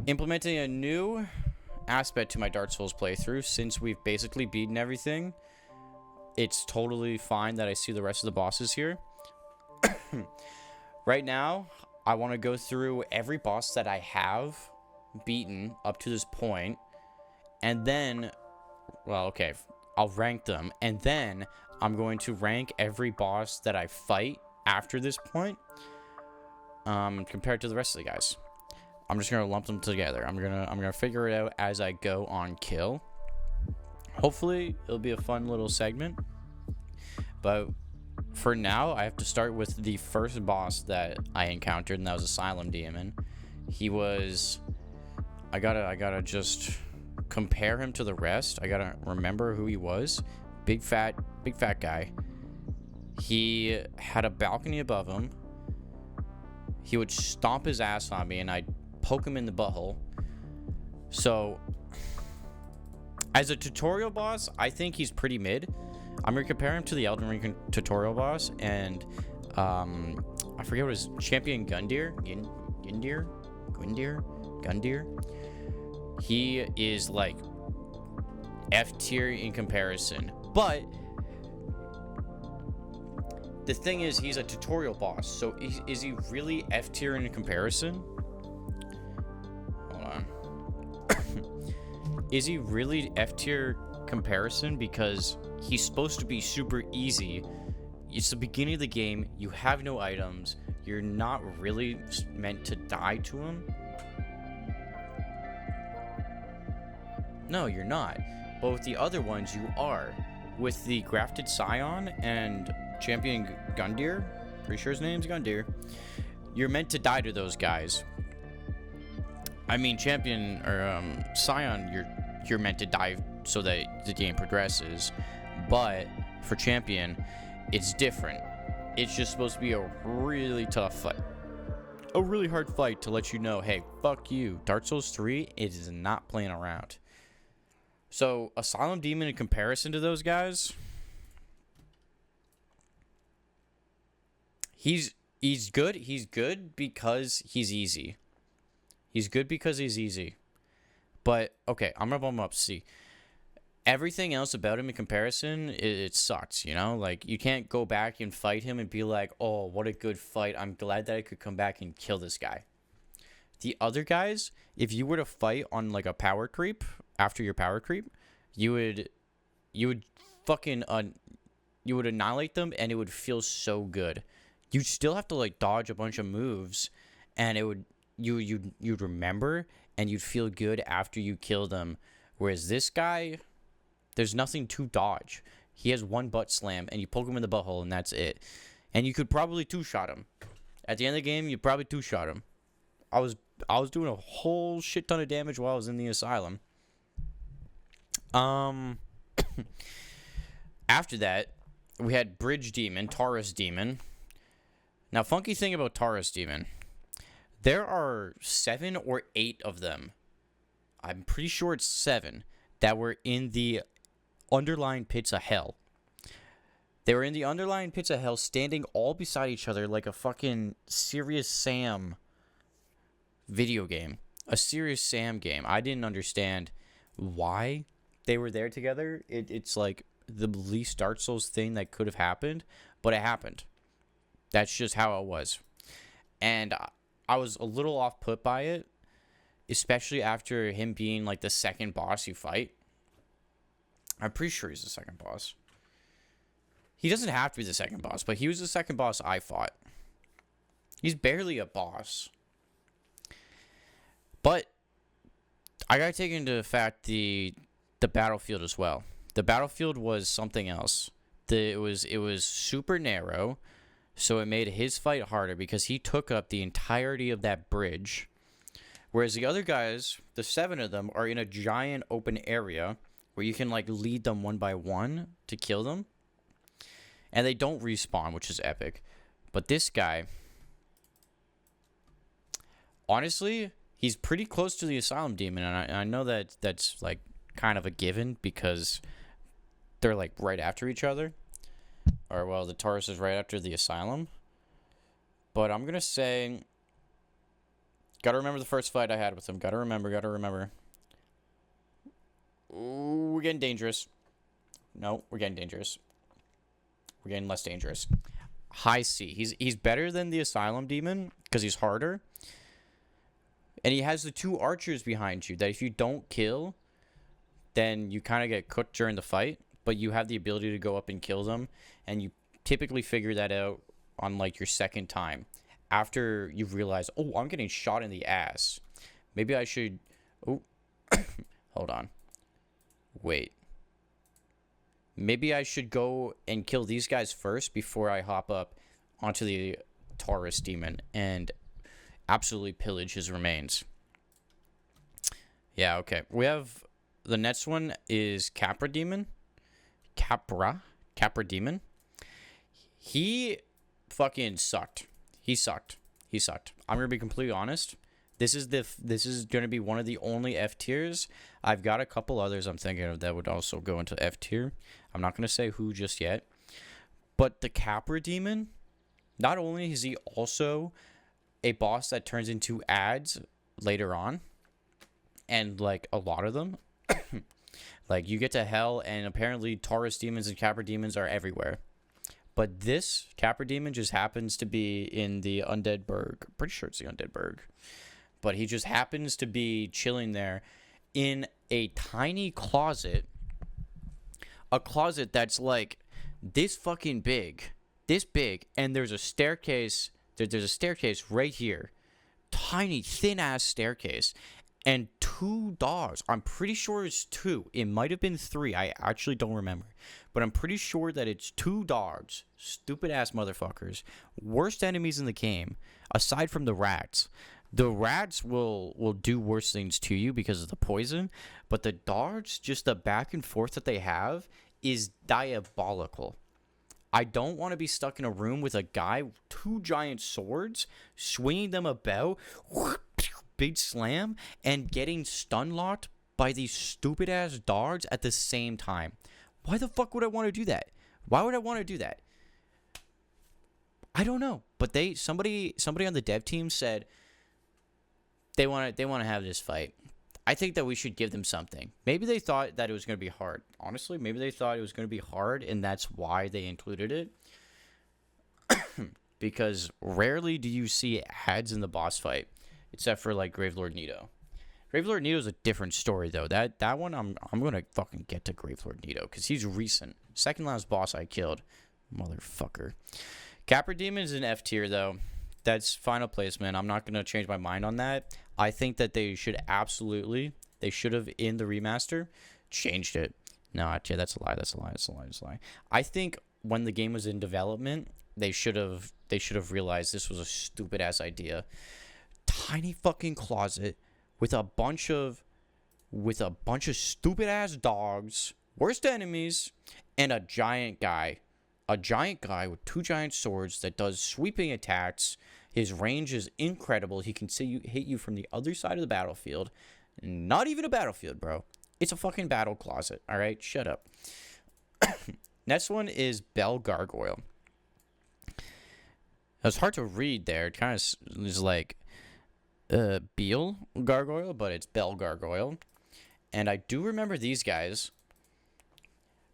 implementing a new aspect to my Dark Souls playthrough. Since we've basically beaten everything, it's totally fine that I see the rest of the bosses here. Right now, I want to go through every boss that I have beaten up to this point, and then, well, okay, I'll rank them, and then I'm going to rank every boss that I fight after this point, compared to the rest of the guys. I'm just gonna lump them together. I'm gonna figure it out as I go on kill. Hopefully, it'll be a fun little segment. But for now, I have to start with the first boss that I encountered, and that was Asylum Demon. He was. I gotta just compare him to the rest. I gotta remember who he was. Big fat guy. He had a balcony above him. He would stomp his ass on me, and I'd poke him in the butthole. So, as a tutorial boss, I think he's pretty mid. I'm gonna compare him to the Elden Ring tutorial boss, and I forget what his champion Gundyr. He is like F tier in comparison, but the thing is, he's a tutorial boss. So is he really F tier in comparison? Hold on. Is he really F tier comparison? Because he's supposed to be super easy. It's the beginning of the game. You have no items. You're not really meant to die to him. No, you're not. But with the other ones, you are. With the Grafted Scion and Champion Gundyr, pretty sure his name's Gundyr, you're meant to die to those guys. I mean, Champion or Scion, you're meant to die so that the game progresses. But for Champion, it's different. It's just supposed to be a really tough fight. A really hard fight to let you know, hey, fuck you. Dark Souls 3 is not playing around. So, Asylum Demon in comparison to those guys, he's good. He's good because he's easy. He's good because he's easy. But, okay, I'm gonna bump him up to C. Everything else about him in comparison, it sucks, you know? Like, you can't go back and fight him and be like, oh, what a good fight. I'm glad that I could come back and kill this guy. The other guys, if you were to fight on, like, a power creep, after your power creep, you would annihilate them, and it would feel so good. You'd still have to, like, dodge a bunch of moves, and you'd remember, and you'd feel good after you kill them. Whereas this guy, there's nothing to dodge. He has one butt slam, and you poke him in the butthole, and that's it. And you could probably two-shot him. At the end of the game, you probably two-shot him. I was doing a whole shit ton of damage while I was in the asylum. After that, we had Bridge Demon, Taurus Demon. Now, funky thing about Taurus Demon, there are 7 or 8 of them. I'm pretty sure it's 7 that were in the underlying pits of hell. They were in the underlying pits of hell, standing all beside each other like a fucking Serious Sam video game. A Serious Sam game. I didn't understand why they were there together. It's like the least Dark Souls thing that could have happened, but it happened. That's just how it was. And I was a little off put by it, especially after him being like the second boss you fight. I'm pretty sure he's the second boss. He doesn't have to be the second boss, but he was the second boss I fought. He's barely a boss. But I gotta take into fact the battlefield as well. The battlefield was something else. It was super narrow, so it made his fight harder because he took up the entirety of that bridge. Whereas the other guys, the 7 of them, are in a giant open area where you can like lead them one by one to kill them. And they don't respawn, which is epic. But this guy, honestly, he's pretty close to the Asylum Demon, and I know that that's like kind of a given because they're like right after each other. Or well, the Taurus is right after the Asylum. But I'm gonna say Gotta remember the first fight I had with him. Gotta remember. Ooh, we're getting dangerous. No, we're getting dangerous. We're getting less dangerous. High C. He's better than the Asylum Demon because he's harder. And he has the 2 archers behind you that if you don't kill, then you kind of get cooked during the fight. But you have the ability to go up and kill them. And you typically figure that out on like your second time. After you've realized, oh, I'm getting shot in the ass. Maybe I should... Oh, hold on. Wait. Maybe I should go and kill these guys first before I hop up onto the Taurus demon and absolutely pillage his remains. Yeah, okay. We have... The next one is Capra demon. Capra demon. He fucking sucked. He sucked. I'm gonna be completely honest. This is gonna be one of the only F tiers. I've got a couple others I'm thinking of that would also go into F tier. I'm not gonna say who just yet. But the Capra demon, not only is he also a boss that turns into ads later on, and like a lot of them, like you get to hell and apparently Taurus demons and Capra demons are everywhere. But this Capra demon just happens to be in the Undead Burg. Pretty sure it's the Undead Burg. But he just happens to be chilling there in a tiny closet. A closet that's like this fucking big. This big. And there's a staircase. There's a staircase right here. Tiny, thin-ass staircase. And 2 dogs. I'm pretty sure it's 2. It might have been 3. I actually don't remember. But I'm pretty sure that it's 2 dogs. Stupid ass motherfuckers. Worst enemies in the game. Aside from the rats. The rats will do worse things to you because of the poison. But the dogs, just the back and forth that they have is diabolical. I don't want to be stuck in a room with a guy with 2 giant swords. Swinging them about. Big slam. And getting stun locked by these stupid ass dogs at the same time. Why the fuck would I want to do that? Why would I want to do that? I don't know. But somebody on the dev team said they want to have this fight. I think that we should give them something. Maybe they thought that it was going to be hard. Honestly, maybe they thought it was going to be hard and that's why they included it. Because rarely do you see ads in the boss fight except for like Gravelord Nito. Gravelord Nito is a different story, though. That one, I'm going to fucking get to Gravelord Nito, because he's recent. Second last boss I killed. Motherfucker. Capra Demon is an F tier, though. That's final placement. I'm not going to change my mind on that. I think that they should have, in the remaster, changed it. No, actually, that's a lie. I think when the game was in development, they should have realized this was a stupid-ass idea. Tiny fucking closet with a bunch of stupid ass dogs, worst enemies, and a giant guy with 2 giant swords that does sweeping attacks. His range is incredible. He can hit you from the other side of the battlefield. Not even a battlefield, bro. It's a fucking battle closet. All right, shut up. Next one is Bell Gargoyle. It's hard to read there. It kind of is like Beal Gargoyle, but it's Bell Gargoyle. And I do remember these guys.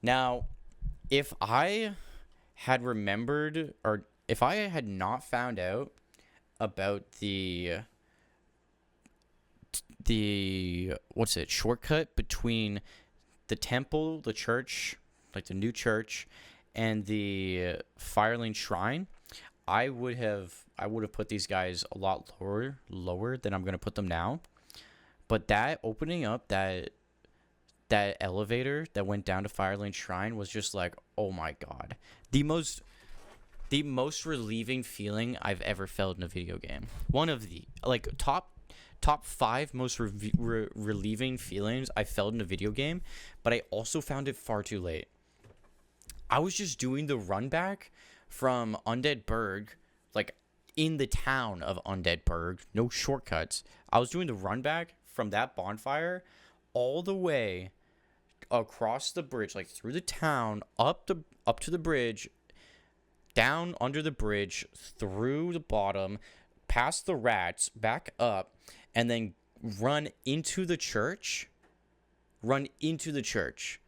Now, if I had remembered, or if I had not found out about the shortcut between the temple, the church, like the new church, and the Firelink Shrine, I would have put these guys a lot lower than I'm going to put them now. But that opening up that elevator that went down to Firelink Shrine was just like, oh my god. The most relieving feeling I've ever felt in a video game. One of the top 5 most relieving feelings I felt in a video game, but I also found it far too late. I was just doing the run back from Undead Burg, like in the town of Undead Burg, no shortcuts. I was doing the run back from that bonfire all the way across the bridge, like through the town, up to the bridge, down under the bridge, through the bottom, past the rats, back up, and then run into the church. Run into the church.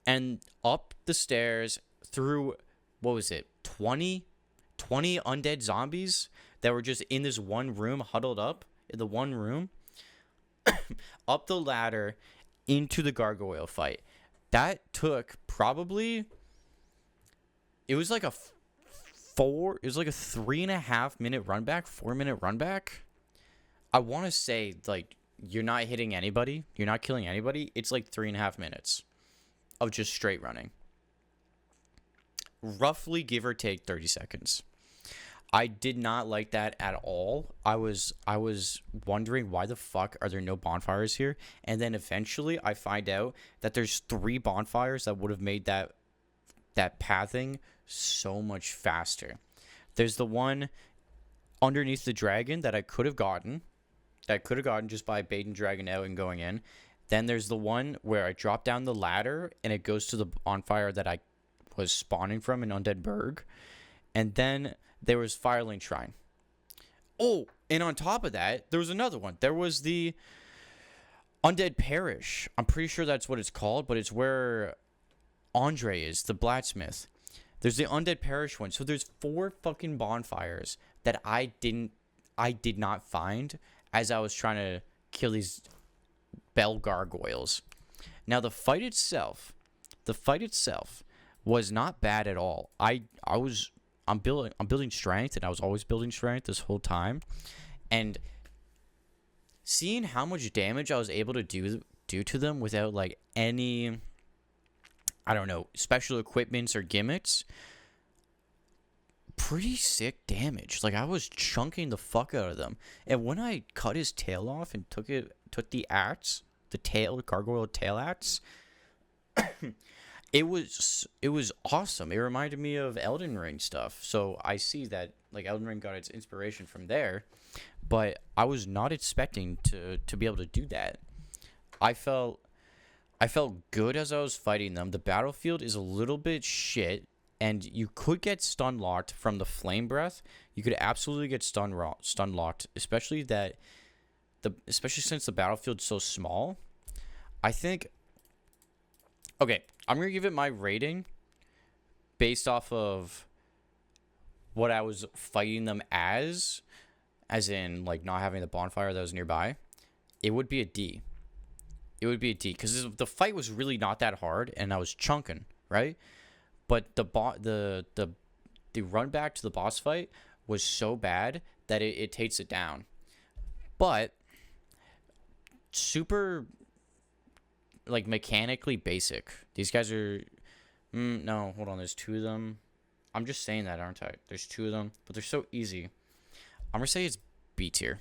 And up the stairs through, what was it, 20 undead zombies that were just in this one room, huddled up in the one room. Up the ladder into the gargoyle fight. That took probably, it was like a 3.5 minute run back, 4 minute run back. I want to say, like, you're not hitting anybody, you're not killing anybody. It's like 3.5 minutes of just straight running. Roughly, give or take 30 seconds. I did not like that at all. I was wondering, why the fuck are there no bonfires here? And then eventually I find out that there's 3 bonfires that would have made that pathing so much faster. There's the one underneath the dragon that I could have gotten just by baiting dragon out and going in. Then there's the one where I drop down the ladder and it goes to the bonfire that I was spawning from in Undead Burg. And then there was Firelink Shrine. Oh, and on top of that, there was another one. There was the Undead Parish. I'm pretty sure that's what it's called, but it's where Andre is, the blacksmith. There's the Undead Parish one. So there's 4 fucking bonfires that I did not find as I was trying to kill these bell gargoyles. Now the fight itself was not bad at all. I'm building strength, and I was always building strength this whole time. And seeing how much damage I was able to do to them without like any, I don't know, special equipments or gimmicks, pretty sick damage. Like, I was chunking the fuck out of them. And when I cut his tail off and took the axe, the gargoyle tail axe, it was awesome. It reminded me of Elden Ring stuff. So I see that, like, Elden Ring got its inspiration from there, but I was not expecting to be able to do that. I felt good as I was fighting them. The battlefield is a little bit shit, and you could get stun locked from the flame breath. You could absolutely get stun locked, especially since the battlefield's so small. I think, okay, I'm gonna give it my rating based off of what I was fighting them as in, like, not having the bonfire that was nearby. It would be a D. It would be a D, because the fight was really not that hard, and I was chunking, right? But the run back to the boss fight was so bad that it takes it down. But super, like, mechanically basic. These guys are, no, hold on, there's 2 of them. I'm just saying that, aren't I? There's 2 of them, but they're so easy. I'm gonna say it's B tier.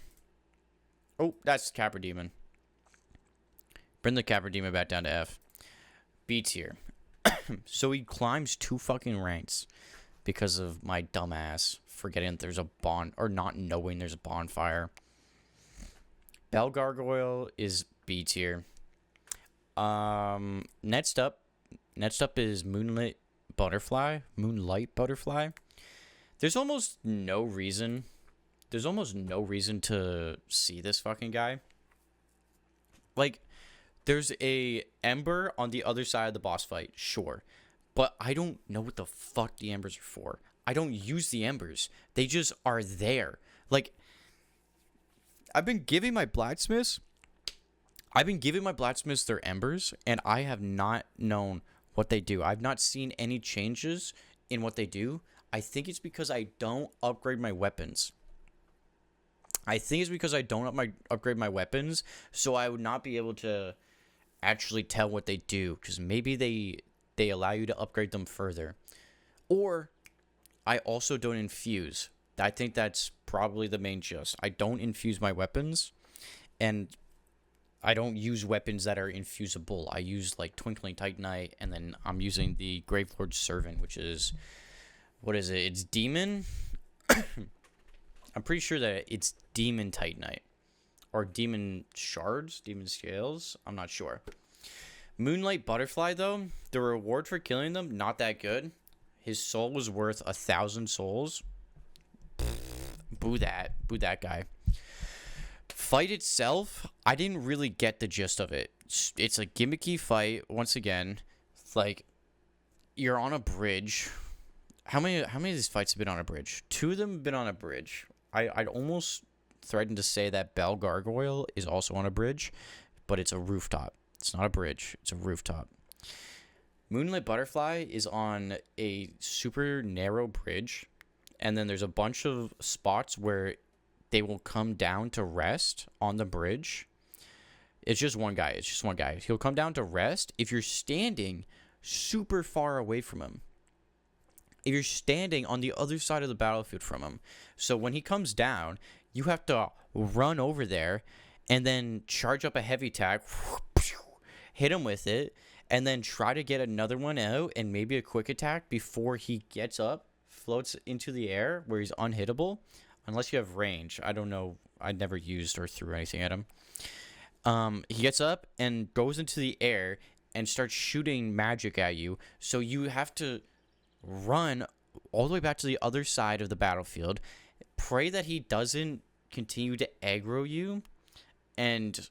Oh, that's Capra Demon. Bring the Capra Demon back down to F. B tier. So he climbs 2 fucking ranks because of my dumbass forgetting that there's a or not knowing there's a bonfire. Bell Gargoyle is B tier. Next up is Moonlight Butterfly. There's almost no reason to see this fucking guy. Like, there's a ember on the other side of the boss fight, sure. But I don't know what the fuck the embers are for. I don't use the embers. They just are there. Like, I've been giving my blacksmiths their embers, and I have not known what they do. I've not seen any changes in what they do. I think it's because I don't upgrade my weapons. Upgrade my weapons, so I would not be able to actually tell what they do, because maybe they allow you to upgrade them further. Or I also don't infuse. I think that's probably the main gist. I don't infuse my weapons, and I don't use weapons that are infusible. I use, like, Twinkling Titanite, and then I'm using the Gravelord's Servant, which is, what is it? It's Demon? I'm pretty sure that it's Demon Titanite. Or Demon Shards? Demon Scales? I'm not sure. Moonlight Butterfly, though, the reward for killing them, not that good. His soul was worth 1,000 souls. boo that guy. Fight itself, I didn't really get the gist of it. It's a gimmicky fight. Once again, it's like you're on a bridge. How many of these fights have been on a bridge? 2 of them have been on a bridge. I'd almost threaten to say that Bell Gargoyle is also on a bridge, but it's a rooftop. It's not a bridge. It's a rooftop. Moonlit Butterfly is on a super narrow bridge, and then there's a bunch of spots where they will come down to rest on the bridge. It's just one guy. He'll come down to rest if you're standing super far away from him. If you're standing on the other side of the battlefield from him. So when he comes down, you have to run over there and then charge up a heavy attack, hit him with it, and then try to get another one out and maybe a quick attack before he gets up, floats into the air where he's unhittable. Unless you have range. I don't know. I never used or threw anything at him. He gets up and goes into the air and starts shooting magic at you. So you have to run all the way back to the other side of the battlefield. Pray that he doesn't continue to aggro you. And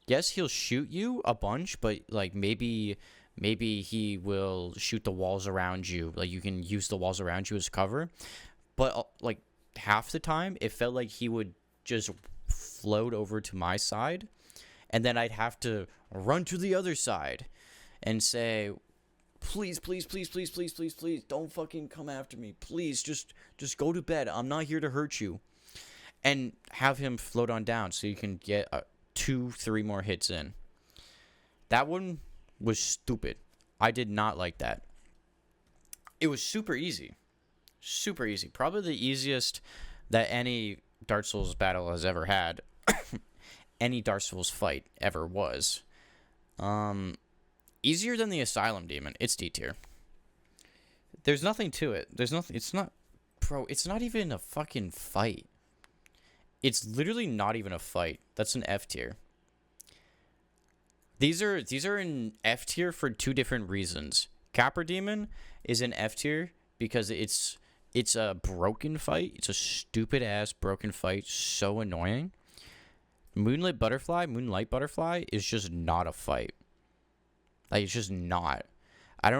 yes, he'll shoot you a bunch, but like maybe he will shoot the walls around you. Like you can use the walls around you as cover. But like half the time it felt like he would just float over to my side, and then I'd have to run to the other side and say, please don't fucking come after me, please just go to bed, I'm not here to hurt you, and have him float on down so you can get 2-3 more hits in. That one was stupid. I did not like that. It was super easy. Probably the easiest that any Dark Souls battle has ever had. Any Dark Souls fight ever was. Easier than the Asylum Demon. It's D tier. There's nothing to it. It's not even a fucking fight. It's literally not even a fight. That's an F tier. These are in F tier for 2 different reasons. Capra Demon is in F tier because it's a broken fight. It's a stupid ass broken fight. So annoying. Moonlight Butterfly is just not a fight. Like, it's just not. I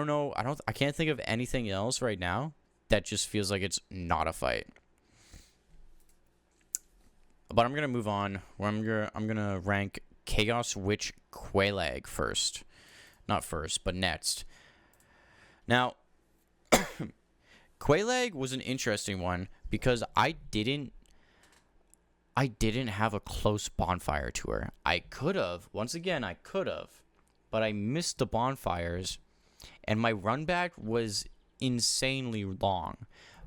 can't think of anything else right now that just feels like it's not a fight. But I'm gonna move on. I'm gonna rank Chaos Witch Quelaag first. Not first, but next. Now, Quelaag was an interesting one because I didn't have a close bonfire to her. I could have, but I missed the bonfires, and my run back was insanely long.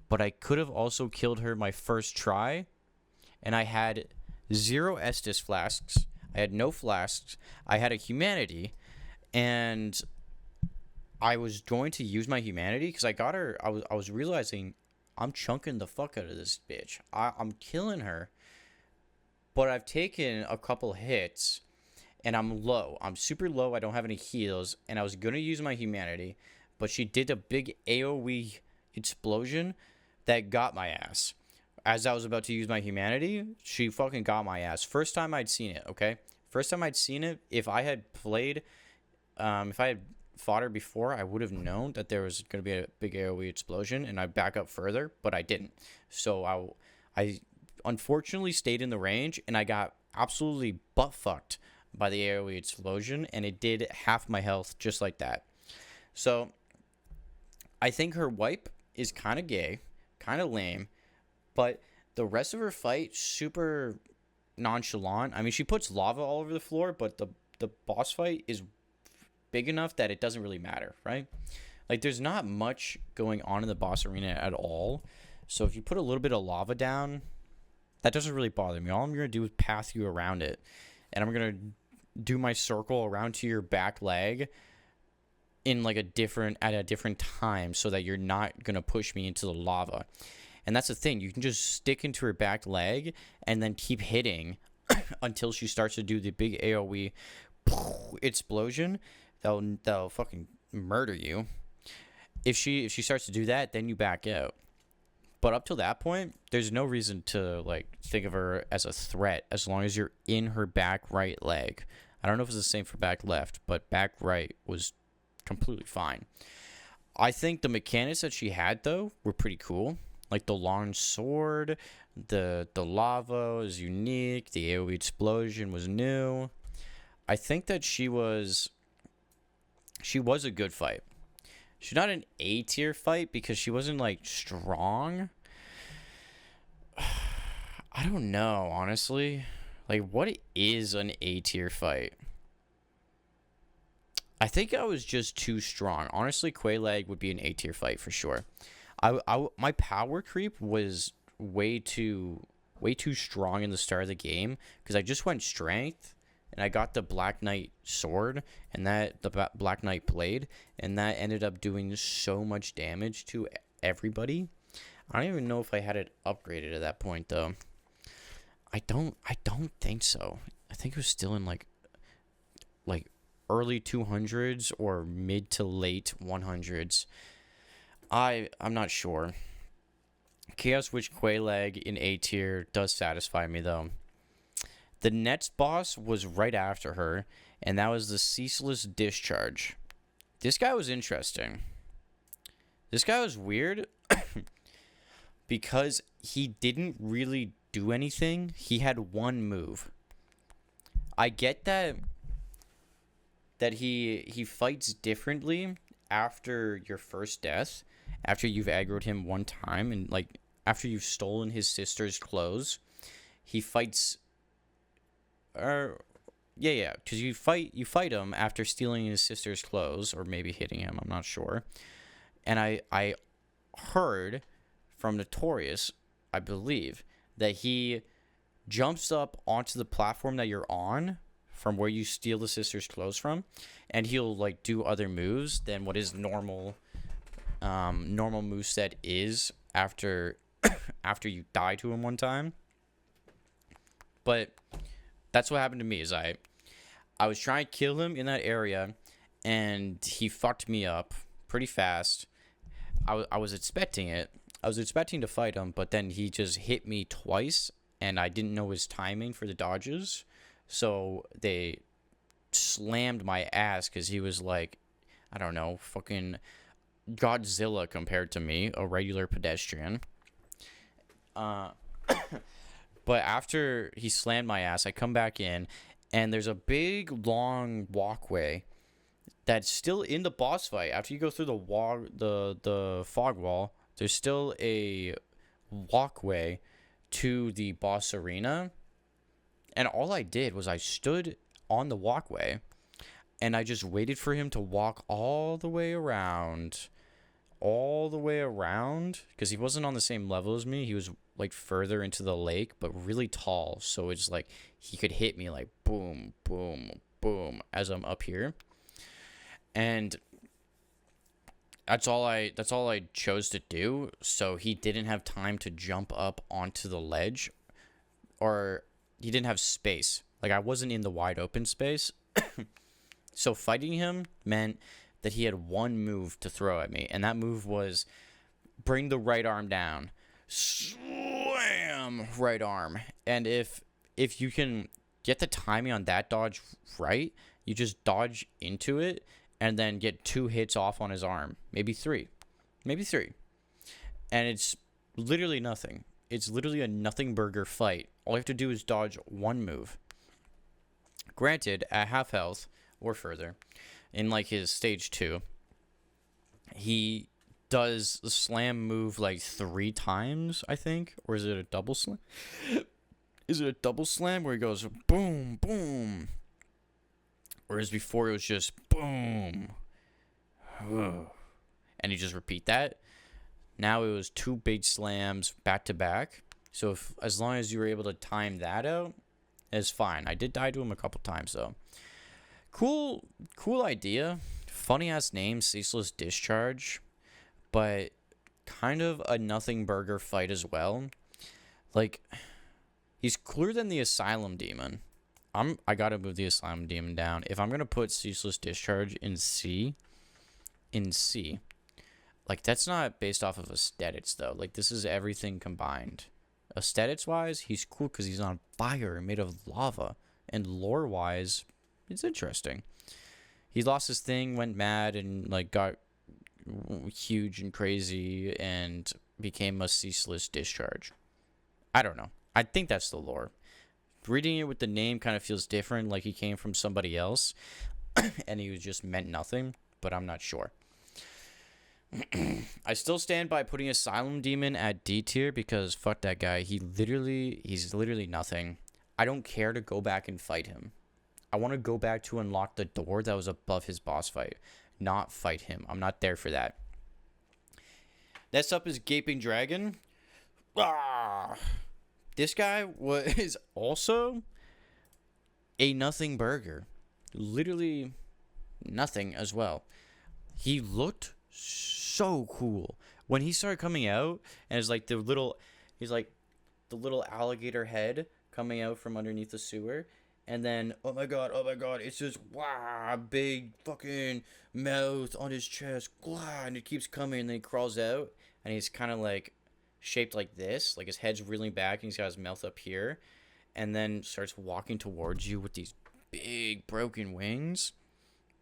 But I could have also killed her my first try, and I had 0 Estus flasks. I had no flasks. I had a humanity, and I was going to use my humanity because I got her. I was realizing I'm chunking the fuck out of this bitch. I'm killing her, but I've taken a couple hits, and I'm low. I'm super low. I don't have any heals, and I was going to use my humanity, but she did a big AoE explosion that got my ass. As I was about to use my humanity, she fucking got my ass. First time I'd seen it, okay? If I had played, if I had fought her before, I would have known that there was going to be a big AoE explosion, and I'd back up further, but I didn't. So I unfortunately stayed in the range, and I got absolutely butt-fucked by the AoE explosion, and it did half my health just like that. So I think her wipe is kind of gay, kind of lame, but the rest of her fight, super nonchalant. I mean, she puts lava all over the floor, but the boss fight is big enough that it doesn't really matter, right? Like, there's not much going on in the boss arena at all. So if you put a little bit of lava down, that doesn't really bother me. All I'm going to do is path you around it. And I'm going to do my circle around to your back leg in like at a different time so that you're not going to push me into the lava. And that's the thing. You can just stick into her back leg and then keep hitting until she starts to do the big AoE explosion. That'll fucking murder you. If she starts to do that, then you back out. But up till that point, there's no reason to like think of her as a threat as long as you're in her back right leg. I don't know if it's the same for back left, but back right was completely fine. I think the mechanics that she had though were pretty cool. Like the long sword, the lava is unique, the AoE explosion was new. I think that she was a good fight. She's not an A tier fight because she wasn't like strong. I don't know, honestly. Like, what is an A tier fight? I think I was just too strong. Honestly, Quelaag would be an A tier fight for sure. My power creep was way too strong in the start of the game because I just went strength and I got the Black Knight sword and the Black Knight blade, and that ended up doing so much damage to everybody. I don't even know if I had it upgraded at that point though. I don't think so. I think it was still in like early 200s or mid to late 100s. I'm not sure. Chaos Witch Quelaag in A tier does satisfy me though. The next boss was right after her, and that was the Ceaseless Discharge. This guy was interesting. This guy was weird because he didn't really do anything. He had one move. I get that he fights differently after your first death, after you've aggroed him one time, and like after you've stolen his sister's clothes, he fights. Yeah, because you fight him after stealing his sister's clothes, or maybe hitting him. I'm not sure. And I heard from Artorias, I believe, that he jumps up onto the platform that you're on from where you steal the sister's clothes from, and he'll like do other moves than what his normal moveset is after you die to him one time. But that's what happened to me. Is I was trying to kill him in that area, and he fucked me up pretty fast. I was expecting it. I was expecting to fight him, but then he just hit me twice, and I didn't know his timing for the dodges. So they slammed my ass because he was like, I don't know, fucking Godzilla compared to me, a regular pedestrian. But after he slammed my ass, I come back in, and there's a big, long walkway that's still in the boss fight. After you go through the fog wall, there's still a walkway to the boss arena. And all I did was I stood on the walkway, and I just waited for him to walk all the way around, because he wasn't on the same level as me. He was like further into the lake, but really tall, so it's like he could hit me like boom, boom, boom as I'm up here. And that's all I chose to do, so he didn't have time to jump up onto the ledge, or he didn't have space. Like, I wasn't in the wide open space. So fighting him meant that he had one move to throw at me, and that move was bring the right arm down. Slam! Right arm. And if you can get the timing on that dodge right, you just dodge into it and then get 2 hits off on his arm. Maybe 3. And it's literally nothing. It's literally a nothing burger fight. All you have to do is dodge one move. Granted, at half health or further, in like his stage 2, he does the slam move like 3 times, I think. Or is it a double slam? Is it a double slam where he goes boom, boom? Whereas before it was just boom. And you just repeat that. Now it was 2 big slams back to back. So as long as you were able to time that out, it's fine. I did die to him a couple times though. Cool idea. Funny ass name, Ceaseless Discharge. But kind of a nothing burger fight as well. Like, he's cooler than the Asylum Demon. I gotta move the Asylum Demon down. If I'm gonna put Ceaseless Discharge in C, Like, that's not based off of aesthetics, though. Like, this is everything combined. Aesthetics-wise, he's cool because he's on fire, made of lava. And lore-wise, it's interesting. He lost his thing, went mad, and, like, got huge and crazy, and became a ceaseless discharge. I don't know. I think that's the lore. Reading it with the name kind of feels different, like he came from somebody else, and he was just meant nothing, but I'm not sure. I still stand by putting Asylum Demon at D tier because fuck that guy. He's literally nothing. I don't care to go back and fight him. I want to go back to unlock the door that was above his boss fight, not fight him. I'm not there for that. Next up is Gaping Dragon. Ah! This guy was also a nothing burger. Literally nothing as well. He looked so cool when he started coming out, and it's like he's like the little alligator head coming out from underneath the sewer, and then oh my god, it's just big fucking mouth on his chest, and it keeps coming, and then he crawls out, and he's kind of like shaped like this, like his head's reeling back, and he's got his mouth up here, and then starts walking towards you with these big broken wings.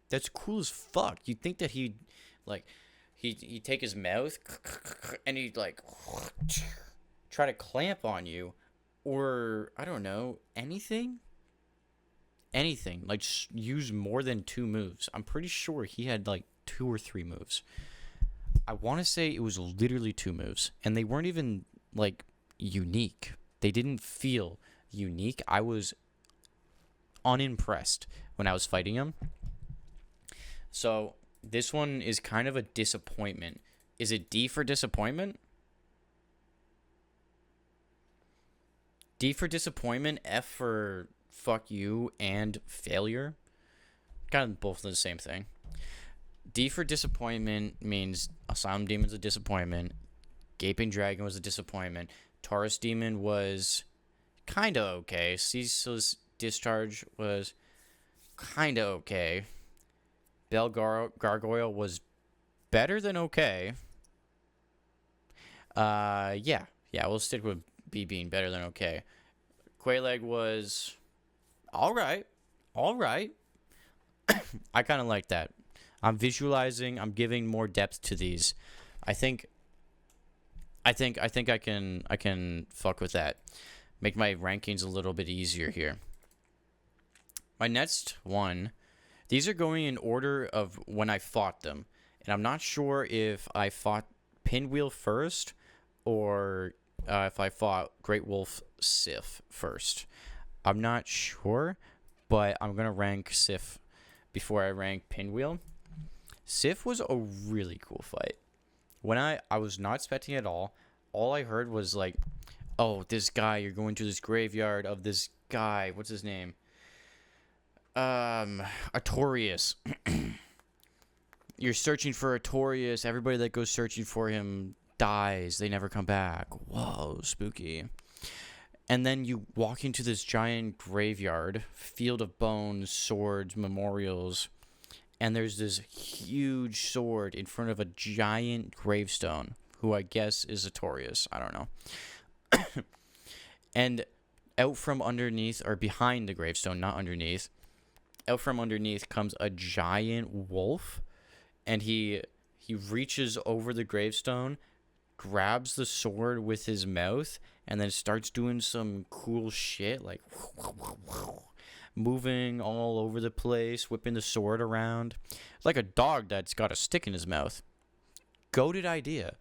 That's cool as fuck. You'd think that he'd take his mouth and he'd like try to clamp on you, or I don't know, anything, like use more than 2 moves. I'm pretty sure he had like 2 or 3 moves. I want to say it was literally 2 moves, and they weren't even like unique. They didn't feel unique. I was unimpressed when I was fighting him. So this one is kind of a disappointment. Is it D for disappointment? D for disappointment, F for fuck you, and failure. Kind of both the same thing. D for disappointment means Asylum Demon's a disappointment. Gaping Dragon was a disappointment. Taurus Demon was kind of okay. Ceaseless Discharge was kind of okay. Bell Gargoyle was better than okay. Yeah, we'll stick with B being better than okay. Quayleg was alright. I kind of like that. I'm visualizing, I'm giving more depth to these. I think I can fuck with that. Make my rankings a little bit easier here. My next one, these are going in order of when I fought them. And I'm not sure if I fought Pinwheel first or if I fought Great Wolf Sif first. I'm not sure, but I'm going to rank Sif before I rank Pinwheel. Sif was a really cool fight. When I was not expecting it at all. All I heard was like, oh, this guy, you're going to this graveyard of this guy. What's his name? Artorias. You're searching for Artorias. Everybody that goes searching for him dies. They never come back. Whoa, spooky. And then you walk into this giant graveyard, field of bones, swords, memorials, and there's this huge sword in front of a giant gravestone, who I guess is Artorias. I don't know. And out from underneath, or behind the gravestone, not underneath, out from underneath comes a giant wolf, and he reaches over the gravestone, grabs the sword with his mouth, and then starts doing some cool shit, like moving all over the place, whipping the sword around, like a dog that's got a stick in his mouth. Goated idea.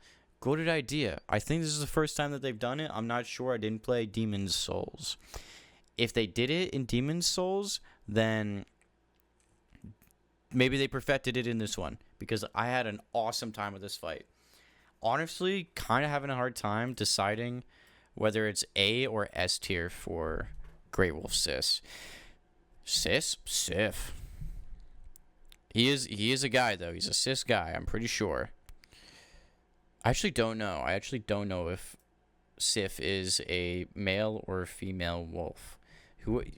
I think this is the first time that they've done it. I'm not sure. I didn't play Demon's Souls. If they did it in Demon's Souls, then maybe they perfected it in this one, because I had an awesome time with this fight. Honestly, kind of having a hard time deciding whether it's A or S tier for Great Wolf Sif. He is a guy, though. He's a cis guy, I'm pretty sure. I actually don't know if Sif is a male or a female wolf.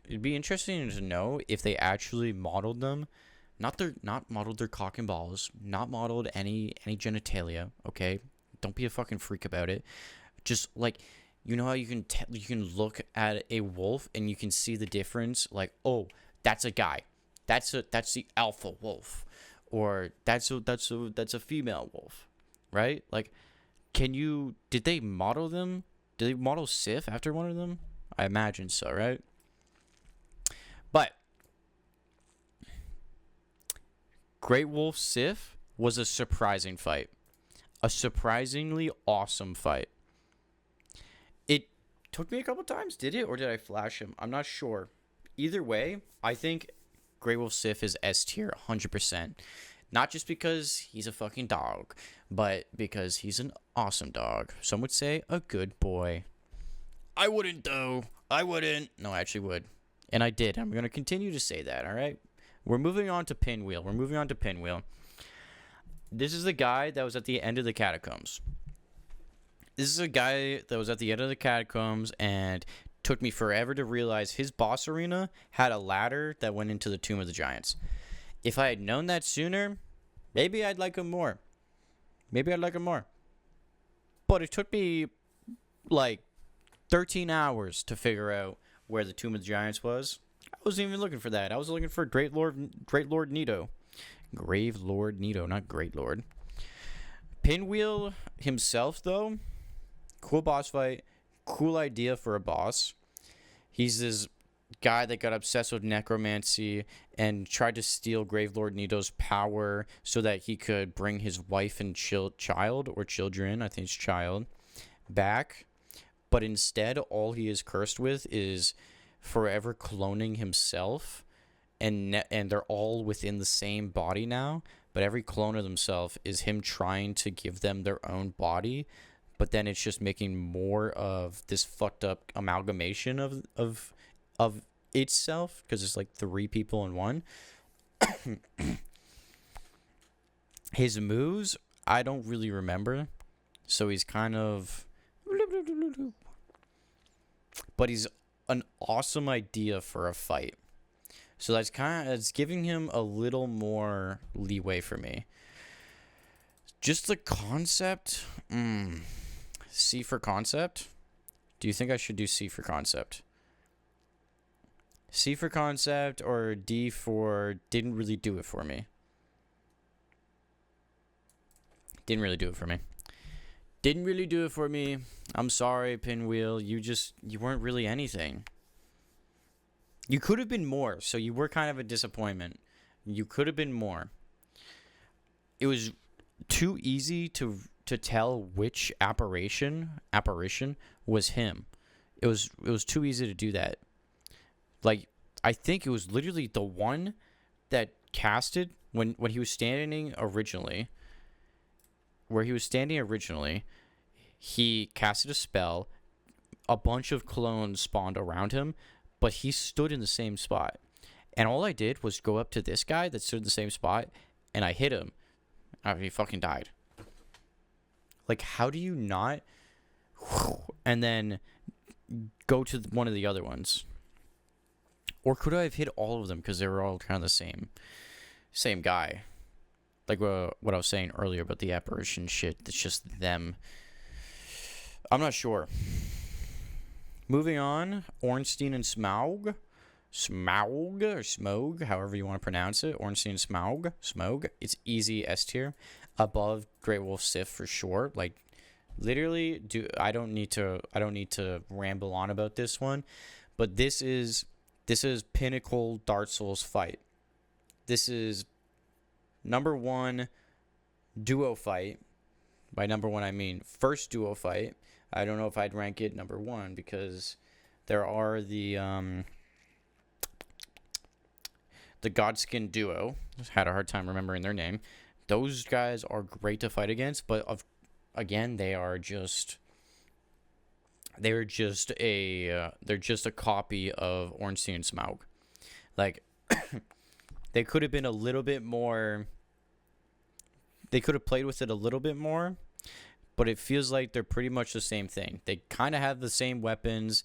It'd be interesting to know if they actually modeled them not modeled their cock and balls, not modeled any genitalia, okay? Don't be a fucking freak about it. Just like, you know how you can look at a wolf and you can see the difference, like, oh, that's a guy. That's the alpha wolf, or that's a female wolf, right? Like, did they model them? Did they model Sif after one of them? I imagine so, right? But Great Wolf Sif was a surprising fight. A surprisingly awesome fight. It took me a couple times, did it? Or did I flash him? I'm not sure. Either way, I think Great Wolf Sif is S tier 100%. Not just because he's a fucking dog, but because he's an awesome dog. Some would say a good boy. I wouldn't, though. I wouldn't. No, I actually would. And I did. I'm going to continue to say that, all right? We're moving on to Pinwheel. This is the guy that was at the end of the catacombs. And took me forever to realize his boss arena had a ladder that went into the Tomb of the Giants. If I had known that sooner, maybe I'd like him more. But it took me like 13 hours to figure out where the Tomb of the Giants was. I wasn't even looking for that. I was looking for Great Lord Nito. Grave Lord Nito, not Great Lord. Pinwheel himself, though, cool boss fight, cool idea for a boss. He's this guy that got obsessed with necromancy and tried to steal Grave Lord Nito's power so that he could bring his wife and child, or children, I think it's child, back. But instead, all he is cursed with is forever cloning himself, and they're all within the same body now, but every clone of themselves is him trying to give them their own body, but then it's just making more of this fucked up amalgamation of itself, because it's like 3 people in one. His moves, I don't really remember, so he's kind of... But he's an awesome idea for a fight. So it's giving him a little more leeway for me. Just the concept. C for concept. Do you think I should do C for concept? C for concept or D for didn't really do it for me? Didn't really do it for me. I'm sorry, Pinwheel. You weren't really anything. You could have been more, so you were kind of a disappointment. You could have been more. It was too easy to tell which apparition was him. It was too easy to do that. Like, I think it was literally the one that casted when he was standing originally. Where he was standing originally, he casted a spell. A bunch of clones spawned around him, but he stood in the same spot. And all I did was go up to this guy that stood in the same spot, and I hit him. He fucking died. Like, how do you not... And then go to one of the other ones? Or could I have hit all of them because they were all kind of the same guy? Like what I was saying earlier about the apparition shit. It's just them. I'm not sure. Moving on. Ornstein and Smaug. Smaug or Smogue, however you want to pronounce it. Ornstein and Smaug. Smogue. It's easy S tier. Above Great Wolf Sif for sure. Like, literally, I don't need to ramble on about this one. But this is pinnacle Dark Souls fight. This is number 1 duo fight. By number 1, I mean first duo fight. I don't know if I'd rank it number 1 because there are the Godskin duo. Had a hard time remembering their name. Those guys are great to fight against, but again, they're just a copy of Ornstein and Smaug. Like, they could have been a little bit more. They could have played with it a little bit more, but it feels like they're pretty much the same thing. They kind of have the same weapons,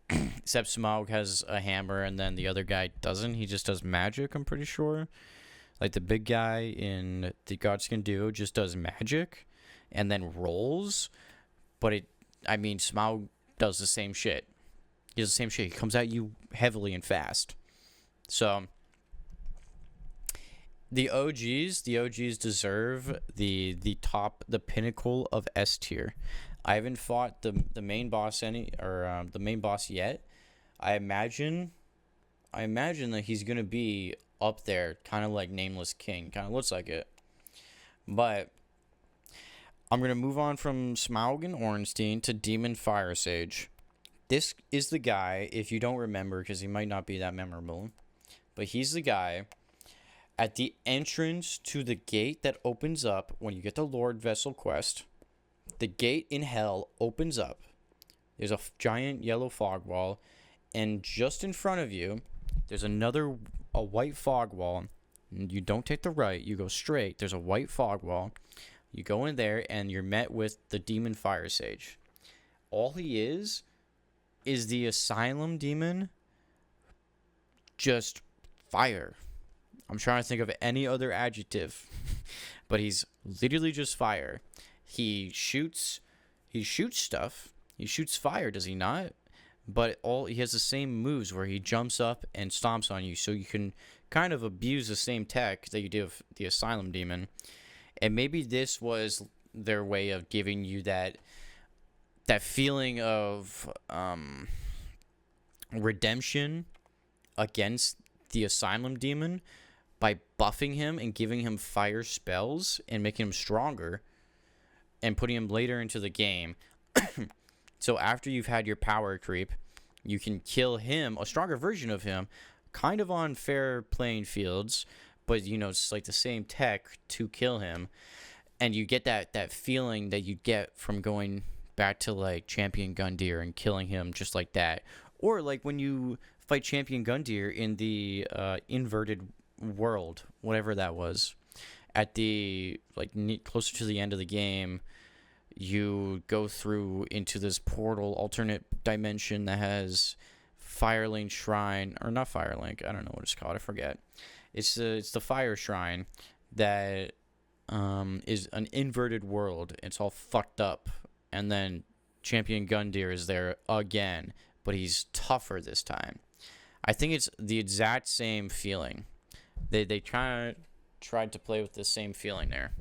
except Smaug has a hammer and then the other guy doesn't. He just does magic, I'm pretty sure. Like the big guy in the Godskin Duo just does magic and then rolls, but Smaug does the same shit. He does the same shit. He comes at you heavily and fast. So the OGs deserve the pinnacle of S tier. I haven't fought the main boss the main boss yet. I imagine that he's gonna be up there, kind of like Nameless King. Kind of looks like it. But I'm gonna move on from Smaug and Ornstein to Demon Fire Sage. This is the guy, if you don't remember, because he might not be that memorable, but he's the guy at the entrance to the gate that opens up when you get the Lord Vessel quest. The gate in hell opens up. There's a giant yellow fog wall, and just in front of you, there's a white fog wall. You don't take the right, you go straight. There's a white fog wall. You go in there, and you're met with the Demon Fire Sage. All he is the Asylum Demon, just fire. I'm trying to think of any other adjective, but he's literally just fire. He shoots stuff. He shoots fire, does he not? But he has the same moves where he jumps up and stomps on you, so you can kind of abuse the same tech that you do with the Asylum Demon. And maybe this was their way of giving you that feeling of redemption against the Asylum Demon by buffing him and giving him fire spells and making him stronger and putting him later into the game. So after you've had your power creep, you can kill him, a stronger version of him, kind of on fair playing fields, but it's like the same tech to kill him. And you get that feeling that you get from going back to like Champion Gundyr and killing him just like that. Or like when you fight Champion Gundyr in the inverted world, whatever that was, at the closer to the end of the game, you go through into this portal alternate dimension that has Firelink Shrine, or not Firelink, I don't know what it's called, I forget. It's the Fire Shrine that is an inverted world. It's all fucked up, and then Champion Gundyr is there again, but he's tougher this time. I think it's the exact same feeling. They tried to play with the same feeling there.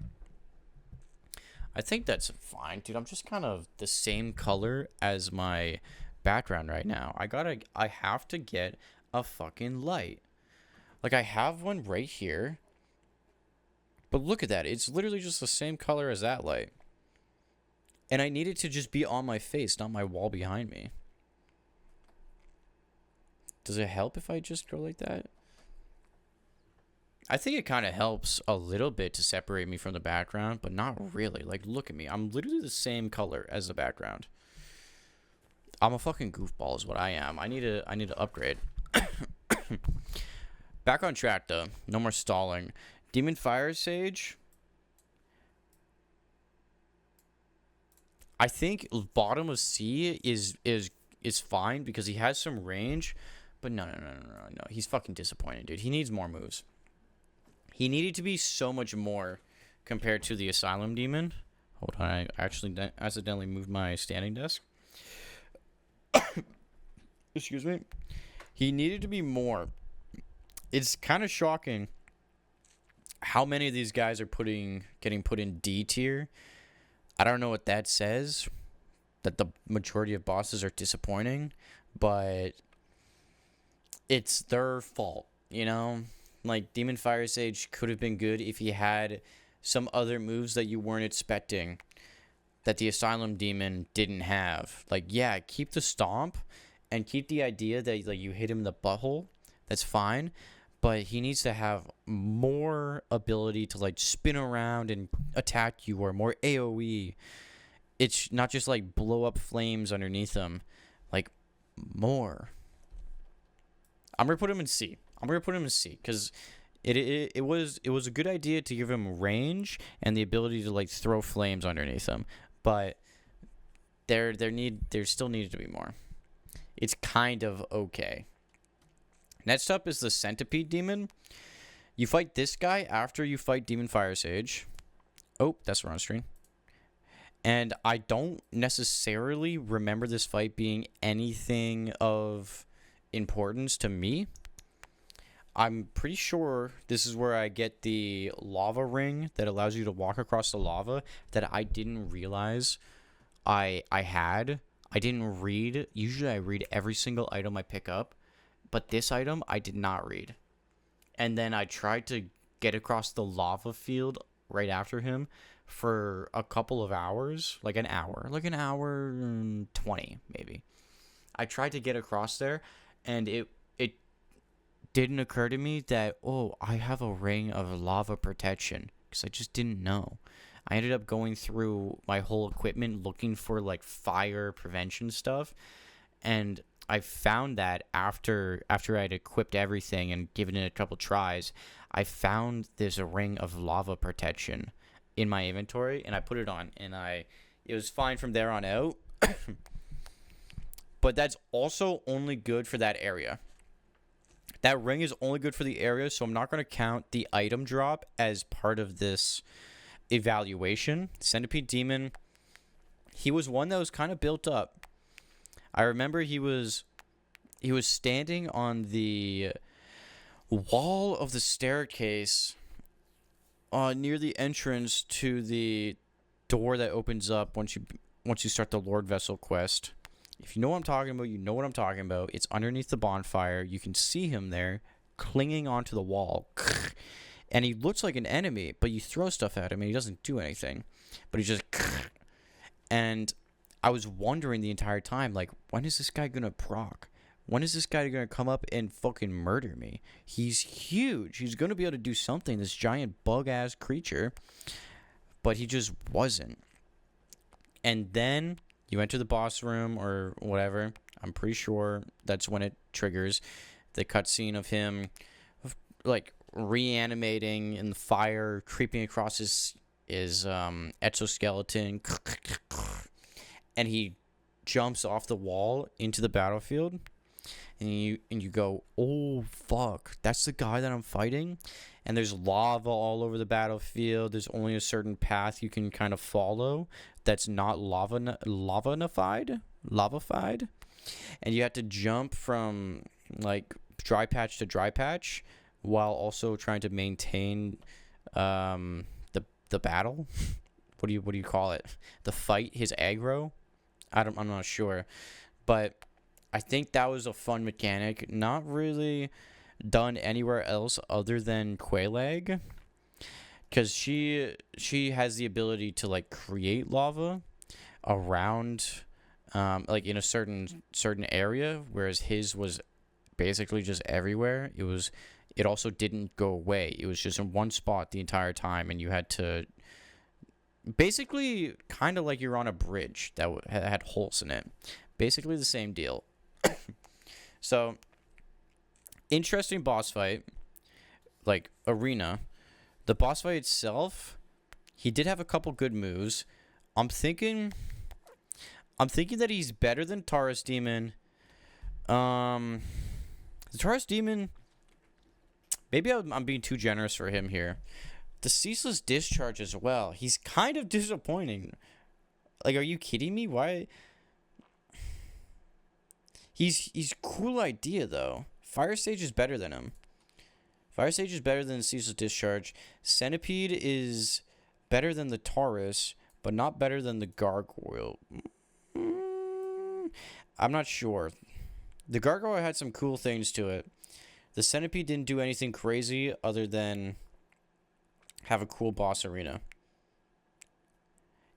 I think that's fine, dude. I'm just kind of the same color as my background right now. I have to get a fucking light. Like, I have one right here, but look at that. It's literally just the same color as that light. And I need it to just be on my face, not my wall behind me. Does it help if I just go like that? I think it kind of helps a little bit to separate me from the background, but not really. Like, look at me. I'm literally the same color as the background. I'm a fucking goofball is what I am. I need to upgrade. Back on track, though. No more stalling. Demon Fire Sage. I think bottom of C is fine because he has some range, but no. He's fucking disappointing, dude. He needs more moves. He needed to be so much more compared to the Asylum Demon. Hold on, I actually accidentally moved my standing desk. Excuse me. He needed to be more. It's kind of shocking how many of these guys are getting put in D tier. I don't know what that says, that the majority of bosses are disappointing, but it's their fault, Like, Demon Fire Sage could have been good if he had some other moves that you weren't expecting that the Asylum Demon didn't have. Like, yeah, keep the stomp and keep the idea that you hit him in the butthole. That's fine. But he needs to have more ability to spin around and attack you, or more AoE. It's not just blow up flames underneath him. More. I'm going to put him in C. Because it was a good idea to give him range and the ability to throw flames underneath him, but there still needed to be more. It's kind of okay. Next up is the Centipede Demon. You fight this guy after you fight Demon Fire Sage. Oh, that's the wrong screen. And I don't necessarily remember this fight being anything of importance to me. I'm pretty sure this is where I get the lava ring that allows you to walk across the lava that I didn't realize I had. I didn't read. Usually I read every single item I pick up, but this item I did not read. And then I tried to get across the lava field right after him for a couple of hours, like an hour and 20 maybe. I tried to get across there, and it didn't occur to me that, oh, I have a ring of lava protection, because I just didn't know. I ended up going through my whole equipment looking for like fire prevention stuff, and I found that after I'd equipped everything and given it a couple tries, I found this ring of lava protection in my inventory, and I put it on, and it was fine from there on out. But that's also only good for that area. That ring is only good for the area, so I'm not going to count the item drop as part of this evaluation. Centipede Demon, he was one that was kind of built up. I remember he was standing on the wall of the staircase near the entrance to the door that opens up once you start the Lord Vessel quest. If you know what I'm talking about, you know what I'm talking about. It's underneath the bonfire. You can see him there, clinging onto the wall. And he looks like an enemy, but you throw stuff at him and he doesn't do anything. But he just... And I was wondering the entire time, like, when is this guy gonna proc? When is this guy gonna come up and fucking murder me? He's huge. He's gonna be able to do something, this giant bug-ass creature. But he just wasn't. And then... you enter the boss room or whatever. I'm pretty sure that's when it triggers the cutscene of him, like, reanimating in the fire, creeping across his exoskeleton, and he jumps off the wall into the battlefield, and you go, oh fuck, that's the guy that I'm fighting. And there's lava all over the battlefield. There's only a certain path you can kind of follow that's not lavafied. And you have to jump from, like, dry patch to dry patch while also trying to maintain the battle. What do you call it? The fight, his aggro? I'm not sure. But I think that was a fun mechanic. Not really done anywhere else other than Quelaag, because she has the ability to, like, create lava around like in a certain area, whereas his was basically just everywhere. It also didn't go away. It was just in one spot the entire time, and you had to basically kind of like you're on a bridge that had holes in it. Basically the same deal. So interesting boss fight, like, arena. The boss fight itself, he did have a couple good moves. I'm thinking that he's better than Taurus Demon. The Taurus Demon, maybe I'm being too generous for him here. The Ceaseless Discharge as well. He's kind of disappointing. Like, are you kidding me? Why? He's cool idea though. Fire Sage is better than him. Fire Sage is better than the Ceaseless Discharge. Centipede is better than the Taurus, but not better than the Gargoyle. I'm not sure. The Gargoyle had some cool things to it. The Centipede didn't do anything crazy other than have a cool boss arena.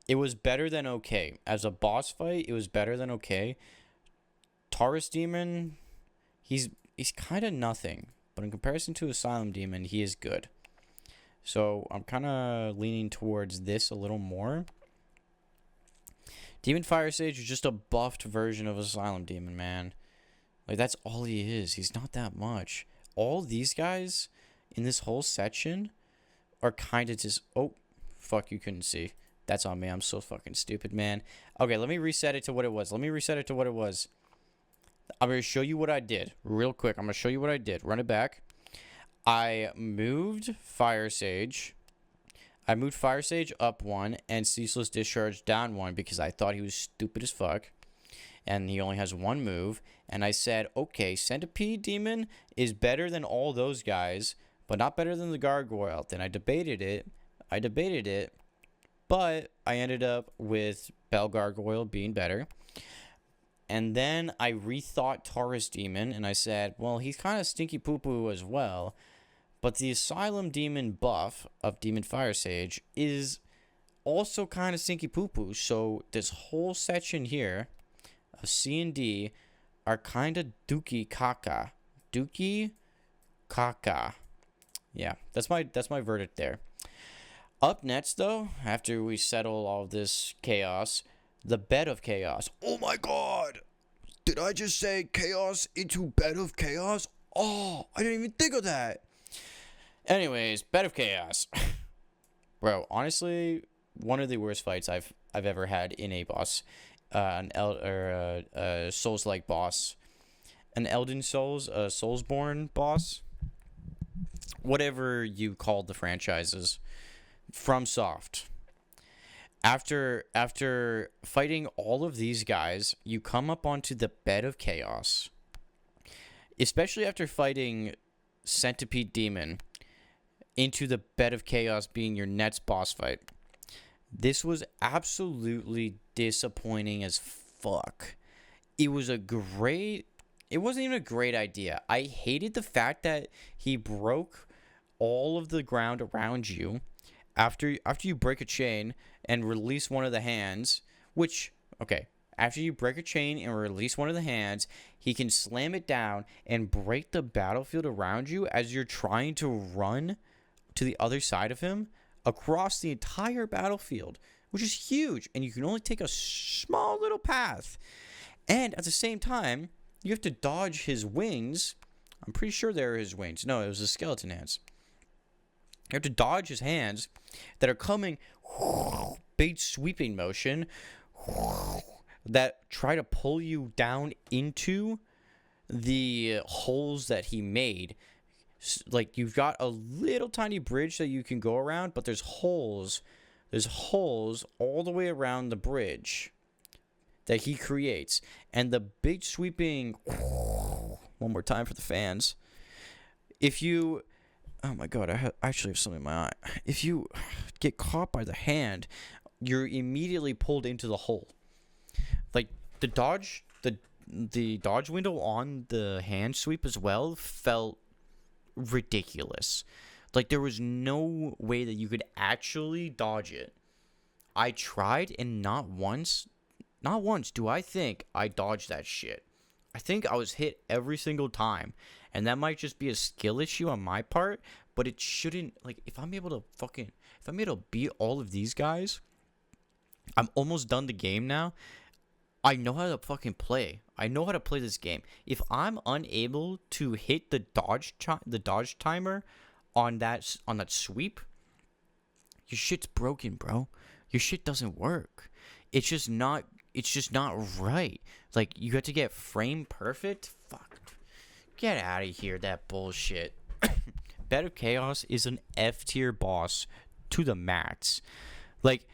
It was better than okay. As a boss fight, it was better than okay. Taurus Demon, he's kind of nothing. But in comparison to Asylum Demon, he is good. So I'm kind of leaning towards this a little more. Demon Fire Sage is just a buffed version of Asylum Demon, man. Like, that's all he is. He's not that much. All these guys in this whole section are kind of just... Oh, fuck, you couldn't see. That's on me. I'm so fucking stupid, man. Okay, let me reset it to what it was. I'm going to show you what I did real quick. I'm going to show you what I did. Run it back. I moved Fire Sage. I moved Fire Sage up 1 and Ceaseless Discharge down 1 because I thought he was stupid as fuck. And he only has 1 move. And I said, okay, Centipede Demon is better than all those guys, but not better than the Gargoyle. Then I debated it. But I ended up with Bell Gargoyle being better. And then I rethought Taurus Demon, and I said, well, he's kind of stinky poo-poo as well. But the Asylum Demon buff of Demon Fire Sage is also kind of stinky poo-poo. So this whole section here of C and D are kind of dookie caca. Dookie caca. Yeah, that's my verdict there. Up next, though, after we settle all of this chaos, the Bed of Chaos. Oh my god! Did I just say chaos into Bed of Chaos? Oh, I didn't even think of that. Anyways, Bed of Chaos. Bro, honestly, one of the worst fights I've ever had in a boss. A Souls-like boss. An Elden Souls, a Soulsborne boss. Whatever you called the franchises. FromSoft. After fighting all of these guys, you come up onto the Bed of Chaos. Especially after fighting Centipede Demon into the Bed of Chaos being your next boss fight. This was absolutely disappointing as fuck. It wasn't even a great idea. I hated the fact that he broke all of the ground around you. After you break a chain and release one of the hands, after you break a chain and release one of the hands, he can slam it down and break the battlefield around you as you're trying to run to the other side of him across the entire battlefield, which is huge, and you can only take a small little path. And at the same time, you have to dodge his wings. I'm pretty sure they were his wings. No, it was the skeleton hands. You have to dodge his hands that are coming, big sweeping motion, that try to pull you down into the holes that he made. Like, you've got a little tiny bridge that you can go around, but there's holes. There's holes all the way around the bridge that he creates. And the big sweeping, one more time for the fans. Oh my god, I actually have something in my eye. If you get caught by the hand, you're immediately pulled into the hole. Like, the dodge window on the hand sweep as well felt ridiculous. Like, there was no way that you could actually dodge it. I tried, and not once do I think I dodged that shit. I think I was hit every single time. And that might just be a skill issue on my part, but it shouldn't, like, if I'm able to beat all of these guys, I'm almost done the game now. I know how to fucking play. I know how to play this game. If I'm unable to hit the dodge timer on that sweep, your shit's broken, bro. Your shit doesn't work. It's just not right. Like, you have to get frame perfect. Fuck. Get out of here, that bullshit. Bed of Chaos is an F tier boss to the max. Like,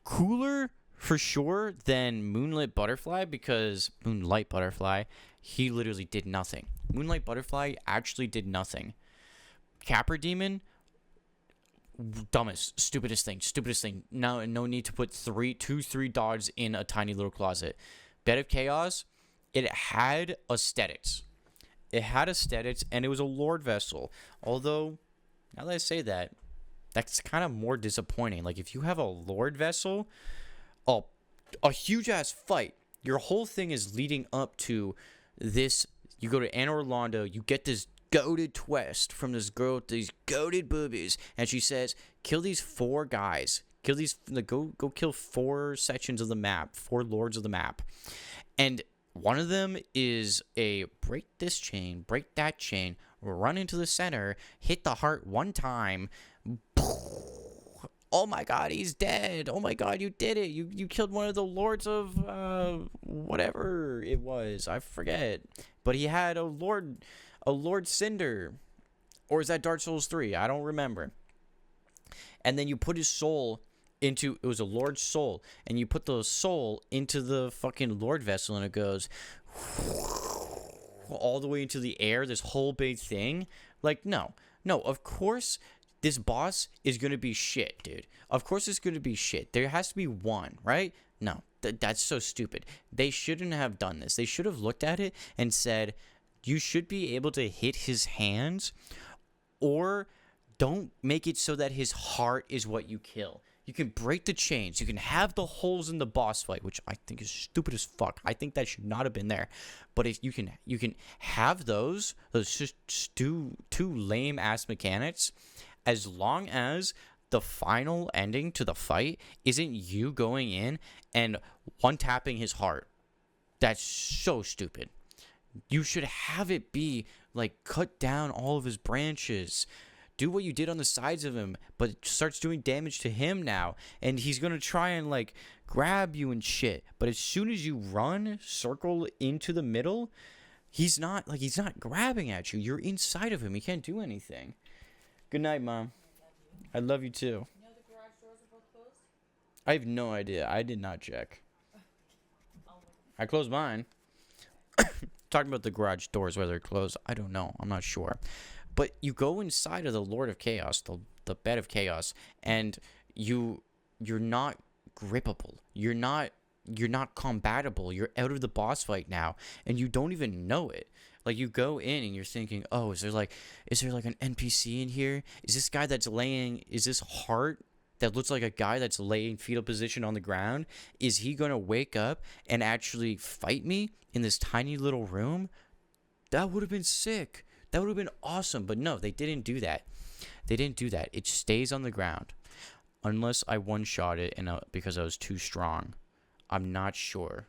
cooler for sure than Moonlight Butterfly, because Moonlight Butterfly, he literally did nothing. Moonlight Butterfly actually did nothing. Capra Demon, stupidest thing. No need to put 3 dodges in a tiny little closet. Bed of Chaos, it had aesthetics. And it was a Lord Vessel. Although, now that I say that, that's kind of more disappointing. Like, if you have a Lord Vessel, a huge-ass fight, your whole thing is leading up to this. You go to Anne Orlando, you get this goated twist from this girl with these goated boobies, and she says, kill these 4 guys. Go kill 4 sections of the map, 4 lords of the map. And one of them is a break this chain, break that chain, run into the center, hit the heart 1 time. Oh my god, he's dead. Oh my god, you did it. You killed one of the lords of whatever it was. I forget. But he had a Lord Cinder. Or is that Dark Souls 3? I don't remember. And then you put his soul into, it was a Lord soul, and you put the soul into the fucking Lord vessel, and it goes all the way into the air, this whole big thing. Like, no, of course this boss is going to be shit, dude. Of course it's going to be shit. There has to be one, right? No, that's so stupid. They shouldn't have done this. They should have looked at it and said, you should be able to hit his hands, or don't make it so that his heart is what you kill. You can break the chains. You can have the holes in the boss fight, which I think is stupid as fuck. I think that should not have been there. But if you can have those just two lame ass mechanics, as long as the final ending to the fight isn't you going in and one tapping his heart. That's so stupid. You should have it be like cut down all of his branches. Do what you did on the sides of him, but it starts doing damage to him now, and he's gonna try and like grab you and shit. But as soon as you run circle into the middle, he's not grabbing at you. You're inside of him. He can't do anything. Good night, Mom. I love you too. You know the garage doors are both closed? I have no idea. I did not check. I closed mine. Talking about the garage doors, whether they're closed, I don't know. I'm not sure. But you go inside of the Lord of Chaos, the bed of chaos, and you're not grippable. You're not combatable. You're out of the boss fight now, and you don't even know it. Like, you go in and you're thinking, oh, is there like an NPC in here? Is this guy is this heart that looks like a guy that's laying fetal position on the ground? Is he gonna wake up and actually fight me in this tiny little room? That would have been sick. That would have been awesome. But no, they didn't do that. It stays on the ground. Unless I one-shot it because I was too strong. I'm not sure.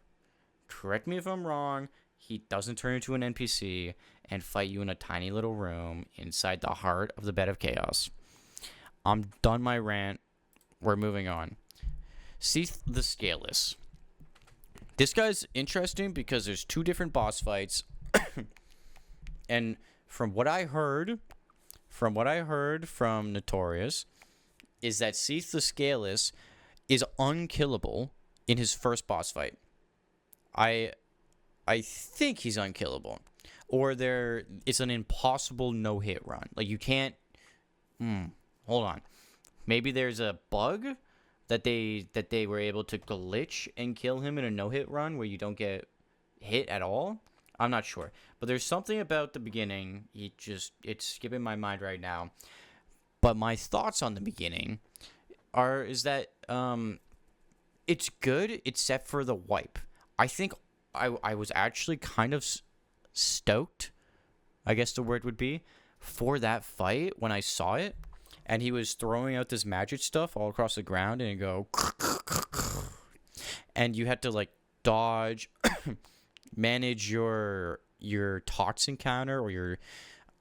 Correct me if I'm wrong. He doesn't turn into an NPC and fight you in a tiny little room inside the heart of the bed of chaos. I'm done my rant. We're moving on. Seath the Scaleless. This guy's interesting because there's two different boss fights. And from what I heard from Artorias, is that Seath the Scaleless is unkillable in his first boss fight. I think he's unkillable, or it's an impossible no-hit run. Like, you can't. Hold on. Maybe there's a bug that they were able to glitch and kill him in a no-hit run where you don't get hit at all. I'm not sure, but there's something about the beginning. It's skipping my mind right now. But my thoughts on the beginning is that it's good except for the wipe. I think I was actually kind of stoked, I guess the word would be, for that fight when I saw it, and he was throwing out this magic stuff all across the ground, and it go, and you had to like dodge, manage your toxin counter, or your,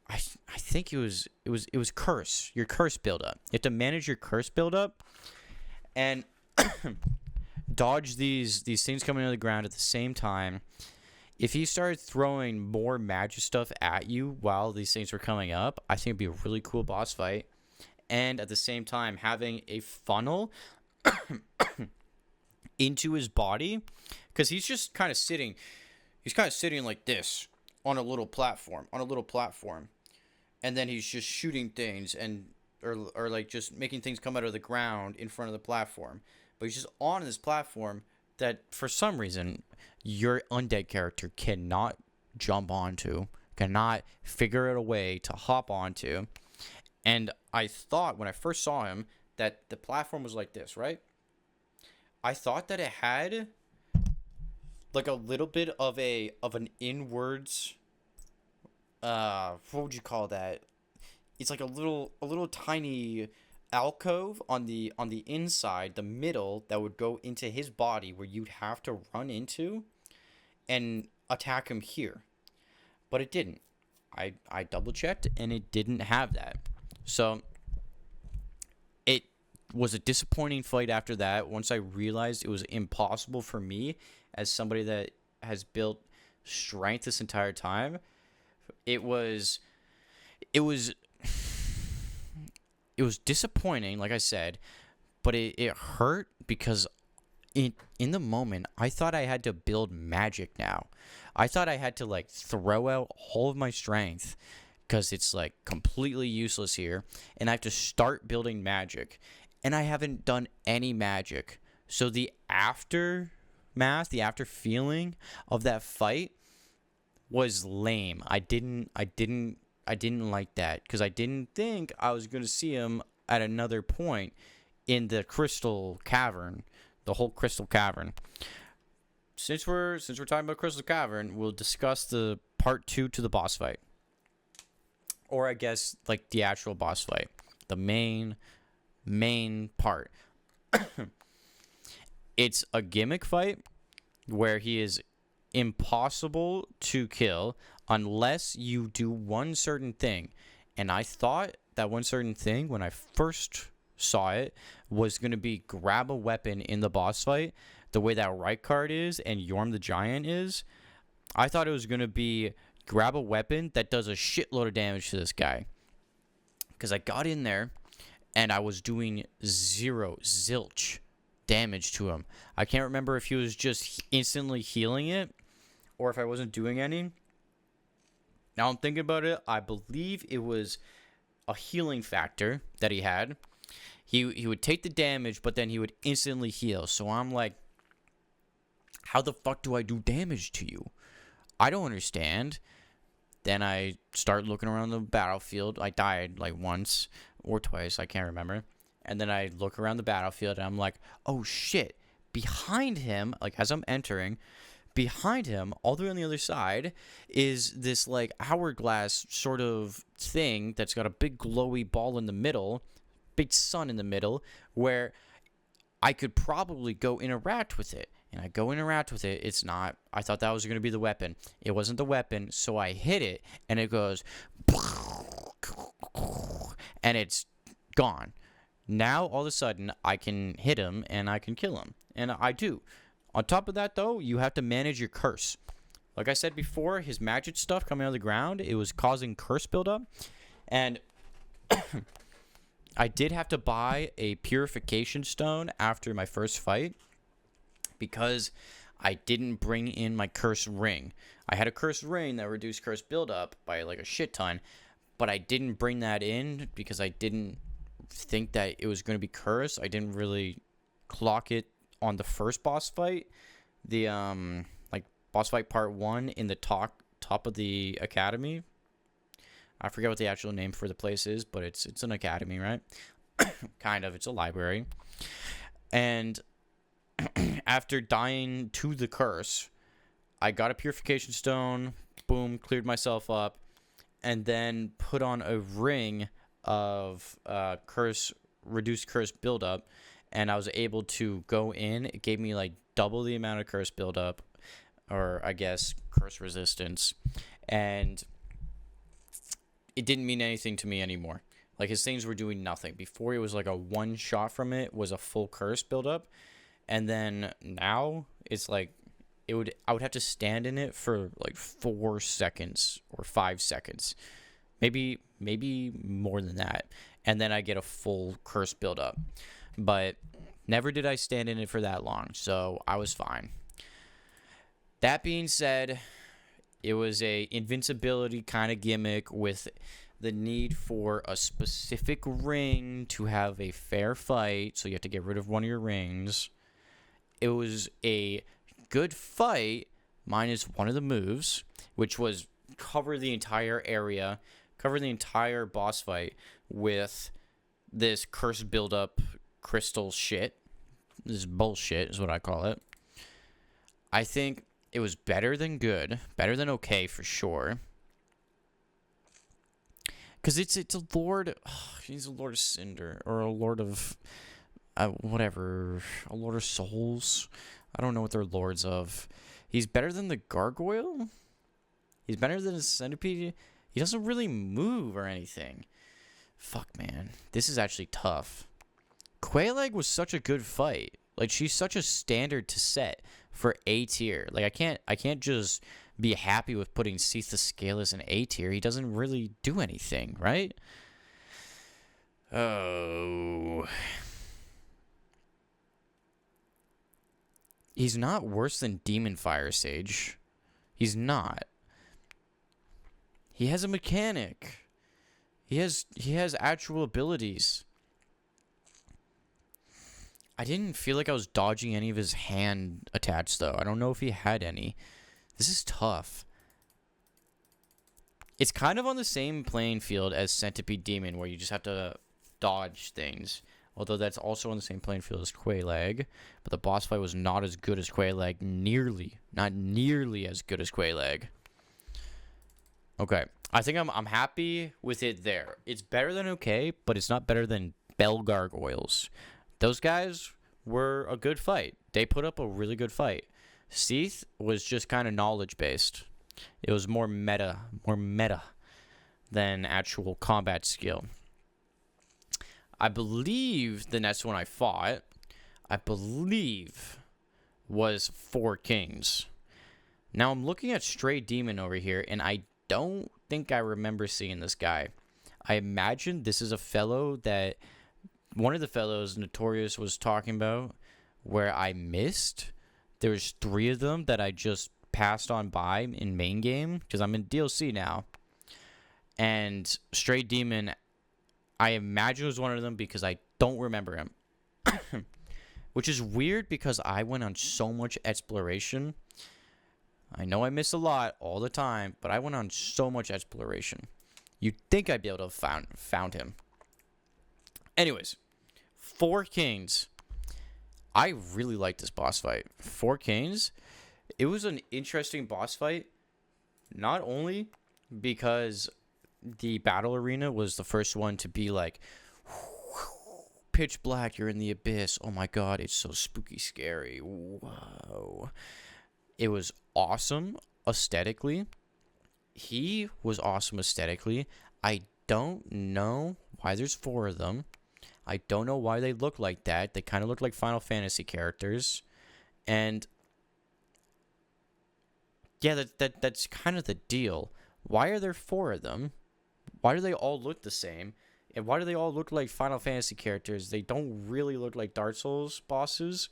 I think it was curse, your curse buildup. You have to manage your curse buildup, and dodge these things coming out of the ground at the same time. If he started throwing more magic stuff at you while these things were coming up, I think it'd be a really cool boss fight. And at the same time, having a funnel into his body, because he's just kind of sitting. He's kind of sitting like this on a little platform, and then he's just shooting things or like just making things come out of the ground in front of the platform. But he's just on this platform that, for some reason, your undead character cannot jump onto, cannot figure out a way to hop onto. And I thought, when I first saw him, that the platform was like this, right? I thought that it had like a little bit of an inwards, what would you call that? It's like a little tiny alcove on the inside, the middle, that would go into his body, where you'd have to run into and attack him here. But it didn't. I double checked, and it didn't have that. So it was a disappointing fight after that. Once I realized it was impossible for me, as somebody that has built strength this entire time, it was it was disappointing, like I said, but it hurt because in the moment, I thought I had to build magic now. I thought I had to, like, throw out all of my strength because it's, like, completely useless here, and I have to start building magic, and I haven't done any magic. So the aftermath, the after feeling of that fight was lame. I didn't like that because I didn't think I was going to see him at another point in the crystal cavern, the whole crystal cavern. Since we're talking about crystal cavern, we'll discuss the part 2 to the boss fight, or I guess like the actual boss fight, the main part. It's a gimmick fight where he is impossible to kill unless you do one certain thing. And I thought that one certain thing, when I first saw it, was going to be grab a weapon in the boss fight, the way that right card is and Yorm the Giant is. I thought it was going to be grab a weapon that does a shitload of damage to this guy. Because I got in there and I was doing zilch damage to him. I can't remember if he was just instantly healing it or if I wasn't doing any. Now I'm thinking about it, I believe it was a healing factor that he had. He would take the damage, but then he would instantly heal. So I'm like, how the fuck do I do damage to you? I don't understand. Then I start looking around the battlefield. I died like once or twice, I can't remember. And then I look around the battlefield and I'm like, oh shit. Behind him, like as I'm entering, behind him, all the way on the other side, is this like hourglass sort of thing that's got a big glowy ball in the middle, big sun in the middle, where I could probably go interact with it. And I go interact with it. It's not. I thought that was going to be the weapon. It wasn't the weapon, so I hit it, and it goes, and it's gone. Now, all of a sudden, I can hit him, and I can kill him. And I do. On top of that, though, you have to manage your curse. Like I said before, his magic stuff coming out of the ground, it was causing curse buildup. And I did have to buy a purification stone after my first fight because I didn't bring in my curse ring. I had a curse ring that reduced curse buildup by like a shit ton, but I didn't bring that in because I didn't think that it was going to be cursed. I didn't really clock it on the first boss fight, the like boss fight part 1 in the top of the academy. I forget what the actual name for the place is, but it's an academy, right? Kind of. It's a library. And after dying to the curse, I got a purification stone, boom, cleared myself up, and then put on a ring of reduced curse buildup, and I was able to go in. It gave me like double the amount of curse buildup, or I guess curse resistance, and it didn't mean anything to me anymore. Like his things were doing nothing. Before it was like a one shot from it was a full curse buildup, and then now it's like I would have to stand in it for like 4 seconds or 5 seconds, maybe more than that, and then I get a full curse buildup. But never did I stand in it for that long, so I was fine. That being said, it was a invincibility kind of gimmick with the need for a specific ring to have a fair fight, so you have to get rid of one of your rings. It was a good fight minus one of the moves, which was cover the entire area, cover the entire boss fight with this curse buildup crystal shit. This bullshit is what I call it. I think it was better than good, better than okay for sure. Because it's a lord, he's a lord of cinder, or a lord of, whatever, a lord of souls. I don't know what they're lords of. He's better than the gargoyle. He's better than the centipede. He doesn't really move or anything. Fuck, man. This is actually tough. Quelaag was such a good fight. Like, she's such a standard to set for A tier. Like, I can't just be happy with putting Seath the Scaleless in A tier. He doesn't really do anything, right? Oh. He's not worse than Demon Fire Sage. He's not. He has a mechanic. He has actual abilities. I didn't feel like I was dodging any of his hand attacks though. I don't know if he had any. This is tough. It's kind of on the same playing field as Centipede Demon, where you just have to dodge things. Although that's also on the same playing field as Quelaag. But the boss fight was not as good as Quelaag. Not nearly as good as Quelaag. Okay. I think I'm happy with it there. It's better than okay, but it's not better than Bell Gargoyles. Those guys were a good fight. They put up a really good fight. Seath was just kind of knowledge-based. It was more meta than actual combat skill. I believe the next one I fought, was Four Kings. Now I'm looking at Stray Demon over here, and I don't think I remember seeing this guy. I imagine this is a fellow that one of the fellows Artorias was talking about, where I missed. There's 3 of them that I just passed on by in main game, because I'm in DLC now. And Stray Demon, I imagine was one of them because I don't remember him. Which is weird because I went on so much exploration. I know I miss a lot all the time, but I went on so much exploration. You'd think I'd be able to have found him. Anyways, Four Kings. I really like this boss fight. Four Kings, it was an interesting boss fight. Not only because the battle arena was the first one to be like pitch black, you're in the abyss. Oh my god, it's so spooky scary. Whoa. It was awesome aesthetically. He was awesome aesthetically. I don't know why there's 4 of them. I don't know why they look like that. They kind of look like Final Fantasy characters. And yeah, that's kind of the deal. Why are there 4 of them? Why do they all look the same? And why do they all look like Final Fantasy characters? They don't really look like Dark Souls bosses.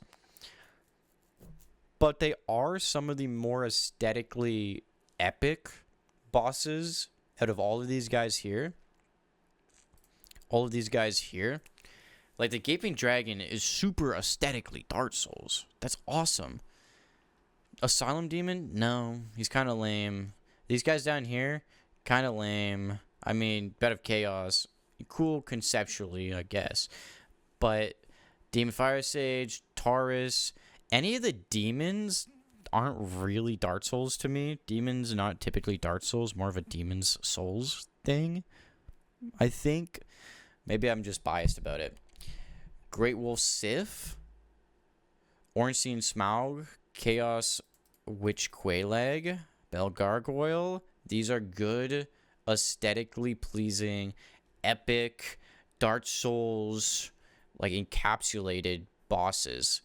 But they are some of the more aesthetically epic bosses out of all of these guys here. Like, the Gaping Dragon is super aesthetically Dark Souls. That's awesome. Asylum Demon? No. He's kind of lame. These guys down here? Kind of lame. I mean, Bed of Chaos. Cool conceptually, I guess. But Demon Fire Sage, Taurus, any of the demons aren't really Dark Souls to me. Demons not typically Dark Souls. More of a Demon's Souls thing, I think. Maybe I'm just biased about it. Great Wolf Sif, Ornstein Smaug, Chaos Witch Quelaag, Bell Gargoyle. These are good, aesthetically pleasing, epic, Dark Souls, like encapsulated bosses.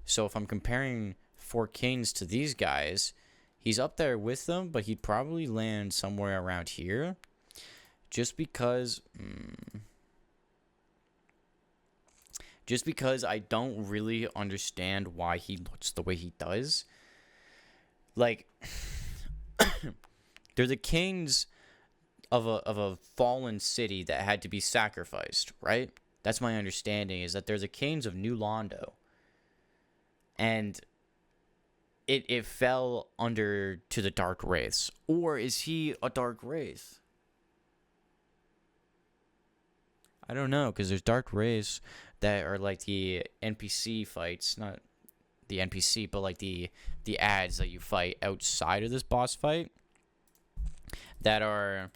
So if I'm comparing Four Kings to these guys, he's up there with them, but he'd probably land somewhere around here. Just because I don't really understand why he looks the way he does. Like, they're the kings of a fallen city that had to be sacrificed, right? That's my understanding, is that they're the kings of New Londo. And it fell under to the Dark Wraiths. Or is he a Dark Wraith? I don't know, because there's Dark Wraiths that are like the NPC fights, not the NPC, but like the ads that you fight outside of this boss fight, that are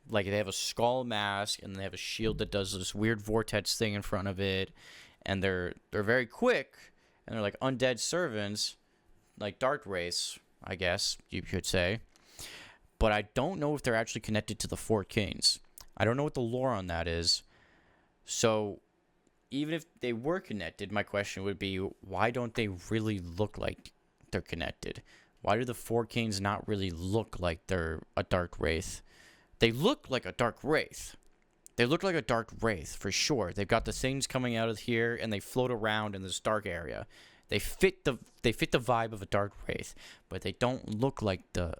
like, they have a skull mask and they have a shield that does this weird vortex thing in front of it, and they're very quick, and they're like undead servants, like Dark Wraiths, I guess you could say. But I don't know if they're actually connected to the Four Kings. I don't know what the lore on that is. So even if they were connected, my question would be, why don't they really look like they're connected? Why do the Four Kings not really look like they're a Dark Wraith? They look like a Dark Wraith, They look like a dark wraith for sure. They've got the things coming out of here, and they float around in this dark area. They fit the vibe of a dark wraith, but they don't look like the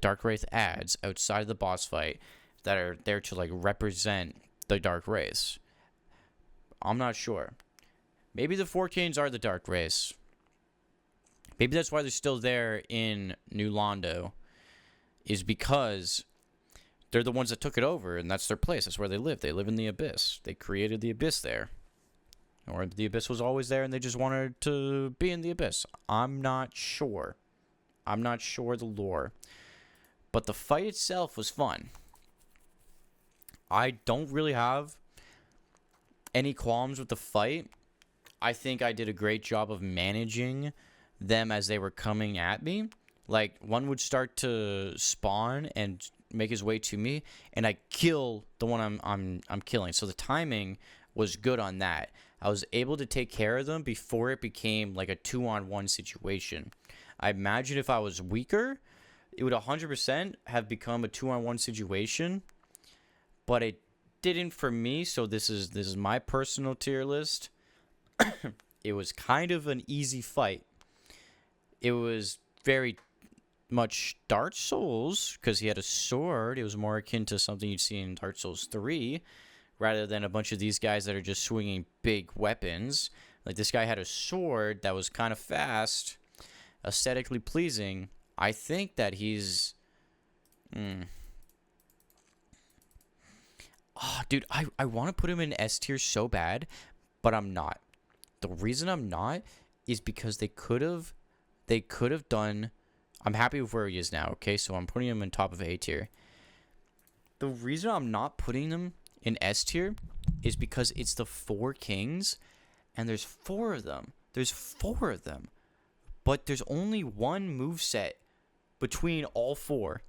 dark wraith ads outside of the boss fight that are there to like represent the dark wraiths. I'm not sure. Maybe the 4Ks are the dark wraiths. Maybe that's why they're still there in New Londo, is because they're the ones that took it over, and that's their place. That's where they live. They live in the Abyss. They created the Abyss there. Or the Abyss was always there, and they just wanted to be in the Abyss. I'm not sure. I'm not sure the lore. But the fight itself was fun. I don't really have any qualms with the fight. I think I did a great job of managing them as they were coming at me. Like, one would start to spawn and make his way to me, and I kill the one I'm killing. So the timing was good on that. I was able to take care of them before it became like a 2-on-1 situation. I imagine if I was weaker, it would 100% have become a 2-on-1 situation, but it didn't for me. So this is my personal tier list. It was kind of an easy fight. It was very much Dark Souls because he had a sword. It was more akin to something you'd see in Dark Souls 3 rather than a bunch of these guys that are just swinging big weapons. Like, this guy had a sword that was kind of fast, aesthetically pleasing. I think that he's... Oh, dude, I want to put him in S tier so bad, but I'm not. The reason I'm not is because they could have done... I'm happy with where he is now, okay? So I'm putting him in top of A tier. The reason I'm not putting them in S tier is because it's the 4 kings, and there's 4 of them. There's 4 of them. But there's only one moveset between all 4.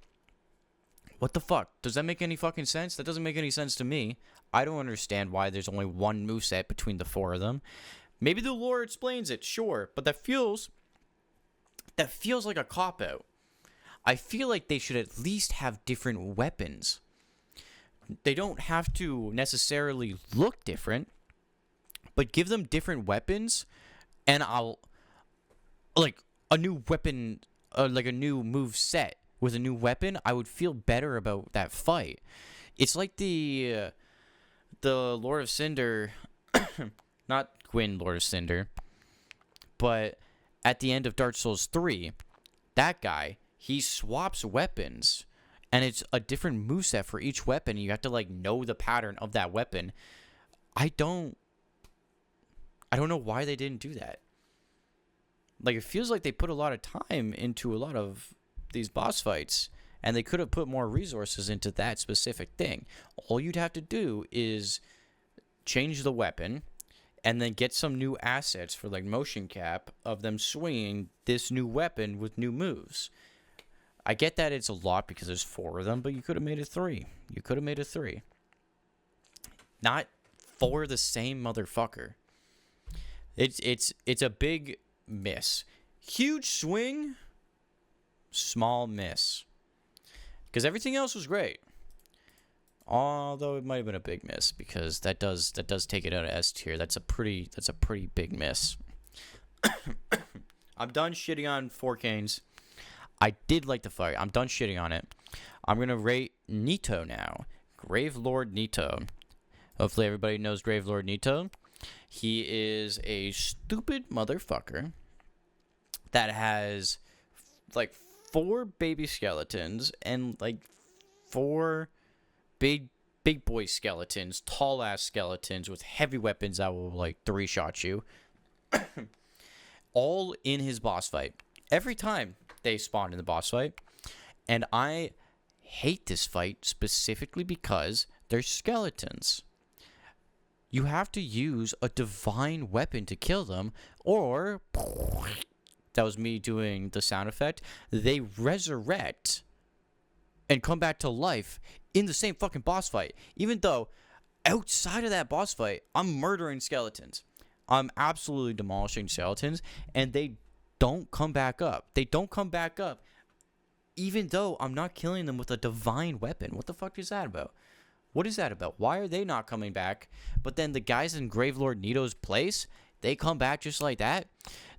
What the fuck? Does that make any fucking sense? That doesn't make any sense to me. I don't understand why there's only one moveset between the 4 of them. Maybe the lore explains it, sure, but that feels like a cop-out. I feel like they should at least have different weapons. They don't have to necessarily look different, but give them different weapons, and I'll... like, a new weapon, like a new move set with a new weapon, I would feel better about that fight. It's like the Lord of Cinder, not Gwyn Lord of Cinder, but at the end of Dark Souls 3, that guy, he swaps weapons, and it's a different moveset for each weapon, and you have to, like, know the pattern of that weapon. I don't know why they didn't do that. Like, it feels like they put a lot of time into a lot of these boss fights, and they could have put more resources into that specific thing. All you'd have to do is change the weapon, and then get some new assets for, like, motion cap of them swinging this new weapon with new moves. I get that it's a lot because there's 4 of them, but you could have made it 3. You could have made it 3. Not 4 the same motherfucker. It's a big miss. Huge swing, small miss. Because everything else was great. Although it might have been a big miss, because that does take it out of S tier. That's a pretty big miss. I'm done shitting on 4Ks. I did like the fight. I'm done shitting on it. I'm gonna rate Nito now. Grave Lord Nito. Hopefully everybody knows Grave Lord Nito. He is a stupid motherfucker that has like 4 baby skeletons and like 4 big boy skeletons, tall ass skeletons with heavy weapons that will like 3-shot you. All in his boss fight. Every time they spawn in the boss fight. And I hate this fight specifically because they're skeletons. You have to use a divine weapon to kill them, or that was me doing the sound effect. They resurrect and come back to life in the same fucking boss fight. Even though outside of that boss fight, I'm murdering skeletons. I'm absolutely demolishing skeletons, and they don't come back up. They don't come back up, even though I'm not killing them with a divine weapon. What the fuck is that about? What is that about? Why are they not coming back? But then the guys in Gravelord Nito's place, they come back just like that.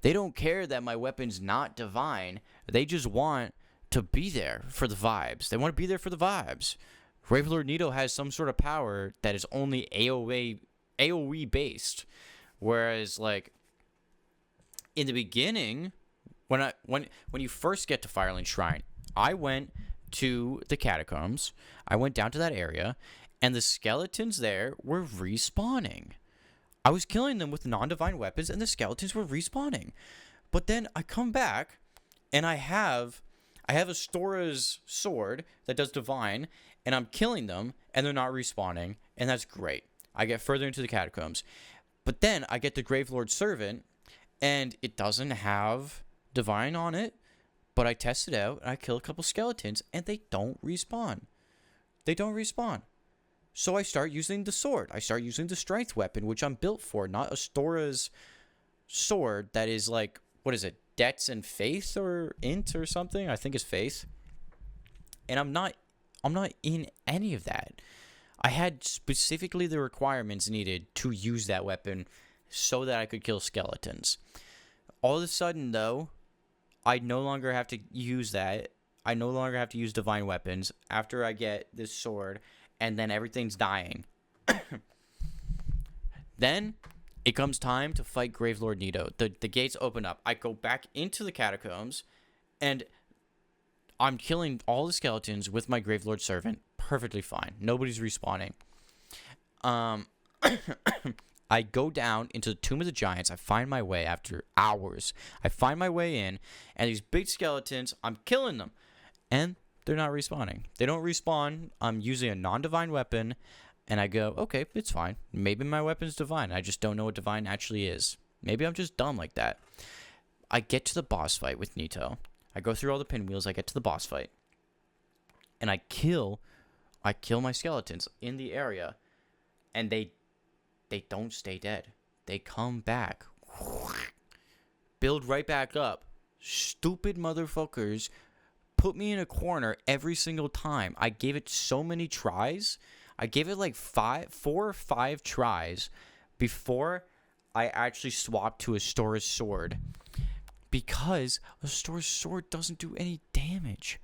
They don't care that my weapon's not divine. They just want to be there for the vibes. They want to be there for the vibes. Gravelord Nito has some sort of power that is only AoE based. Whereas, like, in the beginning, when you first get to Firelink Shrine, I went to the catacombs. I went down to that area, and the skeletons there were respawning. I was killing them with non-divine weapons, and the skeletons were respawning. But then I come back, and I have Astora's sword that does divine, and I'm killing them, and they're not respawning, and that's great. I get further into the catacombs. But then I get the Gravelord Servant, and it doesn't have divine on it, but I test it out, and I kill a couple skeletons, and they don't respawn. They don't respawn. So I start using the sword. I start using the strength weapon, which I'm built for, not Astora's sword that is like, what is it, Dex and Faith or Int or something? I think it's Faith. And I'm not in any of that. I had specifically the requirements needed to use that weapon so that I could kill skeletons. All of a sudden, though, I no longer have to use that. I no longer have to use divine weapons after I get this sword, and then everything's dying. Then it comes time to fight Gravelord Nito. The gates open up. I go back into the catacombs, and I'm killing all the skeletons with my Gravelord Servant. Perfectly fine. Nobody's respawning. I go down into the Tomb of the Giants. I find my way after hours. I find my way in, and these big skeletons, I'm killing them. And they're not respawning. They don't respawn. I'm using a non-divine weapon, and I go, okay, it's fine. Maybe my weapon's divine. I just don't know what divine actually is. Maybe I'm just dumb like that. I get to the boss fight with Nito. I go through all the pinwheels. I get to the boss fight. And I kill my skeletons in the area, and they don't stay dead. They come back. Build right back up. Stupid motherfuckers put me in a corner every single time. I gave it so many tries. I gave it like 4 or 5 tries before I actually swapped to Astora's sword. Because Astora's sword doesn't do any damage.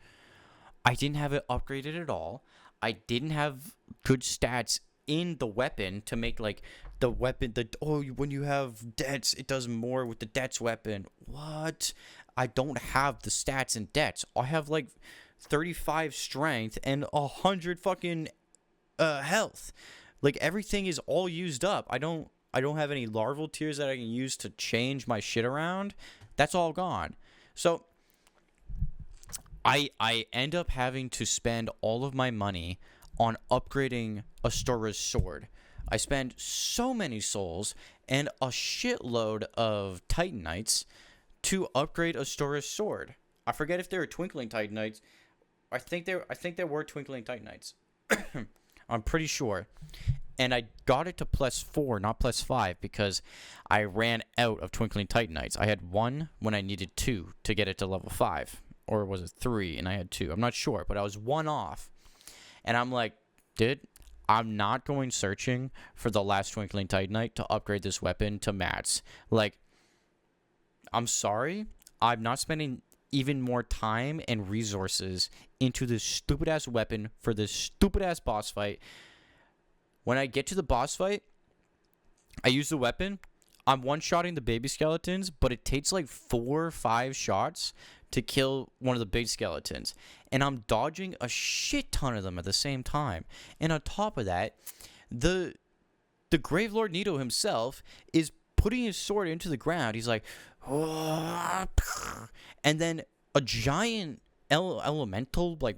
I didn't have it upgraded at all. I didn't have good stats in the weapon to make like the weapon when you have Debts, it does more with the Debts weapon. What? I don't have the stats in Debts. I have like 35 strength and 100 fucking health. Like everything is all used up. I don't have any larval tears that I can use to change my shit around. That's all gone. So I end up having to spend all of my money on upgrading Astora's sword. I spend so many souls and a shitload of Titanites to upgrade Astora's sword. I forget if they were Twinkling Titanites. I think they were Twinkling Titanites. I'm pretty sure. And I got it to +4, not +5, because I ran out of Twinkling Titanites. I had 1 when I needed 2 to get it to level 5. Or was it 3 and I had 2? I'm not sure, but I was 1 off. And I'm like, dude, I'm not going searching for the last Twinkling Titanite to upgrade this weapon to mats. Like, I'm sorry. I'm not spending even more time and resources into this stupid-ass weapon for this stupid-ass boss fight. When I get to the boss fight, I use the weapon. I'm one-shotting the baby skeletons, but it takes like 4 or 5 shots to kill one of the big skeletons. And I'm dodging a shit ton of them at the same time. And on top of that, the Gravelord Nito himself is putting his sword into the ground. He's like, oh, and then a giant elemental, like,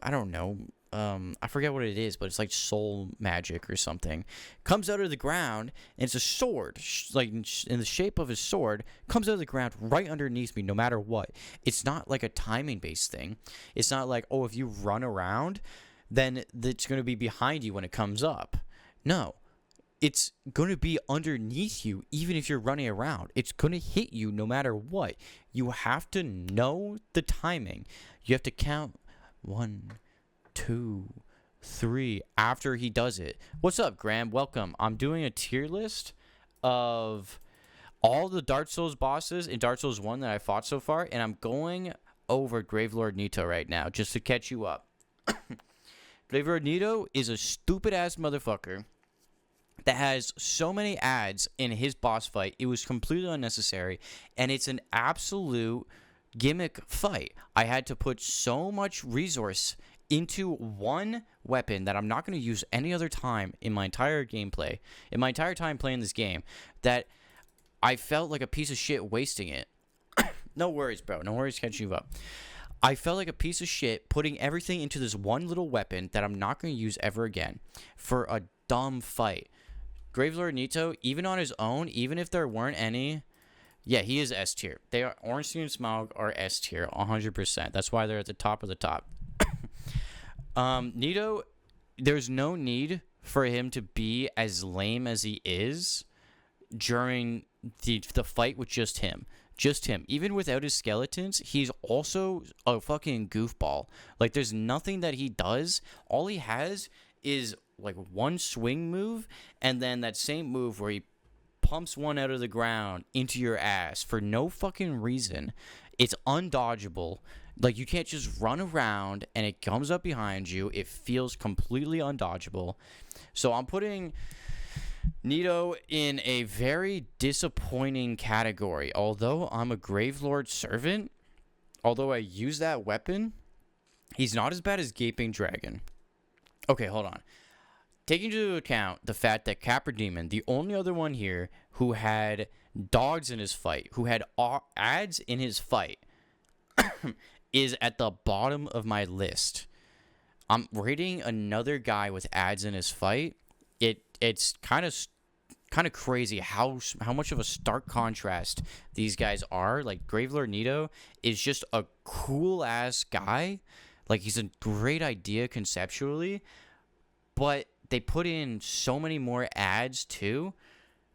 I don't know, I forget what it is, but it's like soul magic or something, comes out of the ground, and it's a sword, like in the shape of a sword, comes out of the ground right underneath me no matter what. It's not like a timing based thing. It's not like, oh, if you run around, then it's going to be behind you when it comes up. No, it's going to be underneath you even if you're running around. It's going to hit you no matter what. You have to know the timing. You have to count 1, 2, 3 after he does it. What's up, Graham? Welcome. I'm doing a tier list of all the Dark Souls bosses in Dark Souls 1 that I fought so far, and I'm going over Gravelord Nito right now just to catch you up. Gravelord Nito is a stupid-ass motherfucker that has so many ads in his boss fight. It was completely unnecessary, and it's an absolute gimmick fight. I had to put so much resource into one weapon that I'm not going to use any other time in my entire gameplay, in my entire time playing this game, that I felt like a piece of shit wasting it. No worries, bro. No worries catching you up. I felt like a piece of shit putting everything into this one little weapon that I'm not going to use ever again for a dumb fight. Gravelord Nito, even on his own, even if there weren't any, yeah, he is S tier. They are, Ornstein and Smaug are S tier, 100%. That's why they're at the top of the top. Nito, there's no need for him to be as lame as he is during the fight with just him. Just him. Even without his skeletons, he's also a fucking goofball. Like, there's nothing that he does. All he has is, like, one swing move, and then that same move where he pumps one out of the ground into your ass for no fucking reason. It's undodgeable. Like, you can't just run around, and it comes up behind you. It feels completely undodgeable. So I'm putting Nito in a very disappointing category. Although I'm a Gravelord servant, although I use that weapon, he's not as bad as Gaping Dragon. Okay, hold on. Taking into account the fact that Capra Demon, the only other one here who had dogs in his fight, who had ads in his fight, is at the bottom of my list. I'm rating another guy with ads in his fight. It's kind of crazy how much of a stark contrast these guys are. Like, Gravelord Nito is just a cool ass guy. Like, he's a great idea conceptually, but they put in so many more ads too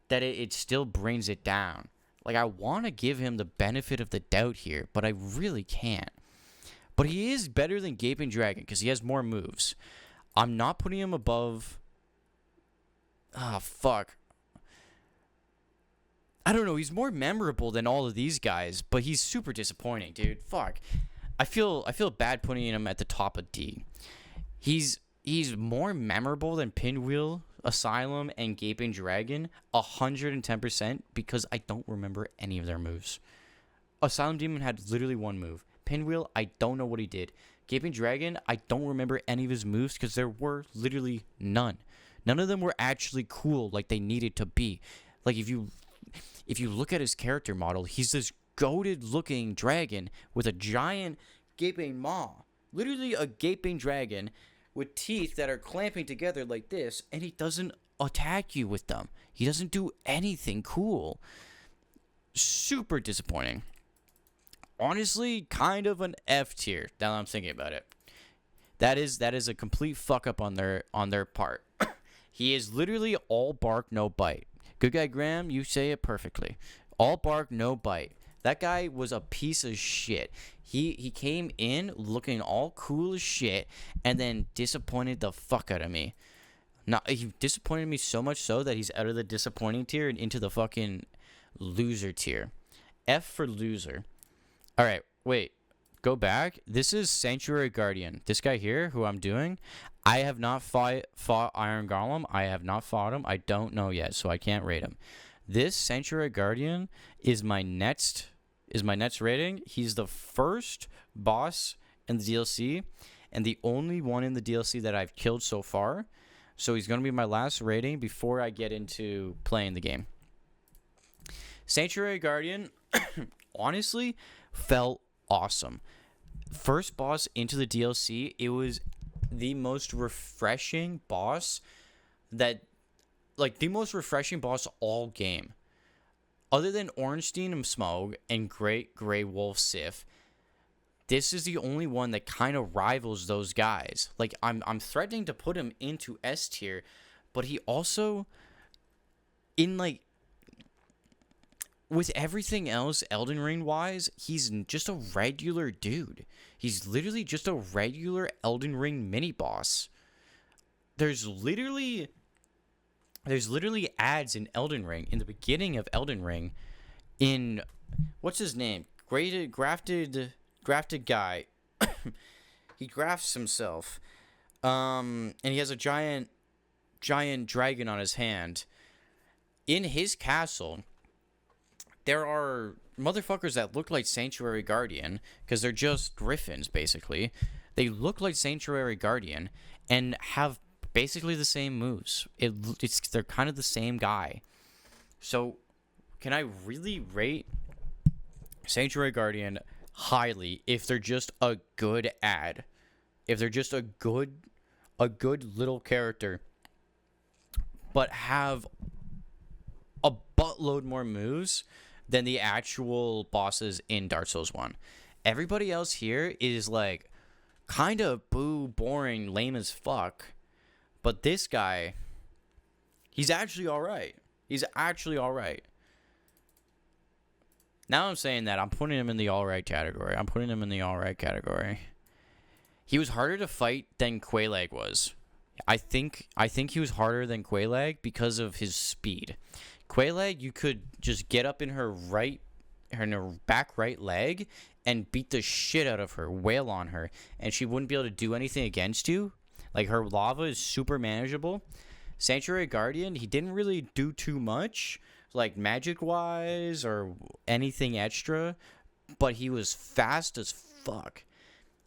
that it still brings it down. Like, I want to give him the benefit of the doubt here, but I really can't. But he is better than Gaping Dragon because he has more moves. I'm not putting him above. Ah, fuck. I don't know. He's more memorable than all of these guys, but he's super disappointing, dude. Fuck. I feel bad putting him at the top of D. He's more memorable than Pinwheel, Asylum, and Gaping Dragon, 110%, because I don't remember any of their moves. Asylum Demon had literally one move. Pinwheel, I don't know what he did. Gaping Dragon, I don't remember any of his moves because there were literally none. None of them were actually cool like they needed to be. Like, if you look at his character model, he's this goated looking dragon with a giant gaping maw. Literally a gaping dragon with teeth that are clamping together like this, and he doesn't attack you with them. He doesn't do anything cool. Super disappointing. Honestly, kind of an F tier, now that I'm thinking about it. That is a complete fuck up on their part. He is literally all bark, no bite. Good guy Graham, you say it perfectly. All bark, no bite. That guy was a piece of shit. He came in looking all cool as shit and then disappointed the fuck out of me. He disappointed me so much so that he's out of the disappointing tier and into the fucking loser tier. F for loser. All right, wait. Go back. This is Sanctuary Guardian. This guy here, who I'm doing, I have not fought Iron Golem. I have not fought him. I don't know yet, so I can't rate him. This Sanctuary Guardian is my next rating. He's the first boss in the DLC and the only one in the DLC that I've killed so far. So he's going to be my last rating before I get into playing the game. Sanctuary Guardian, honestly, felt awesome. First boss into the DLC, it was the most refreshing boss all game. Other than Ornstein and Smaug and Great Grey Wolf Sif, this is the only one that kind of rivals those guys. Like, I'm threatening to put him into S tier, but he also, in like, with everything else Elden Ring wise, he's just a regular dude. He's literally just a regular Elden Ring mini boss. there's literally ads in Elden Ring, in the beginning of Elden Ring, in what's his name? Grafted guy. He grafts himself. And he has a giant dragon on his hand. In his castle, there are motherfuckers that look like Sanctuary Guardian, because they're just griffins, basically. They look like Sanctuary Guardian and have basically the same moves. They're kind of the same guy. So, can I really rate Sanctuary Guardian highly if they're just a good ad? If they're just a good little character, but have a buttload more moves than the actual bosses in Dark Souls 1. Everybody else here is like kind of boring, lame as fuck. But this guy, he's actually alright. He's actually alright. Now I'm saying that, I'm putting him in the alright category. He was harder to fight than Quelaag was. I think he was harder than Quelaag because of his speed. Quelaag, you could just get up in her back right leg and beat the shit out of her, wail on her, and she wouldn't be able to do anything against you. Like, her lava is super manageable. Sanctuary Guardian, he didn't really do too much, like magic-wise or anything extra, but he was fast as fuck.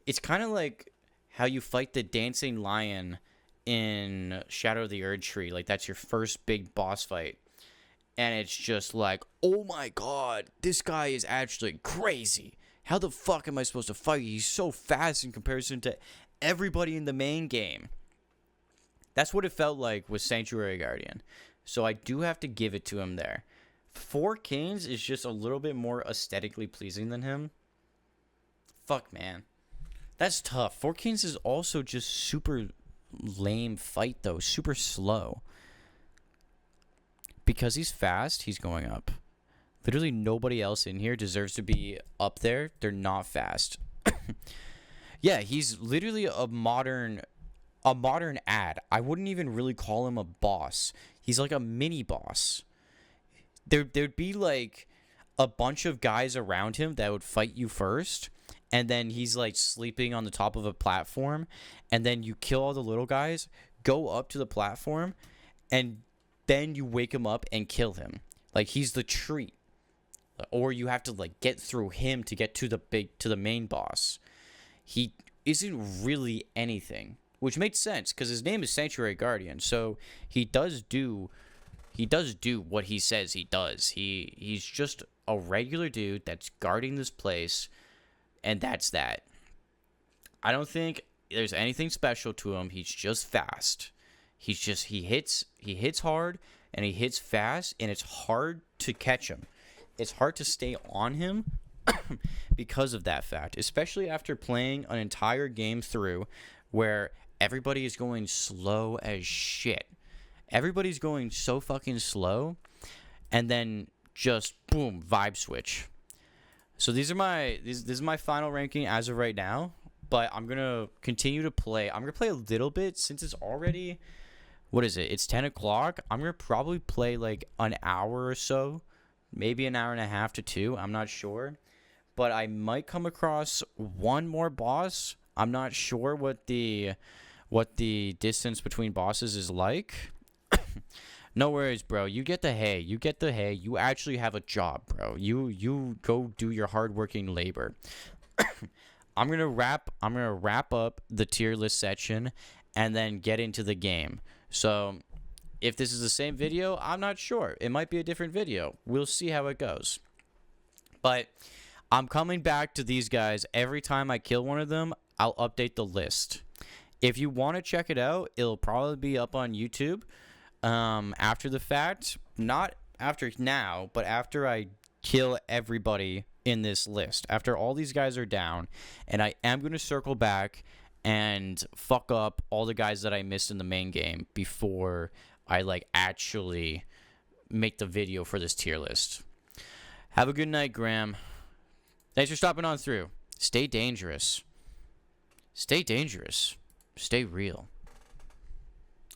It's kind of like how you fight the dancing lion in Shadow of the Erd Tree. Like, that's your first big boss fight. And it's just like, oh my god, this guy is actually crazy. How the fuck am I supposed to fight? He's so fast in comparison to everybody in the main game. That's what it felt like with Sanctuary Guardian. So I do have to give it to him there. Four Kings is just a little bit more aesthetically pleasing than him. Fuck, man. That's tough. Four Kings is also just super lame fight, though. Super slow. Because he's fast, he's going up. Literally nobody else in here deserves to be up there. They're not fast. Yeah, he's literally a modern ad. I wouldn't even really call him a boss. He's like a mini boss. There'd be like a bunch of guys around him that would fight you first, and then he's like sleeping on the top of a platform, and then you kill all the little guys, go up to the platform, and then you wake him up and kill him. Like, he's the treat. Or you have to like get through him to get to the main boss. He isn't really anything, which makes sense because his name is Sanctuary Guardian. So he does do what he says he does. He's just a regular dude that's guarding this place, and that's that. I don't think there's anything special to him. He's just fast. He hits hard and he hits fast, and it's hard to catch him. It's hard to stay on him because of that fact, especially after playing an entire game through where everybody is going slow as shit. Everybody's going so fucking slow, and then just boom, vibe switch. So this is my final ranking as of right now, but I'm gonna continue to play. I'm gonna play a little bit since it's already, what is it? It's 10 o'clock. I'm gonna probably play like an hour or so. Maybe an hour and a half to 2. I'm not sure. But I might come across one more boss. I'm not sure what the distance between bosses is like. No worries, bro. You get the hay. You actually have a job, bro. You go do your hardworking labor. I'm gonna wrap up the tier list section and then get into the game. So if this is the same video, I'm not sure. It might be a different video. We'll see how it goes. But I'm coming back to these guys every time I kill one of them. I'll update the list. If you want to check it out, it'll probably be up on YouTube after the fact. Not after now, but after I kill everybody in this list. After all these guys are down. And I am going to circle back and fuck up all the guys that I missed in the main game before I like actually make the video for this tier list. Have a good night, Graham. Thanks for stopping on through. Stay dangerous. Stay dangerous. Stay real.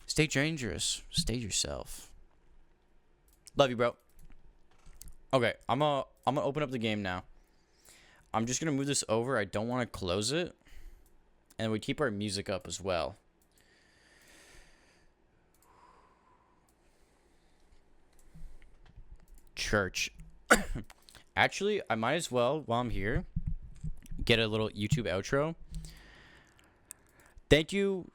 Stay dangerous. Stay yourself. Love you, bro. Okay, I'm gonna open up the game now. I'm just gonna move this over. I don't want to close it, and we keep our music up as well. Church. Actually, I might as well, while I'm here, get a little YouTube outro. Thank you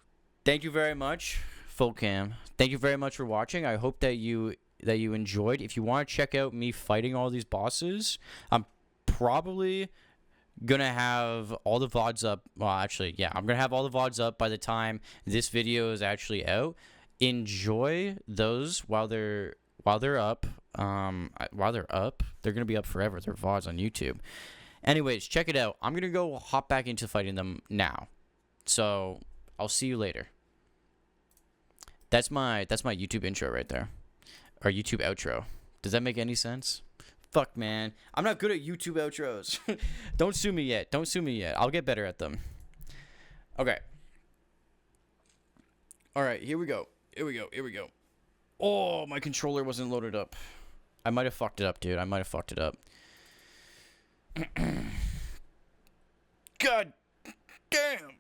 very much, full cam. Thank you very much for watching. I hope that you enjoyed. If you want to check out me fighting all these bosses, I'm probably gonna have all the VODs up. Well, actually, yeah, I'm gonna have all the VODs up by the time this video is actually out. Enjoy those while they're up. While they're up, they're gonna be up forever. They're VODs on YouTube. Anyways, check it out. I'm gonna go hop back into fighting them now. So I'll see you later. That's my YouTube intro right there, or YouTube outro. Does that make any sense? Fuck, man, I'm not good at YouTube outros. Don't sue me yet. Don't sue me yet. I'll get better at them. Okay. All right, here we go. Here we go. Oh, my controller wasn't loaded up. I might have fucked it up, dude. I might have fucked it up. God damn.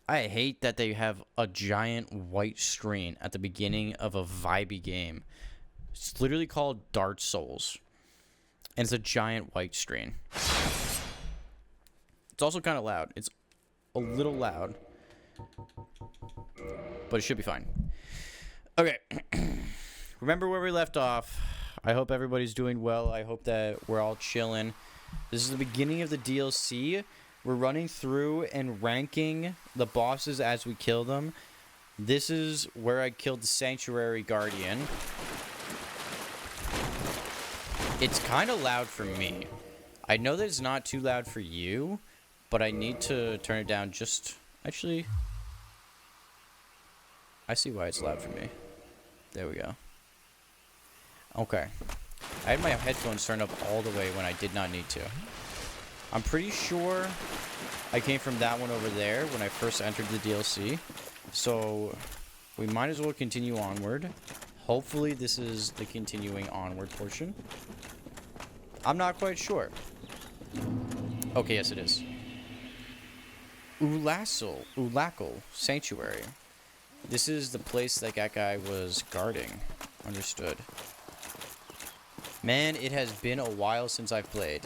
I hate that they have a giant white screen at the beginning of a vibey game. It's literally called Dark Souls. And it's a giant white screen. It's also kind of loud. It's a little loud. But it should be fine. Okay. Remember where we left off. I hope everybody's doing well. I hope that we're all chilling. This is the beginning of the DLC. We're running through and ranking the bosses as we kill them. This is where I killed the Sanctuary Guardian. It's kind of loud for me. I know that it's not too loud for you, but I need to turn it down just... Actually, I see why it's loud for me. There we go. Okay. I had my headphones turned up all the way when I did not need to. I'm pretty sure I came from that one over there when I first entered the DLC. So we might as well continue onward. Hopefully this is the continuing onward portion. I'm not quite sure. Okay, yes it is. Oolacile Sanctuary. This is the place that guy was guarding. Understood. Man, it has been a while since I've played.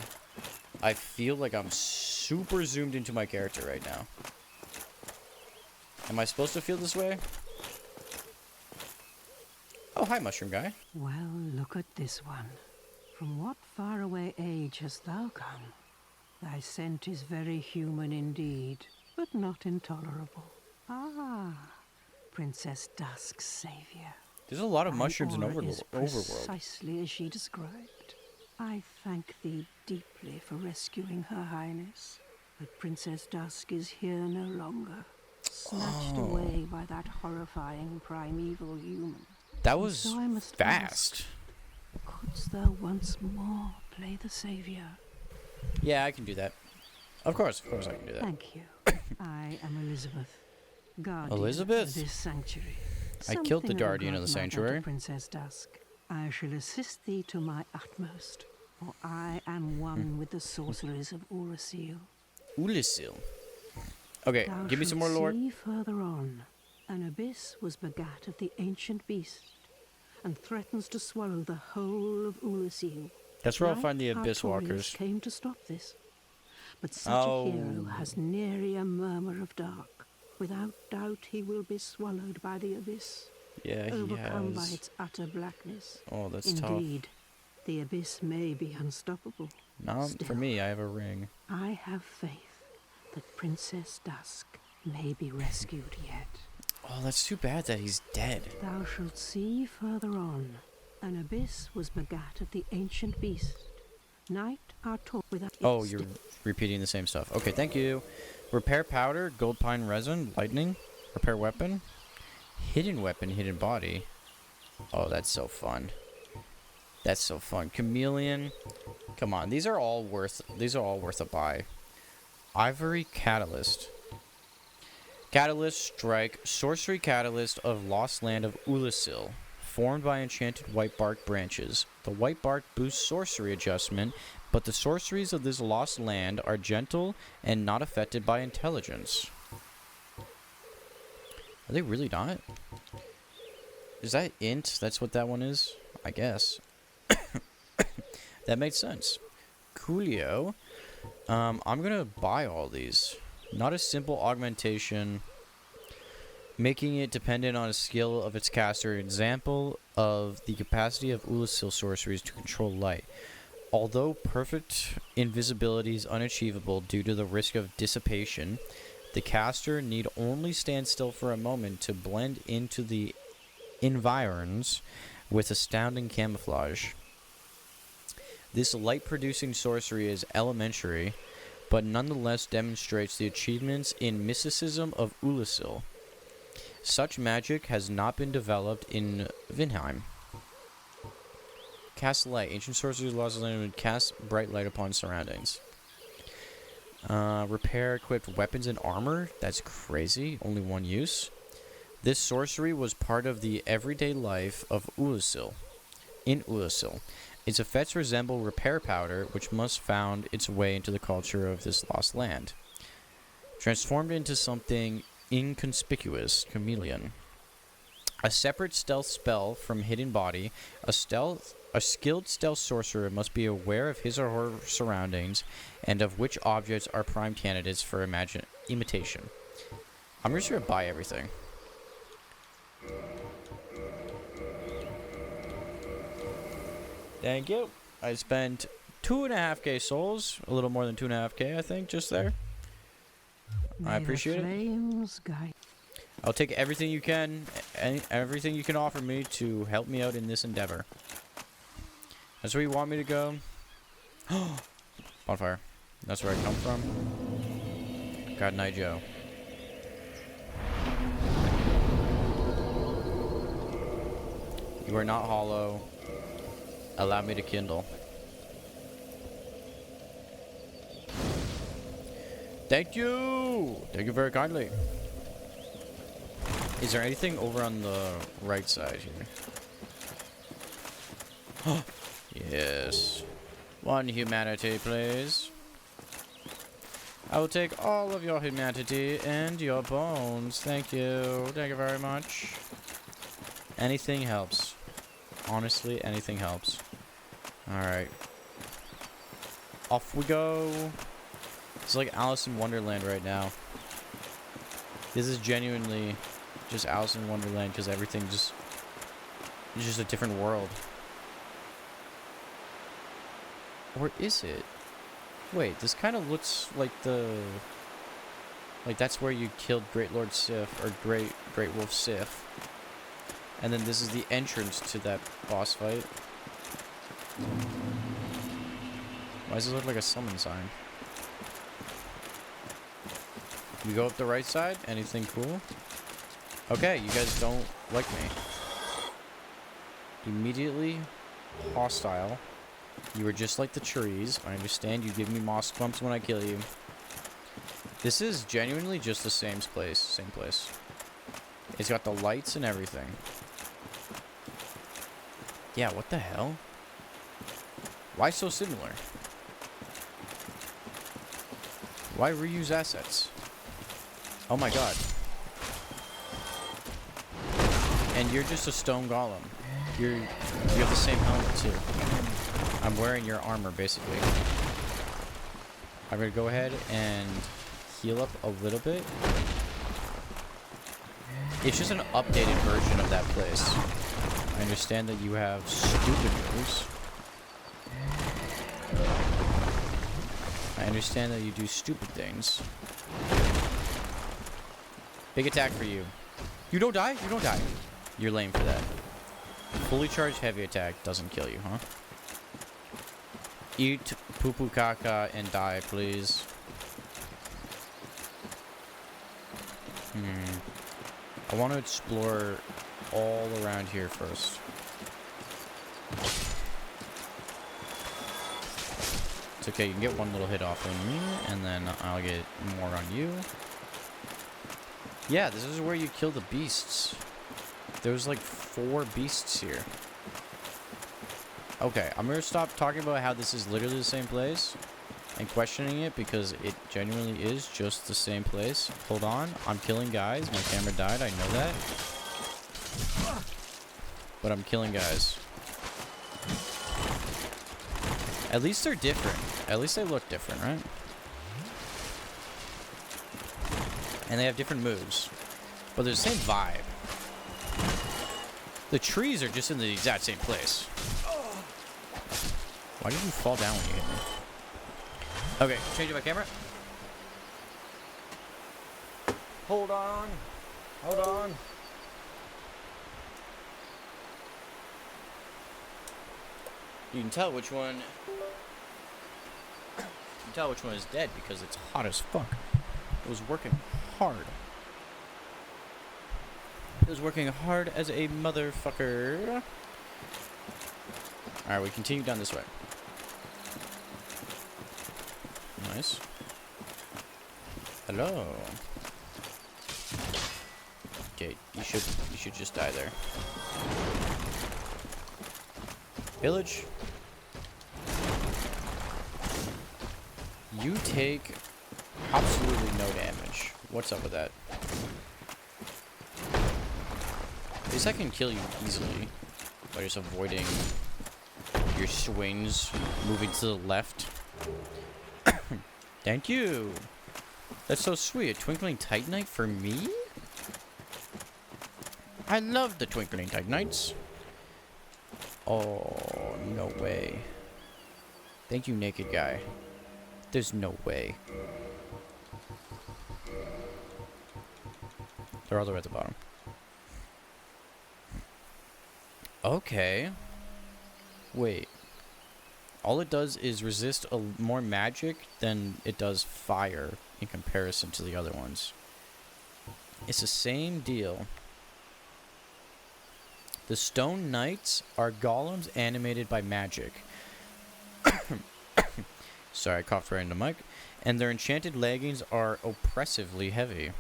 I feel like I'm super zoomed into my character right now. Am I supposed to feel this way? Oh, hi, mushroom guy. Well, look at this one. From what faraway age hast thou come? Thy scent is very human indeed, but not intolerable. Ah, Princess Dusk's savior. There's a lot of Thine mushrooms in aura is Overworld. Precisely as she described. I thank thee deeply for rescuing Her Highness, but Princess Dusk is here no longer, snatched away by that horrifying primeval human. That was So I must fast. ask, couldst thou once more play the savior? Yeah, I can do that. Of course I can do that. Thank you. I am Elizabeth, guardian Elizabeth? of this sanctuary. I killed the Something guardian of the regret matter to sanctuary. Princess Dusk. I shall assist thee to my utmost, for I am one with the sorceries of Oolacile. Oolacile. Okay, Thou give me some more shalt lore. see further on, an abyss was begat of the ancient beast, and threatens to swallow the whole of Oolacile. That's where I'll Knight find the Abyss Artorias Walkers. came to stop this, but such Oh. a hero has nary a murmur of dark. Without doubt, he will be swallowed by the abyss, Yeah, he overcome by has. its utter blackness. Oh, that's Indeed, the abyss may be unstoppable. tough. Not for Still, me, I have a ring. I have faith that Princess Dusk may be rescued yet. Oh, that's too bad that he's dead. Thou shalt see further on, an abyss was begat of the ancient beast. Knight Artorias without Oh, you're repeating the same stuff. Okay, thank you. Repair powder, gold pine resin, lightning, repair weapon, hidden weapon, hidden body. Oh, that's so fun. That's so fun. Chameleon. Come on, these are all worth a buy. Ivory catalyst. Catalyst Strike, sorcery catalyst of Lost Land of Oolacile, formed by enchanted white bark branches. The white bark boosts sorcery adjustment, but the sorceries of this lost land are gentle and not affected by intelligence. Are they really not? Is that int? That's what that one is? I guess. That makes sense. Coolio. I'm gonna buy all these. Not a simple augmentation, making it dependent on a skill of its caster. Example of the capacity of Oolacile sorceries to control light. Although perfect invisibility is unachievable due to the risk of dissipation, the caster need only stand still for a moment to blend into the environs with astounding camouflage. This light-producing sorcery is elementary, but nonetheless demonstrates the achievements in mysticism of Oolacile. Such magic has not been developed in Vinheim. Cast light. Ancient sorcerers lost would cast bright light upon surroundings. Repair equipped weapons and armor. That's crazy. Only one use. This sorcery was part of the everyday life of Oolacile. In Oolacile. Its effects resemble repair powder, which must found its way into the culture of this lost land. Transformed into something inconspicuous, chameleon. A separate stealth spell from hidden body. A skilled stealth sorcerer must be aware of his or her surroundings and of which objects are prime candidates for imitation. I'm just gonna buy everything. Thank you. I spent 2.5k souls, a little more than 2.5k, I think, just there. I appreciate it. I'll take everything you can, everything you can offer me to help me out in this endeavor. That's where you want me to go. Bonfire. That's where I come from. God Night Joe. You are not hollow. Allow me to kindle. Thank you! Thank you very kindly. Is there anything over on the right side here? Yes. One humanity, please. I will take all of your humanity and your bones. Thank you. Thank you very much. Anything helps. Honestly, anything helps. Alright. Off we go. It's like Alice in Wonderland right now. This is genuinely just Alice in Wonderland because everything just... It's just a different world. Or is it? Wait, this kind of looks like the... Like that's where you killed Great Lord Sif, or Great Wolf Sif. And then this is the entrance to that boss fight. Why does it look like a summon sign? We go up the right side? Anything cool? Okay, you guys don't like me. Immediately hostile. You are just like the trees. I understand you give me moss clumps when I kill you. This is genuinely just the same place. Same place. It's got the lights and everything. Yeah, what the hell? Why so similar? Why reuse assets? Oh my god. And you're just a stone golem. You have the same helmet too. I'm wearing your armor basically. I'm gonna go ahead and heal up a little bit. It's just an updated version of that place. I understand that you have stupid moves. I understand that you do stupid things. Big attack for you. You don't die? You don't die. You're lame for that. Fully charged heavy attack doesn't kill you, huh? Eat poo poo caca and die, please. I want to explore all around here first. It's okay, you can get one little hit off on me, and then I'll get more on you. Yeah, this is where you kill the beasts. There's like 4 beasts here. Okay, I'm gonna stop talking about how this is literally the same place and questioning it, because it genuinely is just the same place. Hold on, I'm killing guys. My camera died, I know that. But I'm killing guys. At least they're different. At least they look different, right? And they have different moves. But they're the same vibe. The trees are just in the exact same place. Why did you fall down when you hit me? Okay, changing my camera. Hold on. Hold on. You can tell which one. You can tell which one is dead because it's hot as fuck. It was working hard. It was working hard as a motherfucker. Alright, we continue down this way. Nice. Hello. Okay, you should just die there. Village. You take absolutely no damage. What's up with that? At least I can kill you easily by just avoiding your swings, moving to the left. Thank you. That's so sweet. A twinkling titanite for me? I love the twinkling titanites. Oh, no way. Thank you, naked guy. There's no way. They're all the way at the bottom. Okay. Wait. All it does is resist more magic than it does fire in comparison to the other ones. It's the same deal. The Stone Knights are golems animated by magic. Sorry, I coughed right into the mic. And their enchanted leggings are oppressively heavy.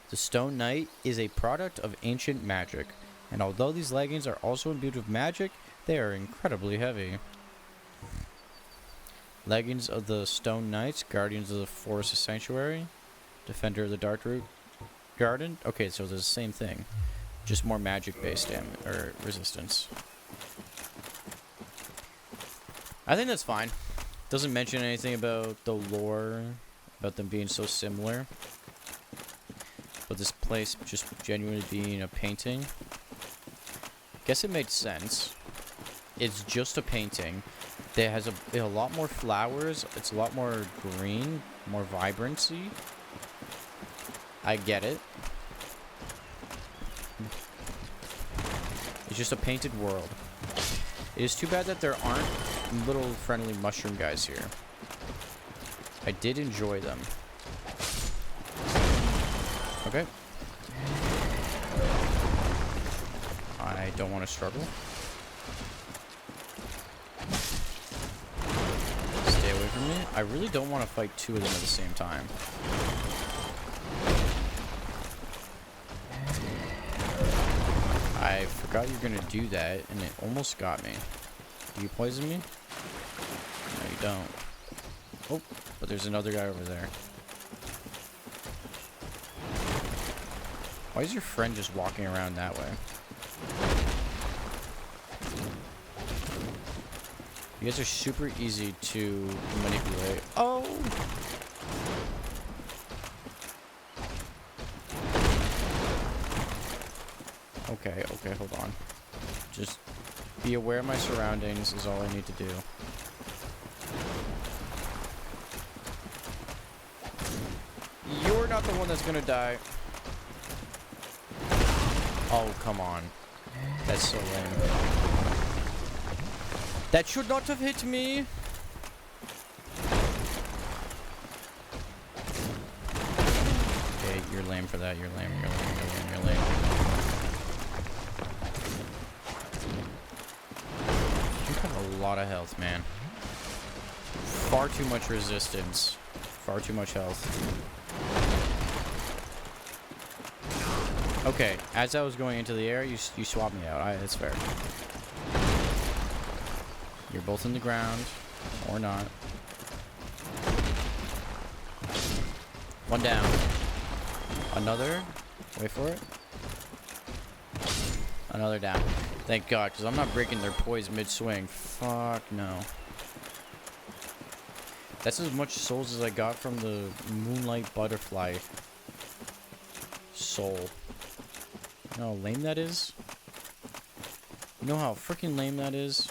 The Stone Knight is a product of ancient magic, and although these leggings are also imbued with magic, they are incredibly heavy. Leggings of the Stone Knights, Guardians of the Forest Sanctuary, Defender of the Darkroot Garden. Okay, so they're the same thing. Just more magic-based damage, or resistance. I think that's fine. Doesn't mention anything about the lore, about them being so similar. But this place just genuinely being a painting. Guess it makes sense. It's just a painting. It has a lot more flowers. It's a lot more green, more vibrancy. I get it. It's just a painted world. It is too bad that there aren't little friendly mushroom guys here. I did enjoy them. Okay. I don't want to struggle. Stay away from me. I really don't want to fight 2 of them at the same time. I forgot you were gonna do that, and it almost got me. Do you poison me? No, you don't. Oh, but there's another guy over there. Why is your friend just walking around that way? You guys are super easy to manipulate. Oh! Okay, okay, hold on. Just be aware of my surroundings is all I need to do. You're not the one that's gonna die. Oh, come on. That's so lame. That should not have hit me. Okay, you're lame for that. You're lame, you're lame, you're lame, you're lame. You have a lot of health, man. Far too much resistance. Far too much health. Okay, as I was going into the air, you swapped me out. That's fair. You're both in the ground. Or not. One down. Another. Wait for it. Another down. Thank God, because I'm not breaking their poise mid-swing. Fuck no. That's as much souls as I got from the Moonlight Butterfly soul. You know how lame that is? You know how freaking lame that is?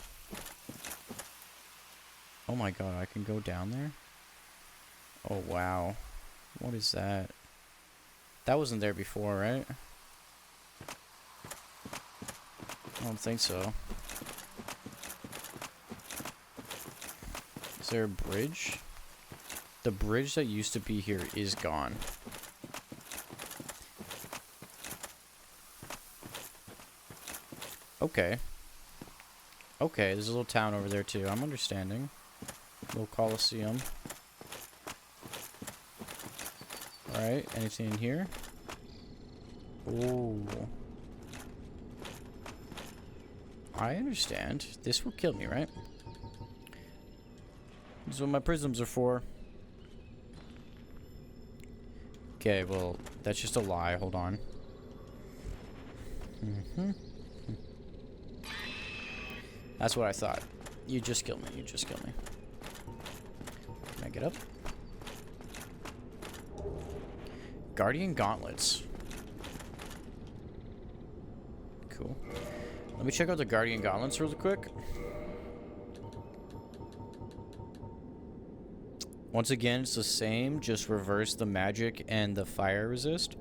Oh my God, I can go down there? Oh wow. What is that? That wasn't there before, right? I don't think so. Is there a bridge? The bridge that used to be here is gone. Okay. Okay, there's a little town over there too. I'm understanding. Little Coliseum. Alright, anything in here? Ooh. I understand. This will kill me, right? This is what my prisms are for. Okay, well, that's just a lie. Hold on. That's what I thought. You just killed me. You just killed me. Can I get up? Guardian Gauntlets. Cool. Let me check out the Guardian Gauntlets really quick. Once again, it's the same, just reverse the magic and the fire resist.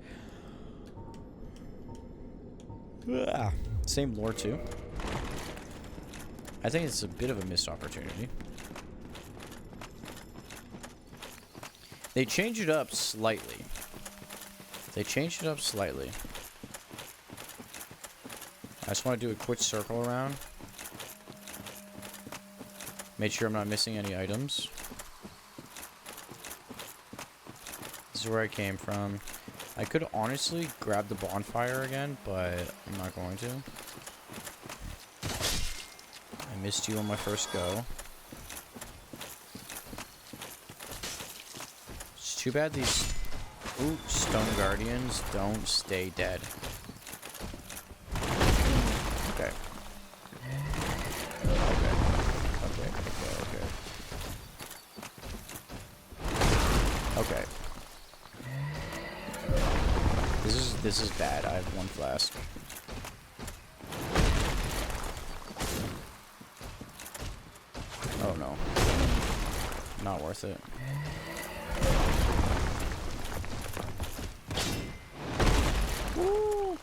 Same lore too. I think it's a bit of a missed opportunity. They changed it up slightly. They changed it up slightly. I just want to do a quick circle around. Make sure I'm not missing any items. This is where I came from. I could honestly grab the bonfire again, but I'm not going to. I missed you on my first go. It's too bad these stone guardians don't stay dead. Okay. Okay. This is bad. I have one flask. Oh no. Not worth it. Woo!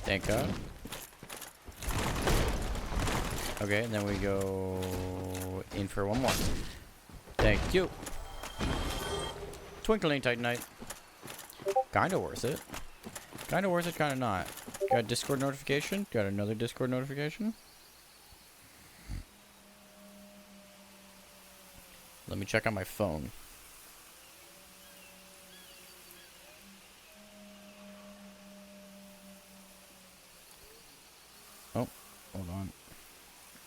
Thank God. Okay, and then we go in for one more. Thank you. Twinkling Titanite. Kinda worth it. Kinda worth it, kinda not. Got a Discord notification. Got another Discord notification. Let me check on my phone. Oh, hold on.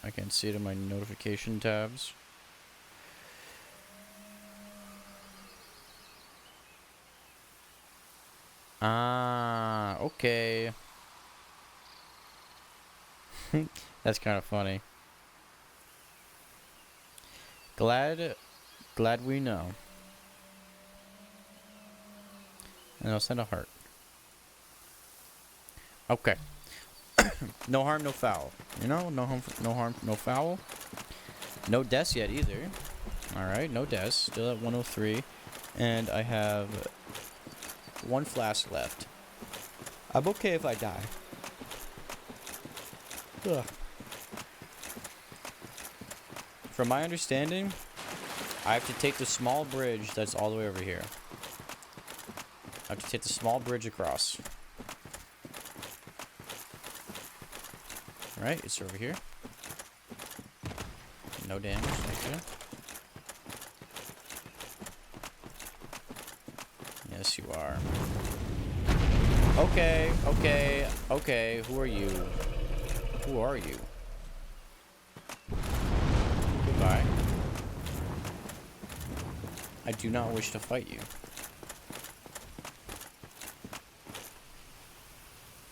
I can't see it in my notification tabs. Ah, okay. That's kind of funny. Glad we know. And I'll send a heart. Okay. No harm, no foul. You know, no harm, no foul. No deaths yet either. Alright, no deaths. Still at 103. And I have one flask left. I'm okay if I die. Ugh. From my understanding, I have to take the small bridge that's all the way over here. I have to take the small bridge across. Right, it's over here. No damage, thank you. Yes, you are. Okay, okay, okay. Who are you? Who are you? Goodbye. I do not wish to fight you.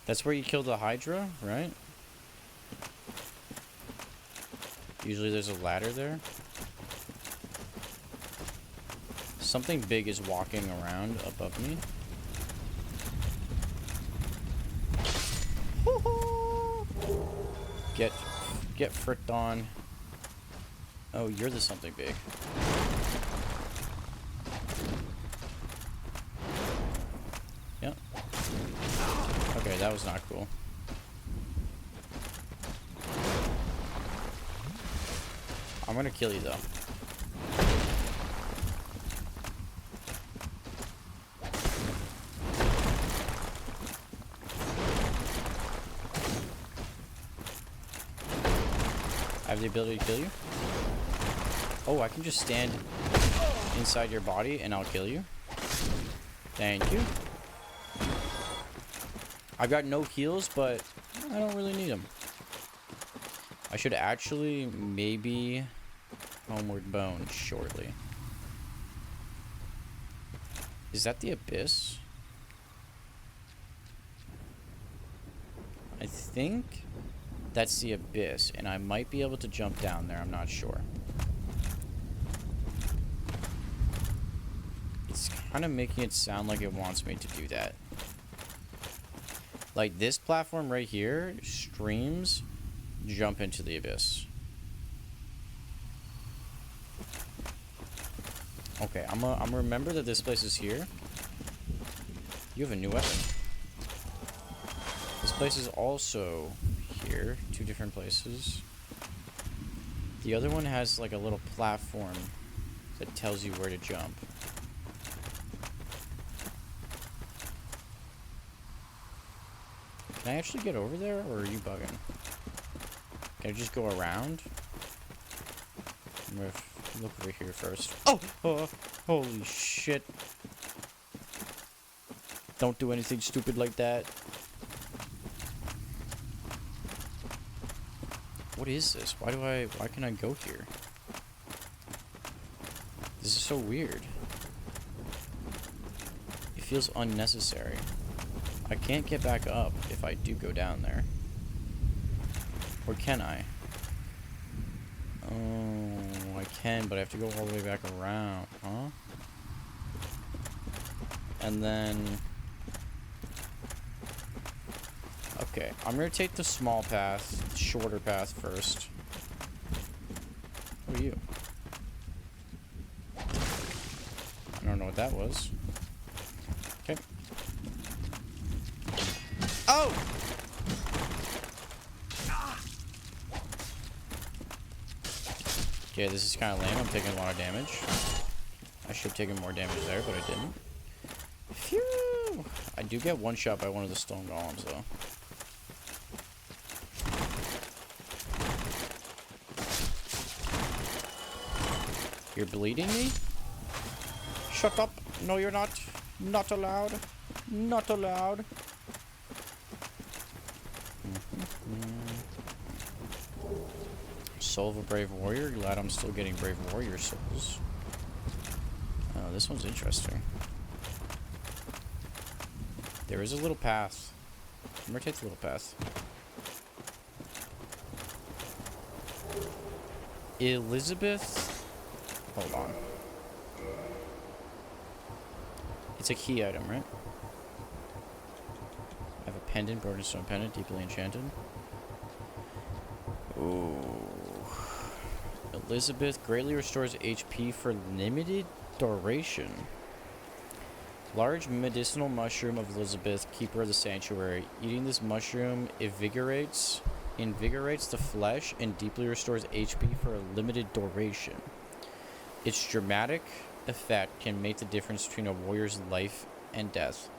That's where you kill the Hydra, right? Usually there's a ladder there. Something big is walking around above me. Get fricked on. Oh, you're the something big. Yep. Okay, that was not cool. I'm gonna kill you though. I have the ability to kill you. Oh, I can just stand inside your body and I'll kill you. Thank you. I've got no heals, but I don't really need them. I should actually maybe homeward bound shortly. Is that the abyss? I think that's the abyss, and I might be able to jump down there. I'm not sure. It's kind of making it sound like it wants me to do that. Like this platform right here streams jump into the abyss. Okay, I'm gonna remember that this place is here. You have a new weapon. This place is also here. Two different places. The other one has like a little platform that tells you where to jump. Can I actually get over there, or are you bugging? Can I just go around? I'm gonna look over here first. Oh! Holy shit. Don't do anything stupid like that. What is this? Why can I go here? This is so weird. It feels unnecessary. I can't get back up if I do go down there. Or can I? Oh, I can, but I have to go all the way back around, huh? And then... Okay, I'm gonna take the small path, the shorter path first. Who are you? I don't know what that was. Okay. Oh! Okay, this is kind of lame. I'm taking a lot of damage. I should have taken more damage there, but I didn't. Phew! I do get one shot by one of the stone golems, though. You're bleeding me? Shut up. No, you're not. Not allowed. Not allowed. Soul of a brave warrior. Glad I'm still getting brave warrior souls. Oh, this one's interesting. There is a little path. I'm gonna take the little path. Elizabeth? Hold on. It's a key item, right? I have a pendant, broken stone pendant, deeply enchanted. Ooh. Elizabeth greatly restores HP for limited duration. Large medicinal mushroom of Elizabeth, keeper of the sanctuary. Eating this mushroom invigorates the flesh and deeply restores HP for a limited duration. Its dramatic effect can make the difference between a warrior's life and death.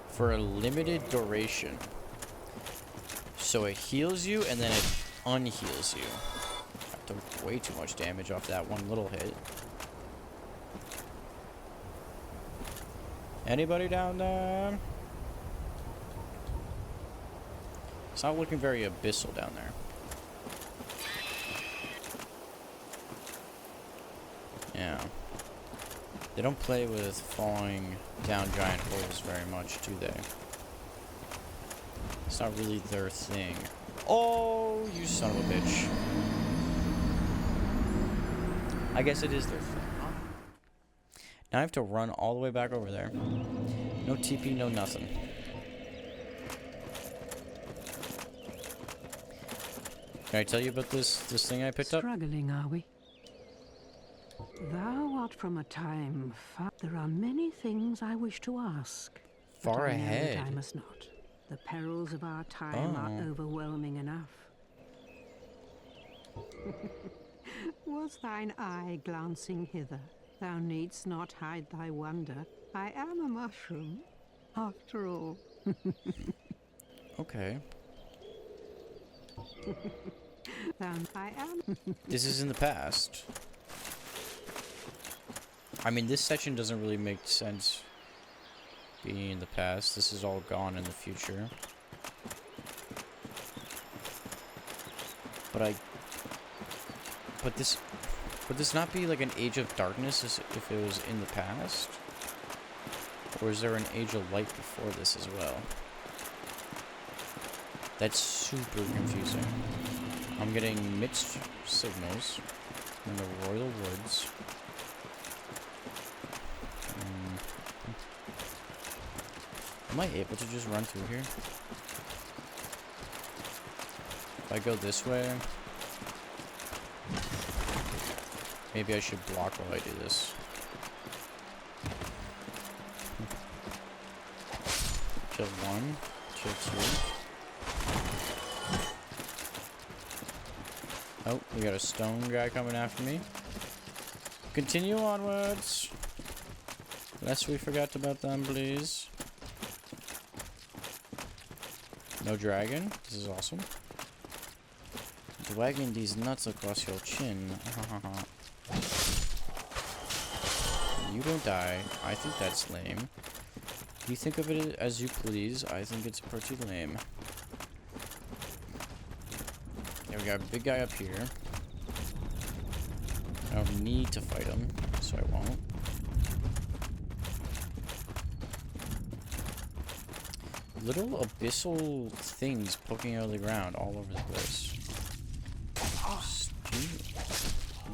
For a limited duration. So it heals you and then it unheals you. I took way too much damage off that one little hit. Anybody down there? It's not looking very abyssal down there. Yeah. They don't play with falling down giant holes very much, do they? It's not really their thing. Oh, you son of a bitch. I guess it is their thing. Now I have to run all the way back over there. No TP, no nothing. Can I tell you about this thing I picked up? Struggling, are we? Thou art from a time far. There are many things I wish to ask. Far but I know ahead. that I must not. The perils of our time are overwhelming enough. Was thine eye glancing hither? Thou needst not hide thy wonder. I am a mushroom, after all. Okay. I am. This is in the past. I mean, this section doesn't really make sense being in the past. This is all gone in the future. But would this not be like an age of darkness if it was in the past? Or is there an age of light before this as well? That's super confusing. I'm getting mixed signals in the Royal Woods. Am I able to just run through here? If I go this way, maybe I should block while I do this. Kill one, kill two. Oh, we got a stone guy coming after me. Continue onwards. Lest we forget about them, please. No dragon. This is awesome. Dragging these nuts across your chin. You don't die. I think that's lame. You think of it as you please. I think it's pretty lame. Yeah, we got a big guy up here. I don't need to fight him, so I won't. Little abyssal things poking out of the ground all over the place. Can you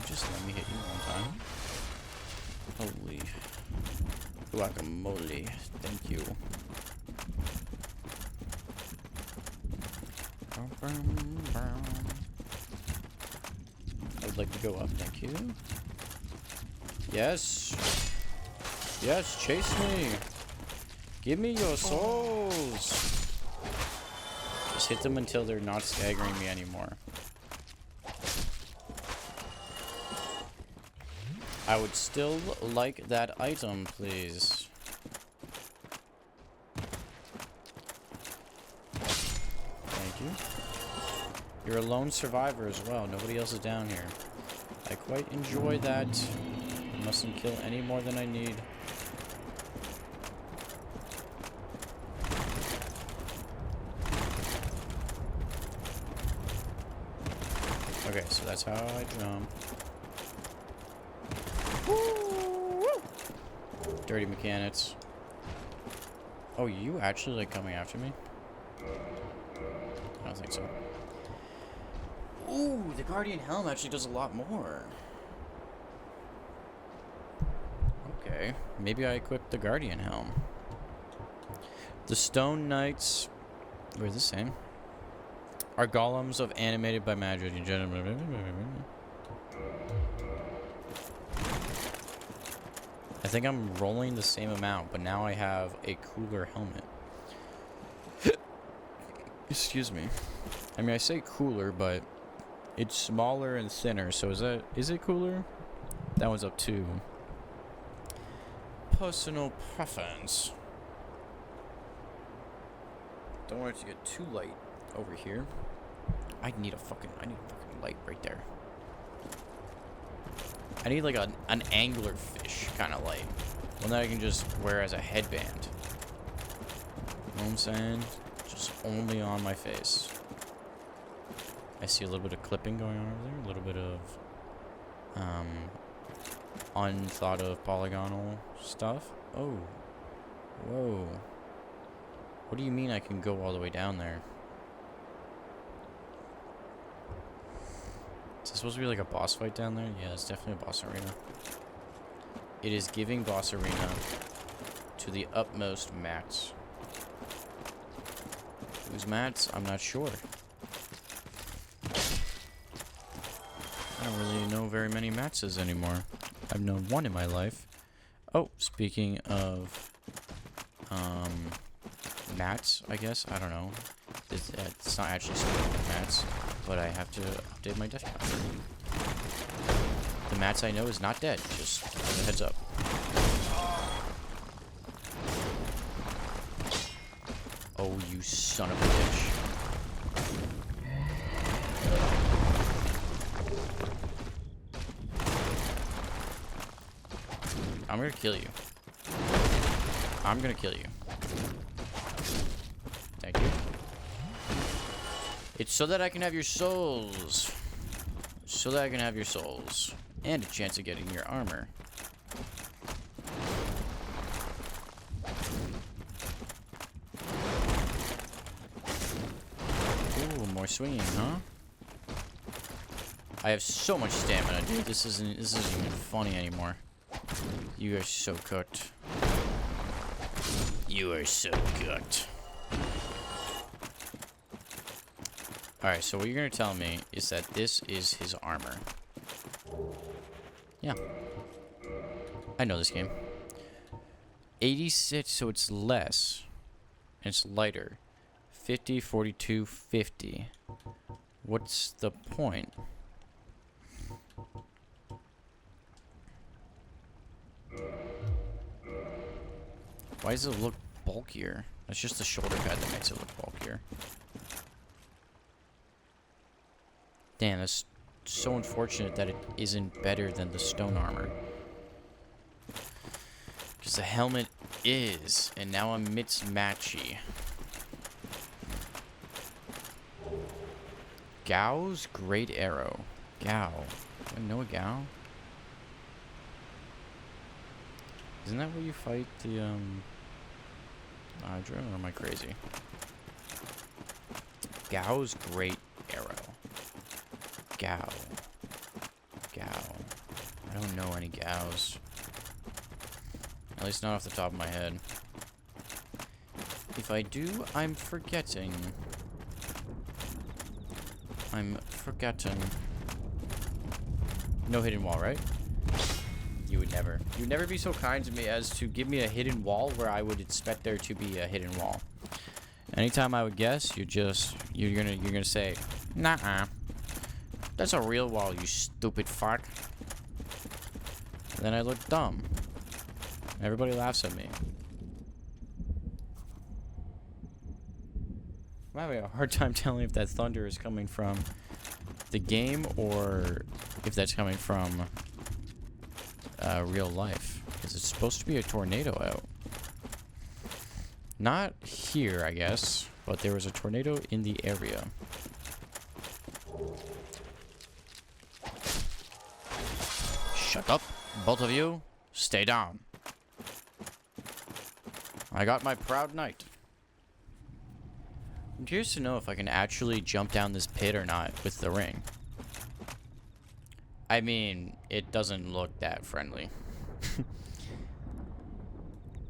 just let me hit you one time? Holy guacamole. Thank you. I would like to go up, thank you. Yes. Yes, chase me. Give me your souls. Just hit them until they're not staggering me anymore. I would still like that item, please. Thank you. You're a lone survivor as well. Nobody else is down here. I quite enjoy that. I mustn't kill any more than I need. Okay, so that's how I jump. Dirty mechanics. Oh, you actually like coming after me? I don't think so. Ooh, the Guardian Helm actually does a lot more. Okay, maybe I equip the Guardian Helm. The Stone Knights, we're the same. Are golems of animated by magic in general. I think I'm rolling the same amount, but now I have a cooler helmet. Excuse me. I mean, I say cooler, but it's smaller and thinner, so is it cooler? That one's up to personal preference. Don't want it to get too light over here. I need a fucking light right there. I need like an angler fish kind of light. One that I can just wear as a headband. You know what I'm saying? Just only on my face. I see a little bit of clipping going on over there. A little bit of unthought of polygonal stuff. Oh. Whoa. What do you mean I can go all the way down there? Is this supposed to be like a boss fight down there? Yeah, it's definitely a boss arena. It is giving boss arena to the utmost max. Who's Mats? I'm not sure. I don't really know very many Matses anymore. I've known one in my life. Oh, speaking of Mats, I guess. I don't know. It's not actually speaking of Mats, but I have to update my death count. The Mats I know is not dead. Just as a heads up. Oh, you son of a bitch. I'm gonna kill you. I'm gonna kill you. Thank you. It's so that I can have your souls. So that I can have your souls. And a chance of getting your armor. Ooh, more swinging, huh? I have so much stamina, dude. This isn't even funny anymore. You are so cooked. You are so cooked. Alright, so what you're gonna tell me is that this is his armor. Yeah. I know this game. 86, so it's less. And it's lighter. 50, 42, 50. What's the point? Why does it look bulkier? That's just the shoulder pad that makes it look bulkier. Damn, that's so unfortunate that it isn't better than the stone armor. Because the helmet is, and now I'm mismatchy. Gao's Great Arrow. Gao. Do I know a Gao? Isn't that where you fight the, Hydra, or am I crazy? Gao's Great Arrow. Gao. Gao. I don't know any Gaos. At least not off the top of my head. If I do, I'm forgetting. I'm forgetting. No hidden wall, right? You would never. You would never be so kind to me as to give me a hidden wall where I would expect there to be a hidden wall. Anytime I would guess, you're gonna say, nah, that's a real wall, you stupid fuck. And then I look dumb. Everybody laughs at me. I'm having a hard time telling if that thunder is coming from the game or if that's coming from real life. Because it's supposed to be a tornado out. Not here, I guess, but there was a tornado in the area. Shut up, both of you. Stay down. I got my proud knight. I'm curious to know if I can actually jump down this pit or not with the ring. I mean, it doesn't look that friendly.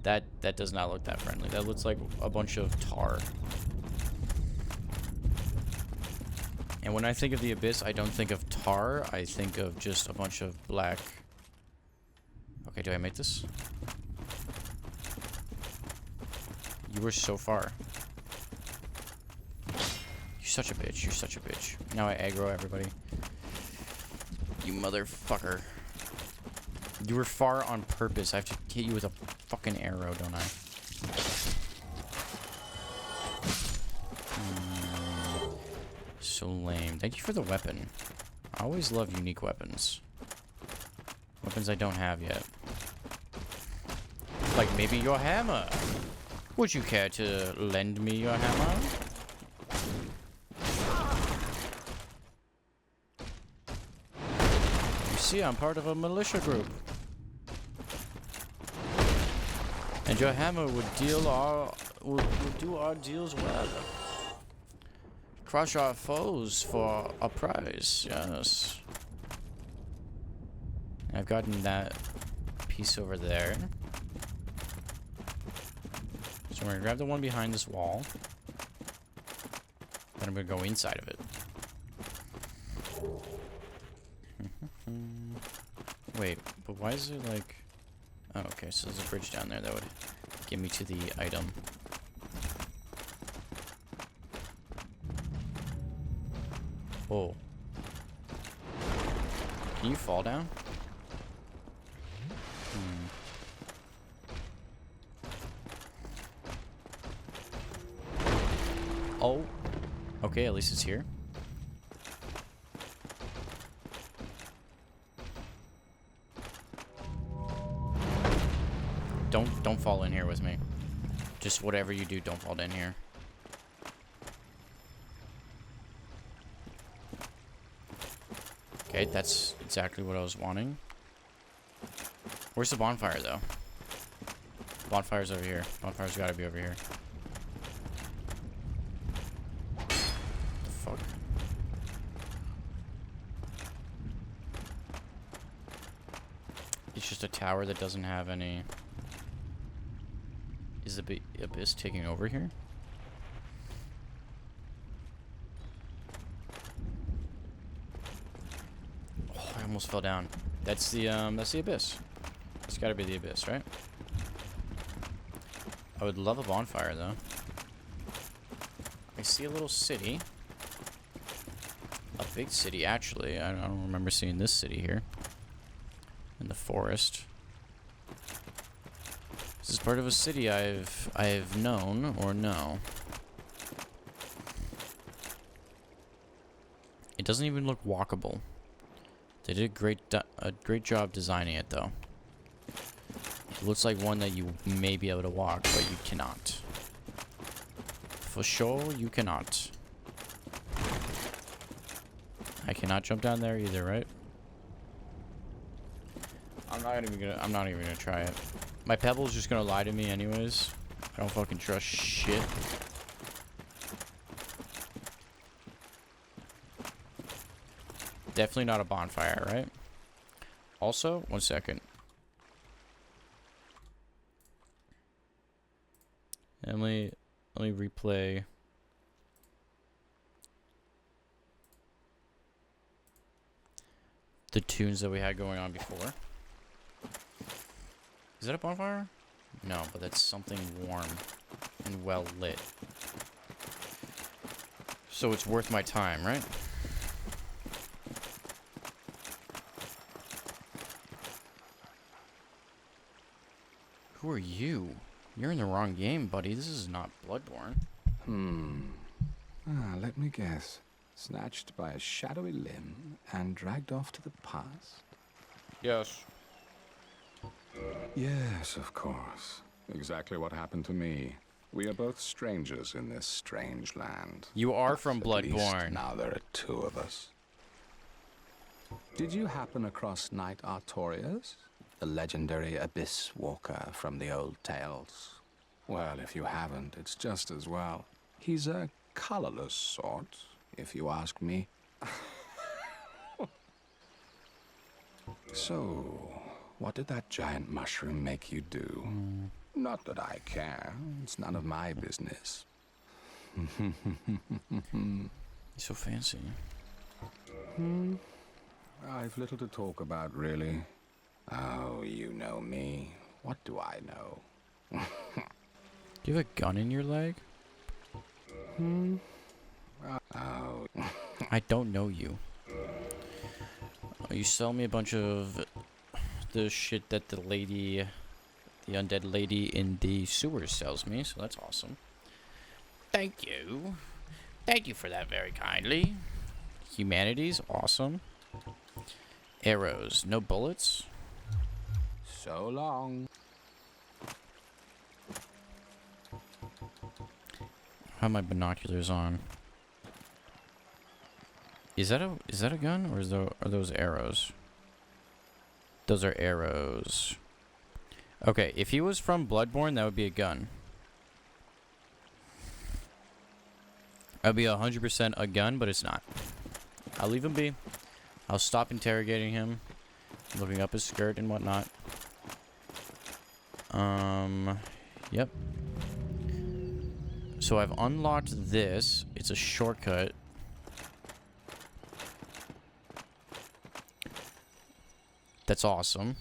That does not look that friendly. That looks like a bunch of tar. And when I think of the abyss, I don't think of tar. I think of just a bunch of black. Okay, do I make this? You were so far. You're such a bitch. You're such a bitch. Now I aggro everybody. You motherfucker. You were far on purpose. I have to hit you with a fucking arrow, don't I? So lame. Thank you for the weapon. I always love unique weapons. Weapons I don't have yet. Like maybe your hammer. Would you care to lend me your hammer? You see, I'm part of a militia group. And your hammer would do our deals well. Crush our foes for a prize, yes. I've gotten that piece over there. So we're gonna grab the one behind this wall. Then I'm gonna go inside of it. Wait, but why is it like... Oh, okay, so there's a bridge down there that would get me to the item. Oh. Can you fall down? Oh. Okay, at least it's here. Don't fall in here with me. Just whatever you do, don't fall in here. Okay, that's exactly what I was wanting. Where's the bonfire, though? Bonfire's over here. Bonfire's gotta be over here. The fuck? It's just a tower that doesn't have any... Is the abyss taking over here? Oh, I almost fell down. That's the abyss. It's gotta be the abyss, right? I would love a bonfire, though. I see a little city. A big city, actually. I don't remember seeing this city here. In the forest. This is part of a city I've known or know. It doesn't even look walkable. They did a great job designing it, though. It looks like one that you may be able to walk, but you cannot. For sure, you cannot. I cannot jump down there either, right? I'm not even gonna try it. My pebble's just gonna lie to me anyways. I don't fucking trust shit. Definitely not a bonfire, right? Also, 1 second. Let me replay. The tunes that we had going on before. Is that a bonfire? No, but that's something warm and well lit. So it's worth my time, right? Who are you? You're in the wrong game, buddy. This is not Bloodborne. Let me guess. Snatched by a shadowy limb and dragged off to the past? Yes. Yes, of course. Exactly what happened to me. We are both strangers in this strange land. You are from At least Bloodborne. now there are two of us. Did you happen across Knight Artorias? The legendary abyss walker from the old tales? Well, if you haven't, it's just as well. He's a colorless sort, if you ask me. So, what did that giant mushroom make you do? Not that I care. It's none of my business. You're so fancy. I've little to talk about, really. Oh, you know me. What do I know? Do you have a gun in your leg? Oh. I don't know you. You sell me a bunch of the shit that the undead lady in the sewers sells me, so that's awesome. Thank you. Thank you for that very kindly. Humanities, awesome. Arrows, no bullets. So long. have my binoculars on. Is that a gun, or are those arrows? Those are arrows. Okay, if he was from Bloodborne, that would be a gun. That'd be 100% a gun, but it's not. I'll leave him be. I'll stop interrogating him, looking up his skirt and whatnot. Yep. So I've unlocked this. It's a shortcut. That's awesome.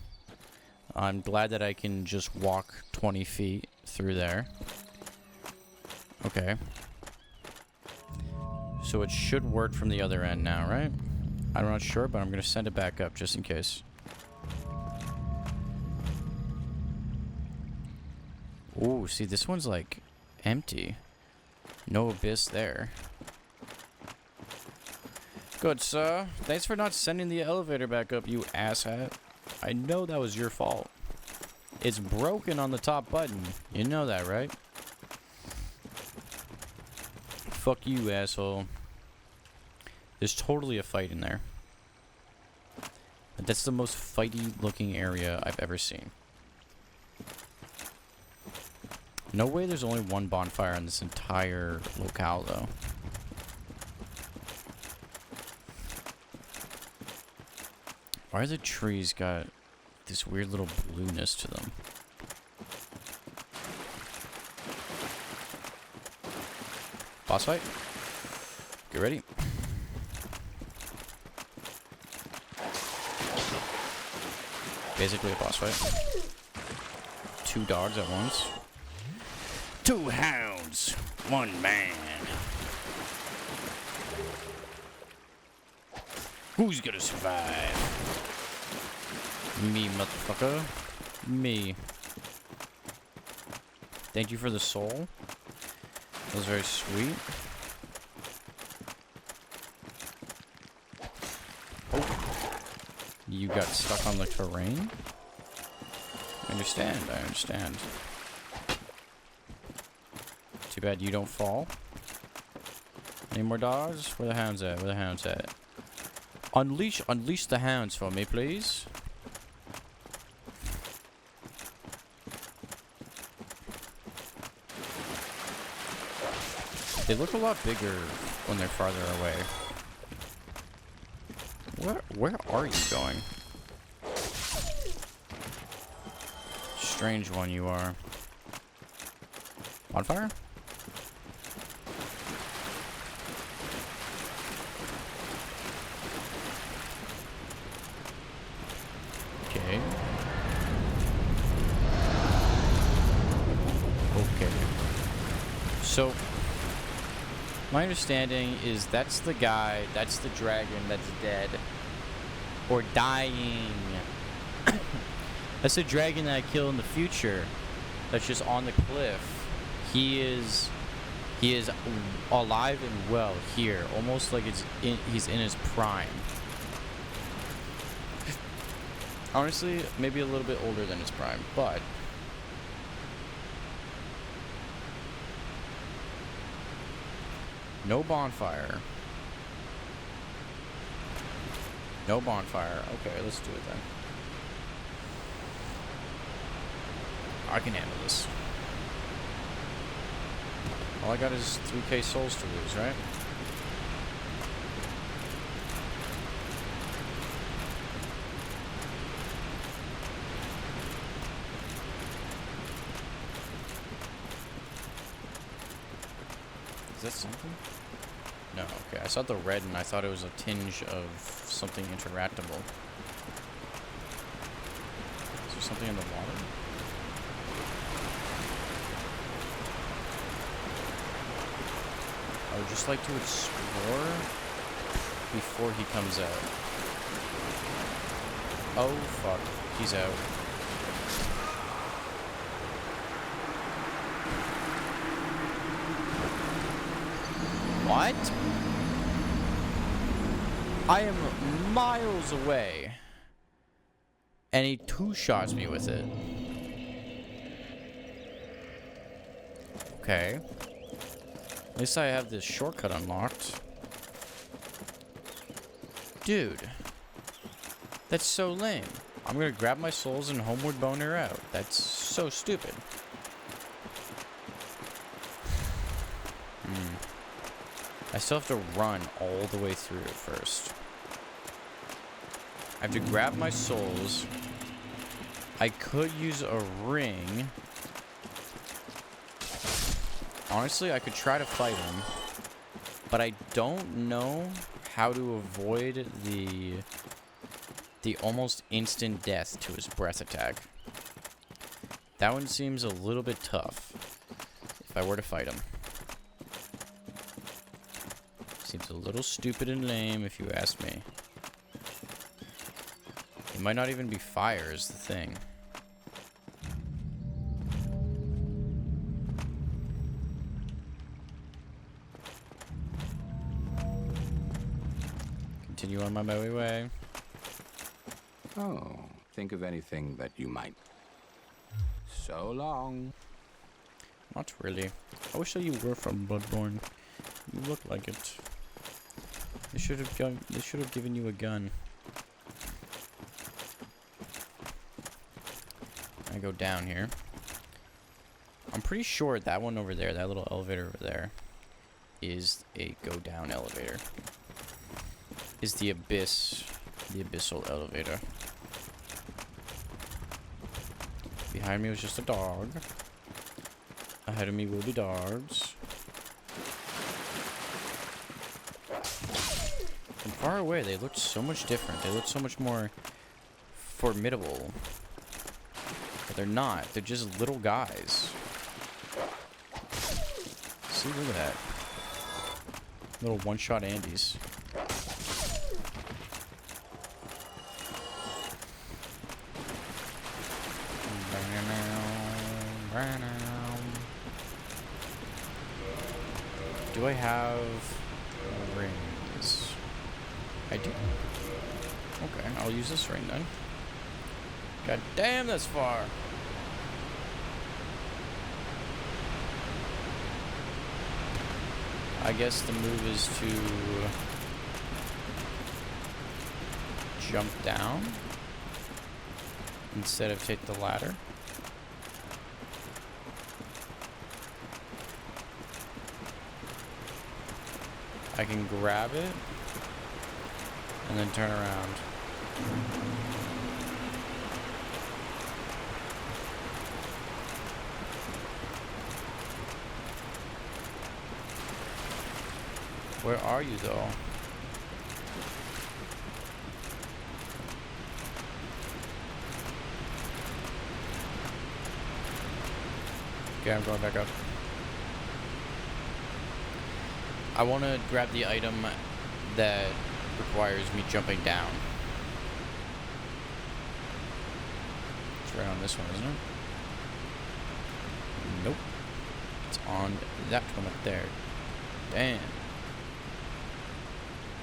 I'm glad that I can just walk 20 feet through there. Okay. So it should work from the other end now, right? I'm not sure, but I'm going to send it back up just in case. Ooh, see, this one's like empty. No abyss there. Good, sir. Thanks for not sending the elevator back up, you asshat. I know that was your fault. It's broken on the top button. You know that, right? Fuck you, asshole. There's totally a fight in there. That's the most fighty looking area I've ever seen. No way there's only one bonfire in this entire locale, though. Why are the trees got this weird little blueness to them? Boss fight? Get ready. Basically a boss fight. 2 dogs at once. 2 hounds, 1 man. Who's gonna survive? Me, motherfucker. Me. Thank you for the soul. That was very sweet. Oh. You got stuck on the terrain? I understand, I understand. Too bad you don't fall. Any more dogs? Where the hounds at? Where the hounds at? Unleash the hounds for me, please. They look a lot bigger when they're farther away. Where are you going? Strange one you are. Bonfire? Okay. Okay. So, my understanding is that's the guy, that's the dragon that's dead. Or dying. That's the dragon that I kill in the future. That's just on the cliff. He is alive and well here. Almost like he's in his prime. Honestly, maybe a little bit older than his prime, but no bonfire. No bonfire. Okay, let's do it then. I can handle this. All I got is 3k souls to lose, right? Is that something? No, okay. I saw the red and I thought it was a tinge of something interactable. Is there something in the water? I would just like to explore before he comes out. Oh, fuck. He's out. What? I am miles away. And he 2-shots me with it. Okay. least I have this shortcut unlocked. Dude. That's so lame. I'm gonna grab my souls and homeward boner out. That's so stupid. I still have to run all the way through first. I have to grab my souls. I could use a ring. Honestly, I could try to fight him. But I don't know how to avoid the almost instant death to his breath attack. That one seems a little bit tough if I were to fight him. Seems a little stupid and lame if you ask me. It might not even be fire is the thing. Continue on my merry way. Oh, think of anything that you might. So long. Not really. I wish that you were from Bloodborne. You look like it. They should have given you a gun. I go down here. I'm pretty sure that one over there, that little elevator over there, is a go down elevator. Is the abyssal elevator. Behind me was just a dog. Ahead of me will be dogs. From far away, they looked so much different. They looked so much more formidable. But they're not. They're just little guys. See, look at that. Little one-shot Andes. Do I have rings? I do. Okay, I'll use this ring then. God damn, that's far. I guess the move is to jump down instead of take the ladder. I can grab it and then turn around. Where are you though? Okay, I'm going back up. I want to grab the item that requires me jumping down. It's right on this one, isn't it? Nope. It's on that one up there. Damn.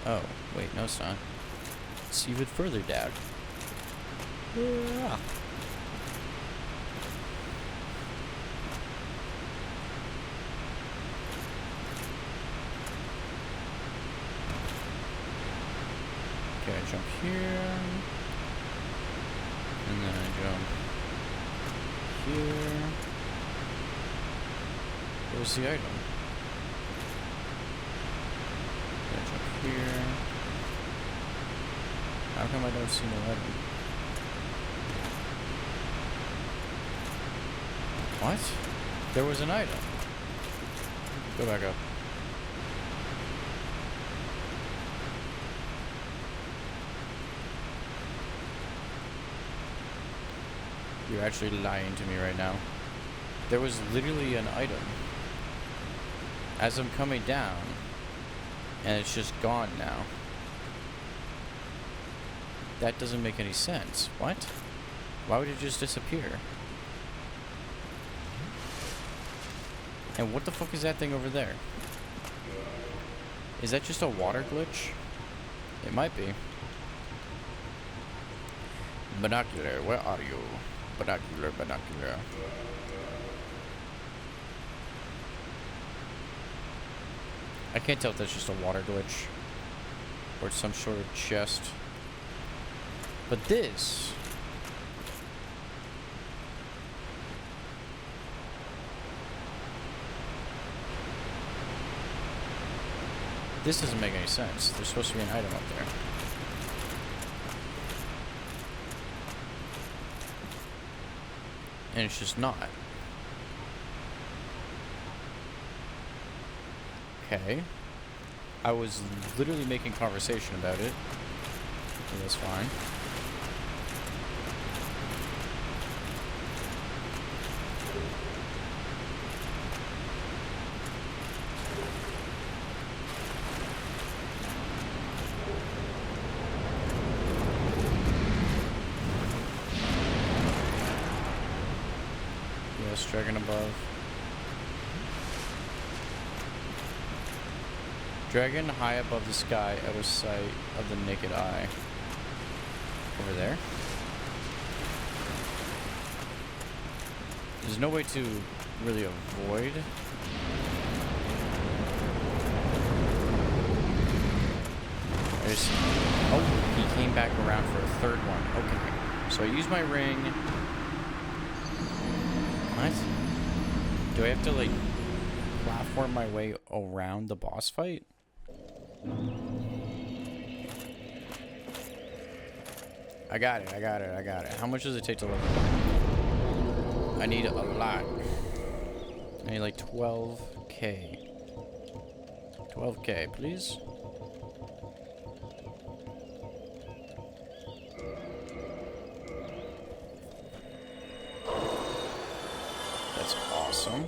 Oh, wait, no, it's not. It's even further down. Yeah. Okay, I jump here. And then I jump here. Where's the item? I jump here. How come I don't see no item? What? There was an item. Go back up. You're actually lying to me right now. There was literally an item. As I'm coming down, and it's just gone now. That doesn't make any sense. What? Why would it just disappear? And what the fuck is that thing over there? Is that just a water glitch? It might be. Binocular, where are you? Binocular, binocular. I can't tell if that's just a water glitch or some sort of chest. But this... This doesn't make any sense. There's supposed to be an item up there. And it's just not. Okay. I was literally making conversation about it. So that's fine. Yes, dragon above. Dragon high above the sky, out of sight of the naked eye. Over there. There's no way to really avoid. Oh, he came back around for a third one. Okay. So I use my ring. What? Do I have to, like, platform my way around the boss fight? I got it. How much does it take to level? I need a lot. I need like 12k. 12k, please. That's awesome.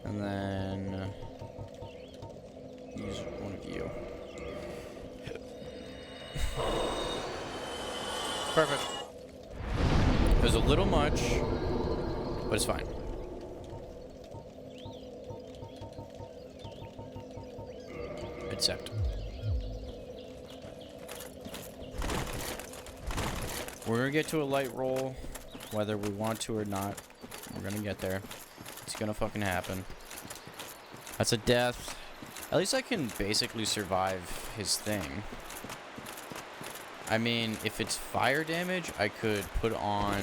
And then use one of you. Perfect. It was a little much, but it's fine. Accept. We're gonna get to a light roll, whether we want to or not. We're gonna get there. It's gonna fucking happen. That's a death. At least I can basically survive his thing. I mean, if it's fire damage, I could put on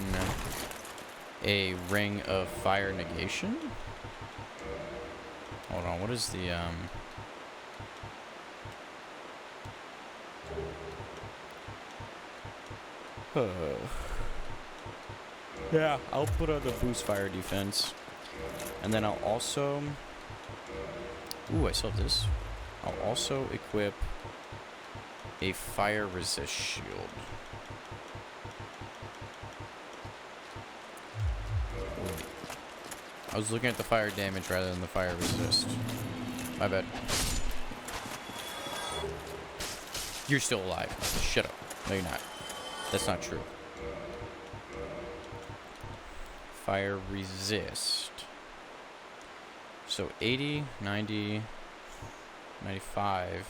a ring of fire negation. Hold on, what is the, Yeah, I'll put on the boost fire defense. And then I'll also... Ooh, I still have this. I'll also equip a fire resist shield. Wait. I was looking at the fire damage rather than the fire resist. My bad. You're still alive. Shut up. No, you're not. That's not true. Fire resist. So 80, 90, 95.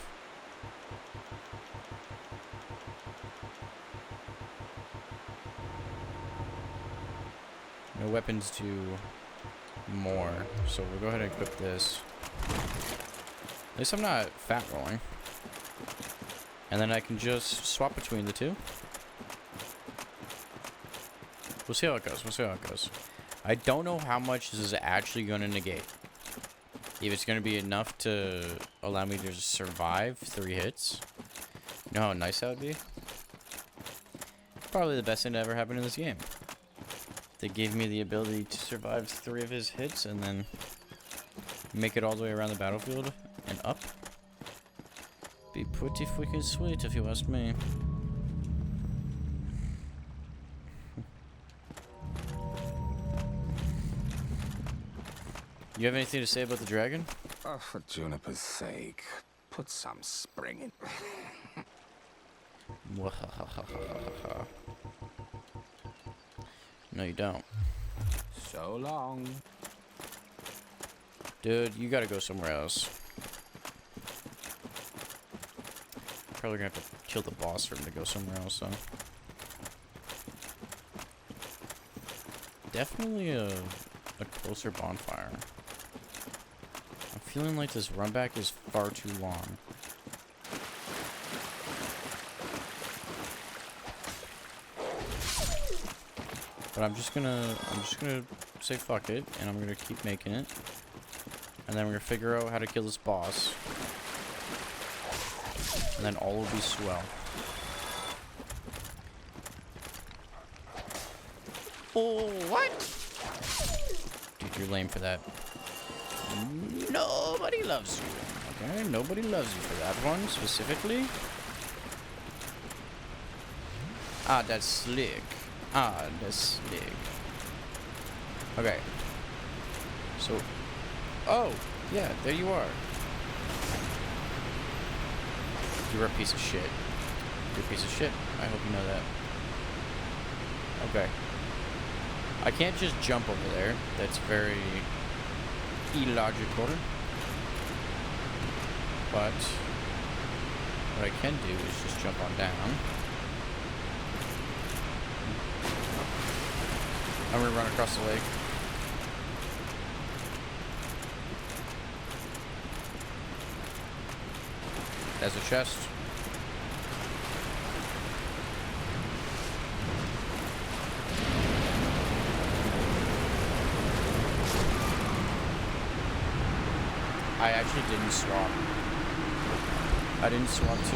No weapons do more. So we'll go ahead and equip this. At least I'm not fat rolling. And then I can just swap between the two. We'll see how it goes. I don't know how much this is actually going to negate. If it's going to be enough to allow me to survive 3 hits. You know how nice that would be? Probably the best thing to ever happen in this game. They gave me the ability to survive 3 of his hits and then make it all the way around the battlefield and up. Be pretty freaking sweet if you ask me. You have anything to say about the dragon? Oh, for Juniper's sake, put some spring in. No, you don't. So long. Dude, you gotta go somewhere else. Probably gonna have to kill the boss for him to go somewhere else, though. Definitely a closer bonfire. feeling like this run back is far too long. But I'm just gonna say fuck it, and I'm gonna keep making it. And then we're gonna figure out how to kill this boss. And then all will be swell. Oh, what? Dude, you're lame for that. Nobody loves you. Okay, nobody loves you for that one, specifically. Ah, that's slick. Ah, that's slick. Okay. So... Oh! Yeah, there you are. You're a piece of shit. You're a piece of shit. I hope you know that. Okay. I can't just jump over there. That's very illogical. But what I can do is just jump on down. I'm gonna run across the lake. There's a chest. I actually didn't swap. I didn't swap to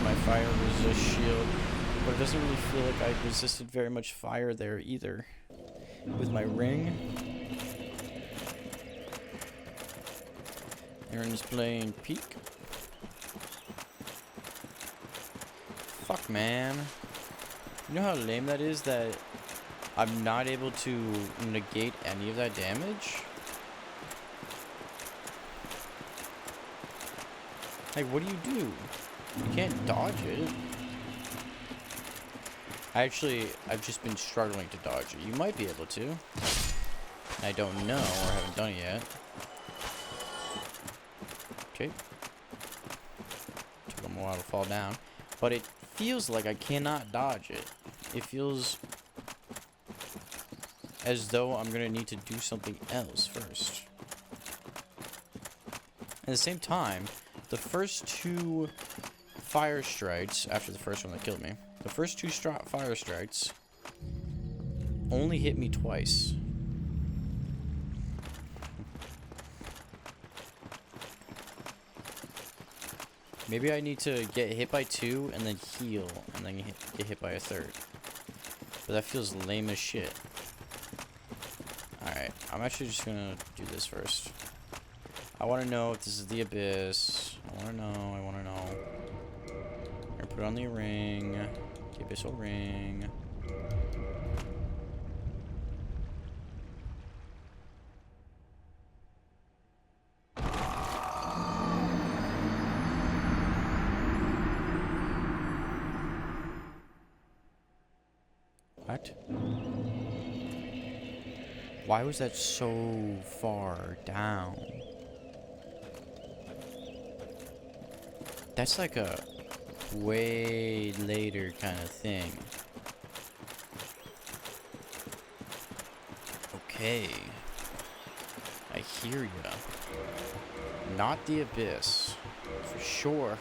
my fire resist shield, but it doesn't really feel like I resisted very much fire there either. With my ring. Aaron's playing Peak. Fuck, man. You know how lame that is that I'm not able to negate any of that damage? Like, what do you do? You can't dodge it. I've just been struggling to dodge it. You might be able to. I don't know, or haven't done it yet. Okay. Took them a while to fall down. But it feels like I cannot dodge it. It feels as though I'm gonna need to do something else first. At the same time, the first two fire strikes, after the first one that killed me, the first two fire strikes only hit me twice. Maybe I need to get hit by two and then heal and then get hit by a third. But that feels lame as shit. Alright, I'm actually just gonna do this first. I want to know if this is the abyss. I want to know. I'm gonna put on the ring. The abyssal ring. What? Why was that so far down? That's like a way later kind of thing. Okay. I hear ya. Not the abyss. For sure.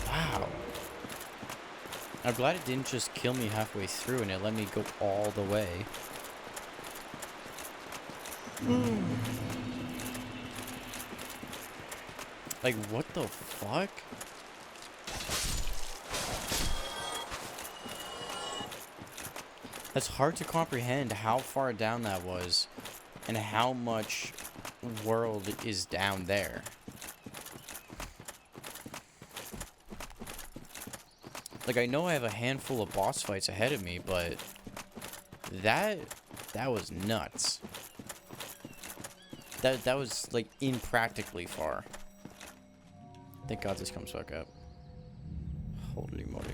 Wow. I'm glad it didn't just kill me halfway through and it let me go all the way. Like, what the fuck? That's hard to comprehend how far down that was and how much world is down there. Like, I know I have a handful of boss fights ahead of me, but that was nuts. That was, like, impractically far. Thank God this comes back up. Holy moly.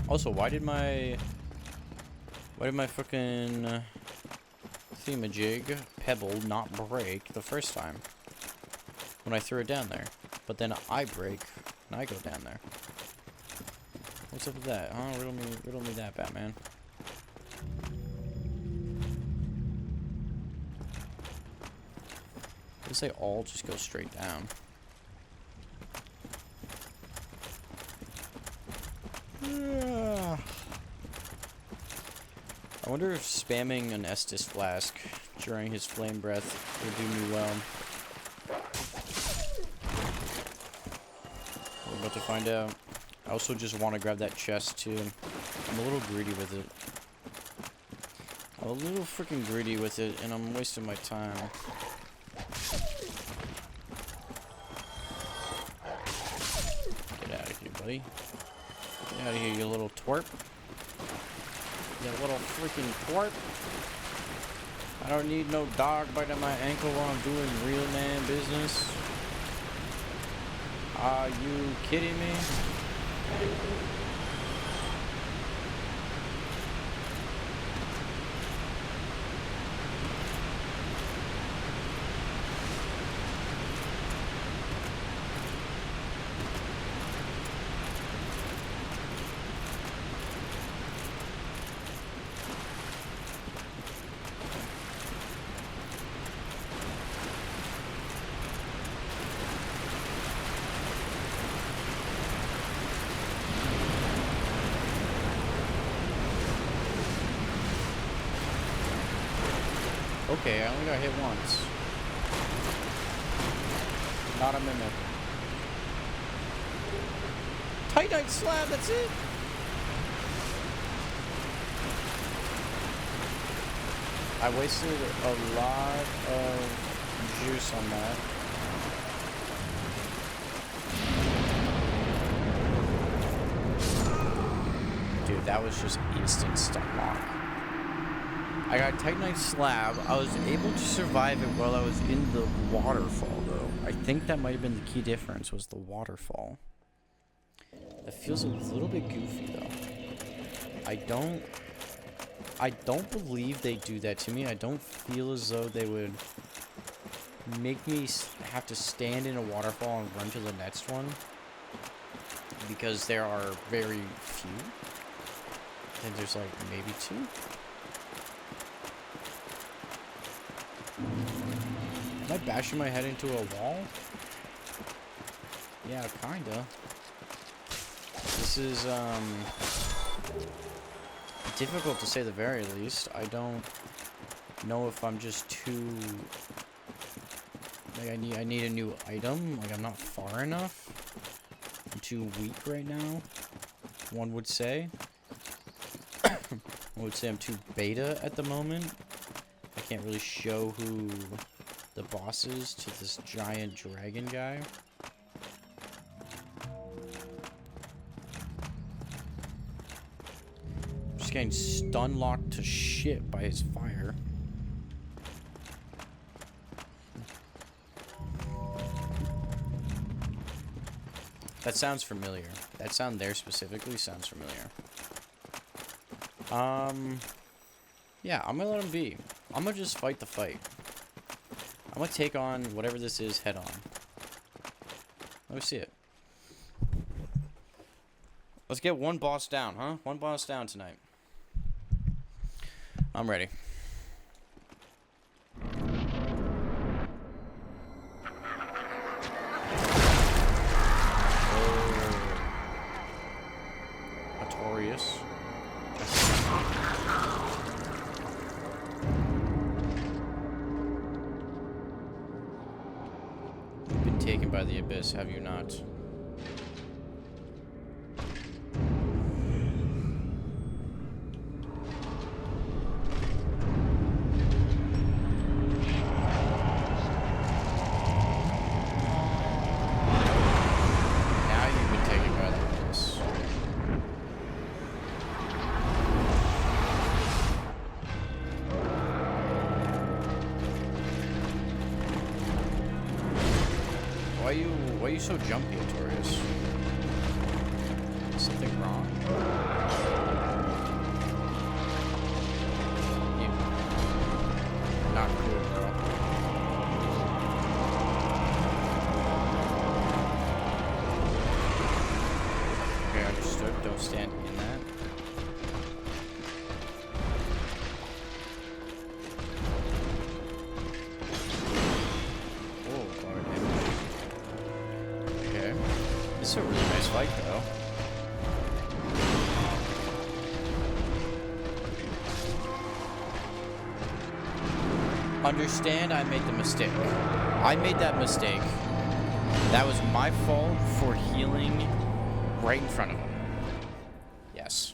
Also, why did my fucking thingamajig pebble not break the first time when I threw it down there? But then I break and I go down there. What's up with that? Huh? Riddle me that, Batman. Let's say all just go straight down. I wonder if spamming an Estus flask during his flame breath would do me well. We're about to find out. I also just want to grab that chest too. I'm a little greedy with it. I'm a little freaking greedy with it, and I'm wasting my time. Get out of here, buddy. Get out of here, you little twerp. You little freaking twerp. I don't need no dog biting my ankle while I'm doing real man business. Are you kidding me? Okay, I only got hit once. Not a mimic. Titanite slab, that's it! I wasted a lot of juice on that. Dude, that was just instant stun lock. I got Titanite slab. I was able to survive it while I was in the waterfall, though. I think that might have been the key difference, was the waterfall. That feels a little bit goofy, though. I don't believe they do that to me. I don't feel as though they would make me have to stand in a waterfall and run to the next one, because there are very few. I think there's like maybe 2. Am I bashing my head into a wall? Yeah, kinda. This is, difficult to say the very least. I don't know if I'm just too... Like, I need a new item. Like, I'm not far enough. I'm too weak right now, one would say. I would say I'm too beta at the moment. I can't really show who the boss is to this giant dragon guy. I'm just getting stun locked to shit by his fire. That sounds familiar. That sound there specifically sounds familiar. Yeah, I'm gonna let him be. I'm gonna just fight the fight. I'm gonna take on whatever this is head on. Let me see it. Let's get one boss down, huh? One boss down tonight. I'm ready. Artorias. You've been taken by the abyss, have you not? Why are you so jumpy, Artorias? Is something wrong? Not cool, bro. Okay, understood. Don't stand fight, though. Understand, I made the mistake. I made that mistake. That was my fault for healing right in front of him. Yes.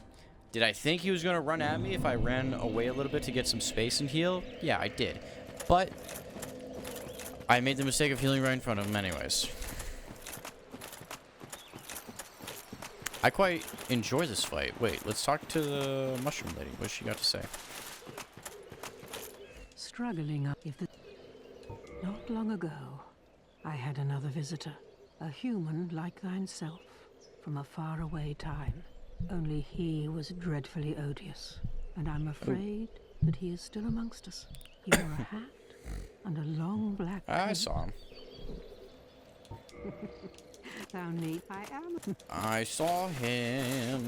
Did I think he was going to run at me if I ran away a little bit to get some space and heal? Yeah, I did. But I made the mistake of healing right in front of him anyways. I quite enjoy this fight. Wait, let's talk to the mushroom lady. What's she got to say? Struggling up if the... Not long ago, I had another visitor, a human like thyself, from a faraway time. Only he was dreadfully odious, and I'm afraid that he is still amongst us. He wore a hat and a long black coat. I saw him. How neat I am. I saw him.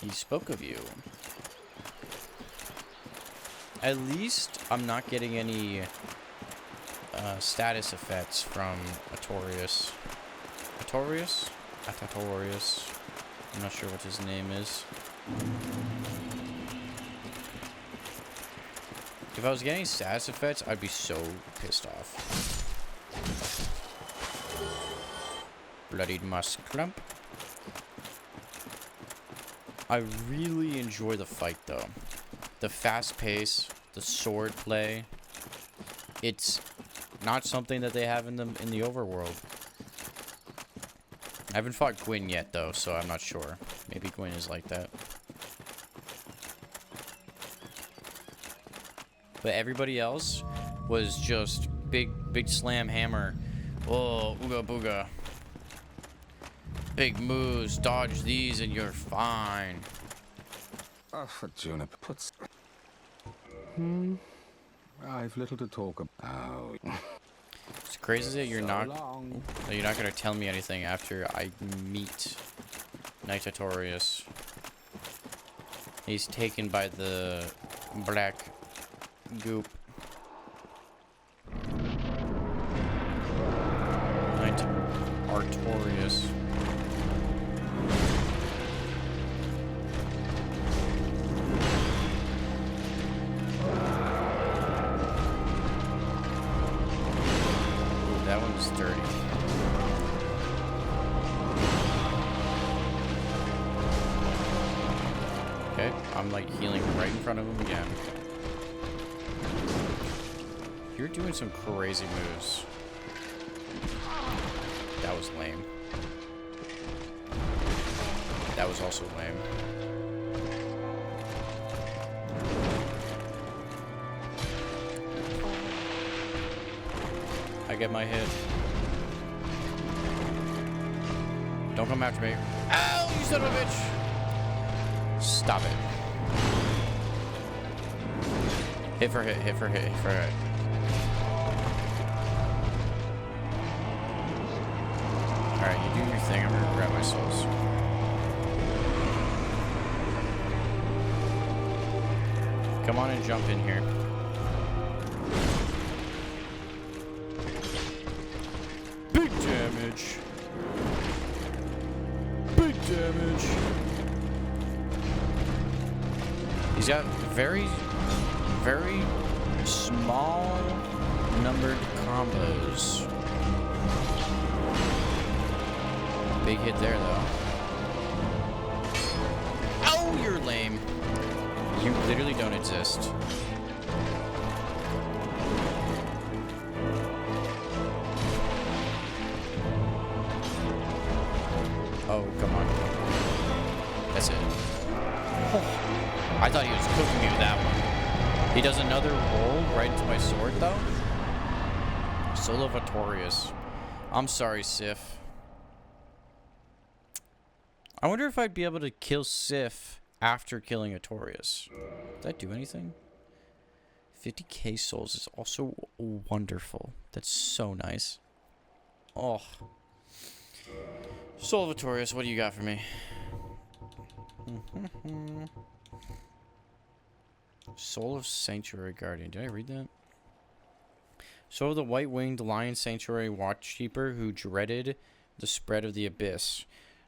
He spoke of you. At least I'm not getting any status effects from Artorias. Artorias? Artorias. I'm not sure what his name is. If I was getting status effects, I'd be so pissed off. Bloodied musk clump. I really enjoy the fight though. The fast pace, the sword play. It's not something that they have in the overworld. I haven't fought Gwyn yet though, so I'm not sure. Maybe Gwyn is like that. But everybody else was just big slam hammer. Oh, ooga booga. Big moves, dodge these and you're fine. Oh, for Juniper puts... I've little to talk about. Oh. It's crazy that you're So not long. that you're not gonna tell me anything after I meet Knight Artorias. He's taken by the black goop. Knight Artorias. That one's dirty. Okay, I'm like healing right in front of him again. You're doing some crazy moves. That was lame. That was also lame. I get my hit. Don't come after me. Ow, you son of a bitch! Stop it. Hit for hit, hit for hit, hit for hit. Alright, you do your thing. I'm gonna grab my souls. Come on and jump in here. Big damage. Big damage. He's got very small numbered combos. Big hit there, though. Oh, you're lame. You literally don't exist. Oh, come on. That's it. I thought he was cooking me with that one. He does another roll right into my sword, though. Soul of Artorias. I'm sorry, Sif. I wonder if I'd be able to kill Sif after killing Artorias. Did that do anything? 50k souls is also wonderful. That's so nice. Oh. Soul of Artorias, what do you got for me? Soul of Sanctuary Guardian. Did I read that? Soul of the White-Winged Lion Sanctuary Watchkeeper who dreaded the spread of the abyss.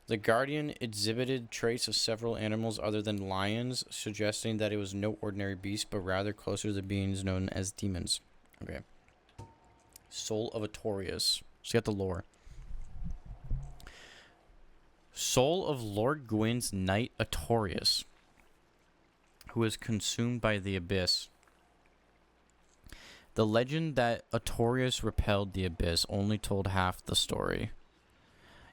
The Guardian exhibited traits of several animals other than lions, suggesting that it was no ordinary beast, but rather closer to the beings known as demons. Okay. Soul of Artorias. So you got the lore. Soul of Lord Gwyn's knight Artorias, who was consumed by the abyss. The legend that Artorias repelled the abyss only told half the story.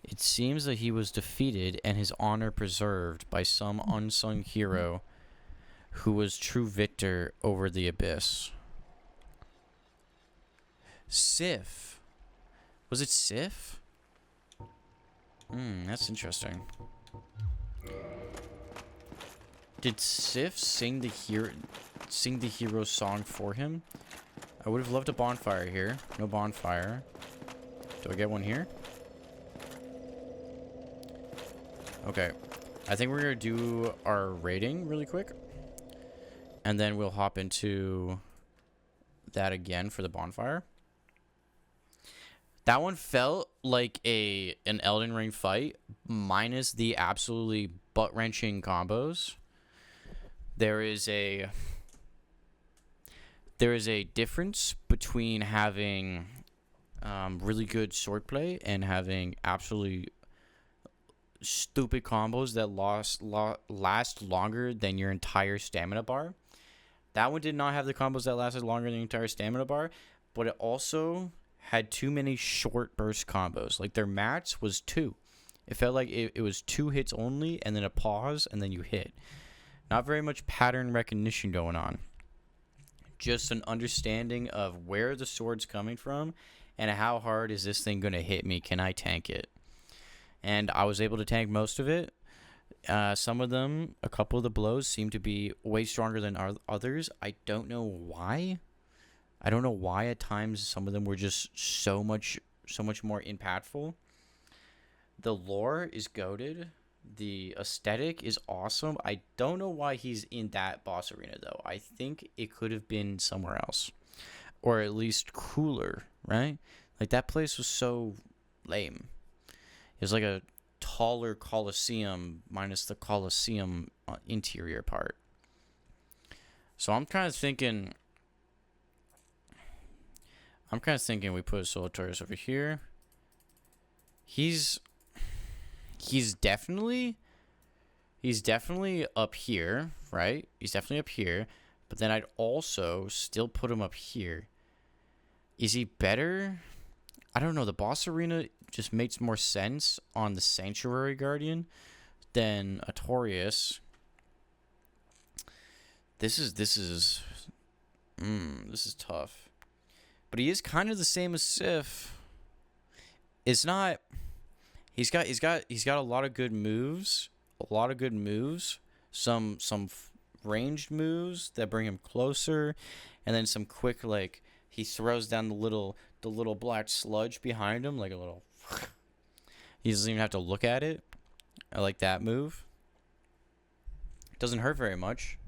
It seems that he was defeated and his honor preserved by some unsung hero who was true victor over the abyss. Sif. Was it Sif? That's interesting. Did Sif sing the hero's song for him? I would have loved a bonfire here. No bonfire. Do I get one here? Okay. I think we're going to do our rating really quick. And then we'll hop into that again for the bonfire. That one felt like an Elden Ring fight, minus the absolutely butt-wrenching combos. There is a difference between having really good swordplay and having absolutely stupid combos that last longer than your entire stamina bar. That one did not have the combos that lasted longer than the entire stamina bar, but it also had too many short burst combos. Like their max was 2. It felt like it was 2 hits only and then a pause and then you hit. Not very much pattern recognition going on. Just an understanding of where the sword's coming from and how hard is this thing going to hit me. Can I tank it? And I was able to tank most of it. Some of them, a couple of the blows seem to be way stronger than others. I don't know why. I don't know why at times some of them were just so much more impactful. The lore is goated. The aesthetic is awesome. I don't know why he's in that boss arena though. I think it could have been somewhere else. Or at least cooler, right? Like that place was so lame. It was like a taller Colosseum minus the Colosseum interior part. So I'm kind of thinking we put Soul of Artorias over here. He's definitely up here, right? He's definitely up here, but then I'd also still put him up here. Is he better? I don't know. The boss arena just makes more sense on the Sanctuary Guardian than Artorias. This is tough. But he is kind of the same as Sif. It's not. He's got a lot of good moves. Some ranged moves that bring him closer, and then some quick like he throws down the little black sludge behind him like a little. He doesn't even have to look at it. I like that move. It doesn't hurt very much.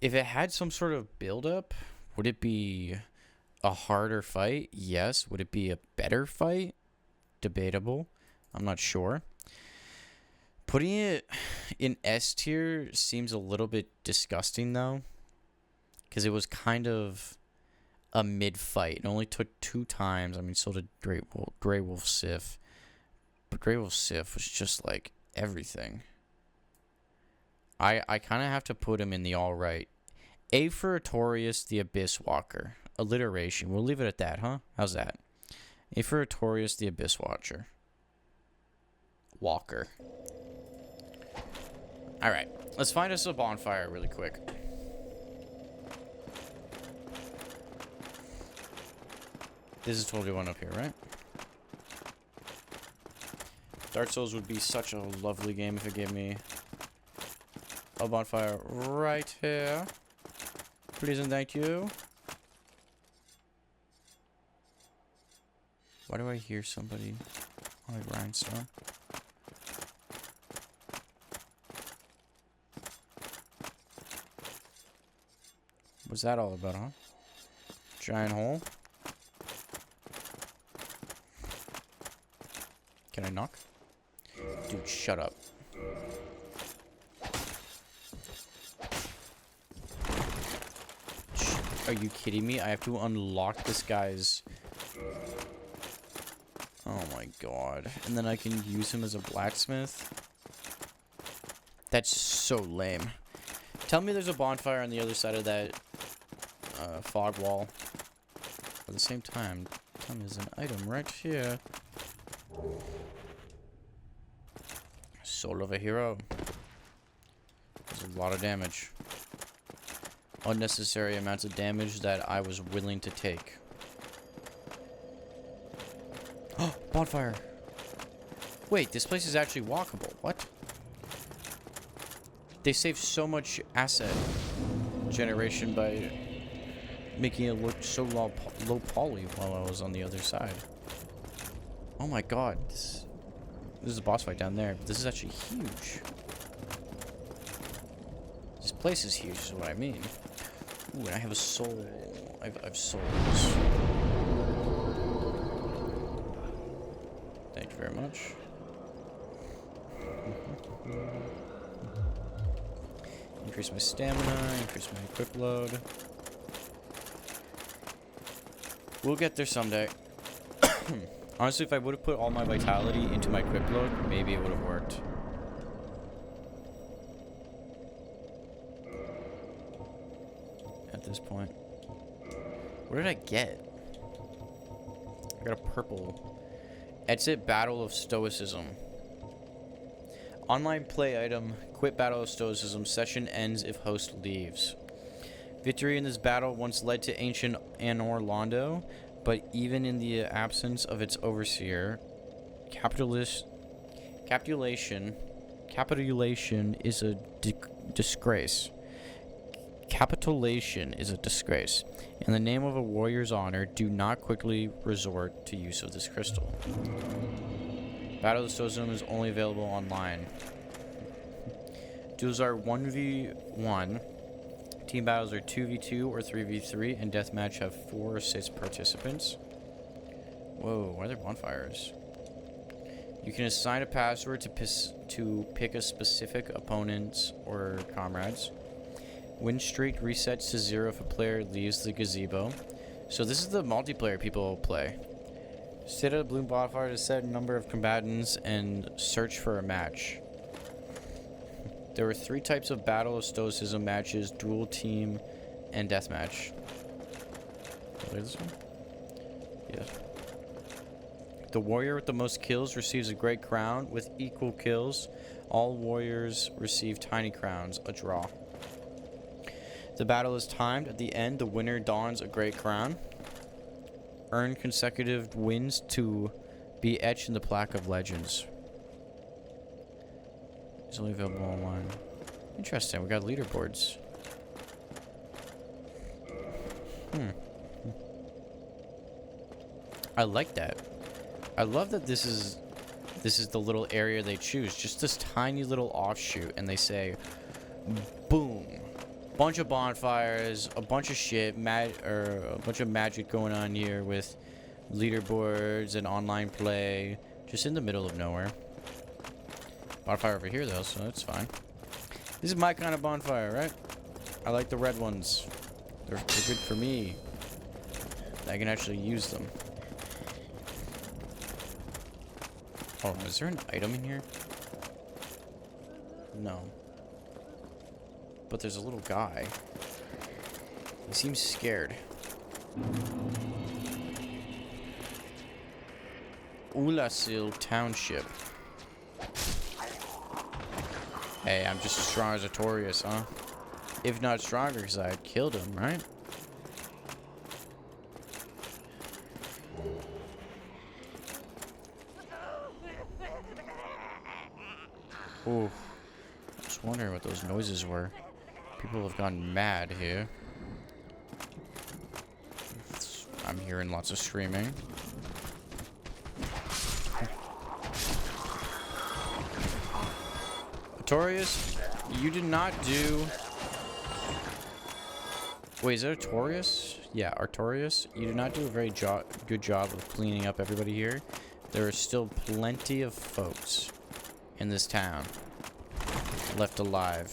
If it had some sort of build-up, would it be a harder fight? Yes. Would it be a better fight? Debatable. I'm not sure. Putting it in S tier seems a little bit disgusting though, because it was kind of a mid fight. It only took 2 times. I mean, so did Grey Wolf Sif, but Grey Wolf Sif was just like everything. I kind of have to put him in the all right. A for Artorias, the Abyss Walker. Alliteration. We'll leave it at that, huh? How's that? A for Artorias, the Abyss Walker. Alright, let's find us a bonfire really quick. This is totally one up here, right? Dark Souls would be such a lovely game if it gave me a bonfire right here. Please and thank you. Why do I hear somebody on a grindstone? What's that all about, huh? Giant hole? Can I knock? Dude, shut up. Are you kidding me? I have to unlock this guy's... Oh my god. And then I can use him as a blacksmith? That's so lame. Tell me there's a bonfire on the other side of that fog wall. At the same time, tell me there's an item right here. Soul of a hero. There's a lot of damage. Unnecessary amounts of damage that I was willing to take. Oh, bonfire! Wait, this place is actually walkable. What? They saved so much asset generation by making it look so low poly while I was on the other side. Oh my god, this is a boss fight down there. But this is actually huge. This place is huge, is what I mean. Ooh, and I have a soul. I have souls. Thank you very much. Increase my stamina, increase my equip load. We'll get there someday. Honestly, if I would have put all my vitality into my equip load, maybe it would have worked. At this point. What did I get? I got a purple. Exit Battle of Stoicism. Online play item. Quit Battle of Stoicism. Session ends if host leaves. Victory in this battle once led to ancient Anor Londo, but even in the absence of its overseer, capitulation is a disgrace. Capitulation is a disgrace. In the name of a warrior's honor, do not quickly resort to use of this crystal. Battle of Stoicism is only available online. Duels are 1v1. Team battles are 2v2 or 3v3, and deathmatch have 4 or 6 participants. Whoa, why are there bonfires? You can assign a password to pick a specific opponent or comrades. Win streak resets to 0 if a player leaves the gazebo. So this is the multiplayer people play. Sit at a blue bonfire to set a number of combatants and search for a match. There were 3 types of Battle of Stoicism matches: duel, team, and deathmatch. Look at this one. Yes. The warrior with the most kills receives a great crown. With equal kills, all warriors receive tiny crowns, a draw. The battle is timed. At the end, the winner dons a great crown. Earn consecutive wins to be etched in the plaque of legends. It's only available online. Interesting, we got leaderboards. I like that. I love that this is the little area they choose. Just this tiny little offshoot, and they say, boom. Bunch of bonfires, a bunch of shit, a bunch of magic going on here with leaderboards and online play, just in the middle of nowhere. Bonfire over here though, so that's fine. This is my kind of bonfire, right? I like the red ones. They're good for me. I can actually use them. Oh, is there an item in here? No. But there's a little guy. He seems scared. Oolacile Township. Hey, I'm just as strong as Artorias, huh? If not stronger, because I killed him, right? Ooh. I was wondering what those noises were. People have gone mad here. I'm hearing lots of screaming. Artorias, you did not do... Wait, is that Artorias? Yeah, Artorias. You did not do a very good job of cleaning up everybody here. There are still plenty of folks in this town left alive.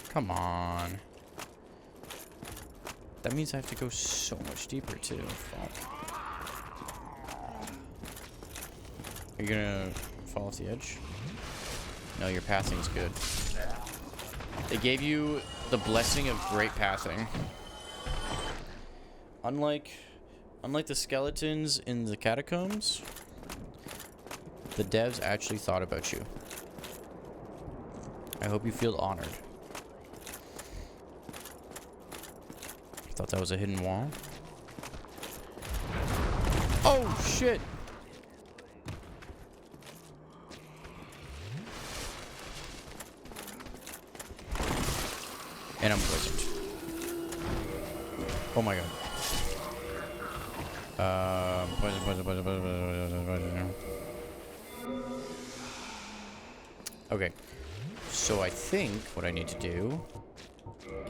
Come on. That means I have to go so much deeper, too. Fuck. Are you gonna fall off the edge? No, your pathing's good. They gave you the blessing of great pathing. Unlike the skeletons in the catacombs, the devs actually thought about you. I hope you feel honored. Thought that was a hidden wall. Oh, shit! And I'm poisoned. Oh my god. Poison. Okay. So I think what I need to do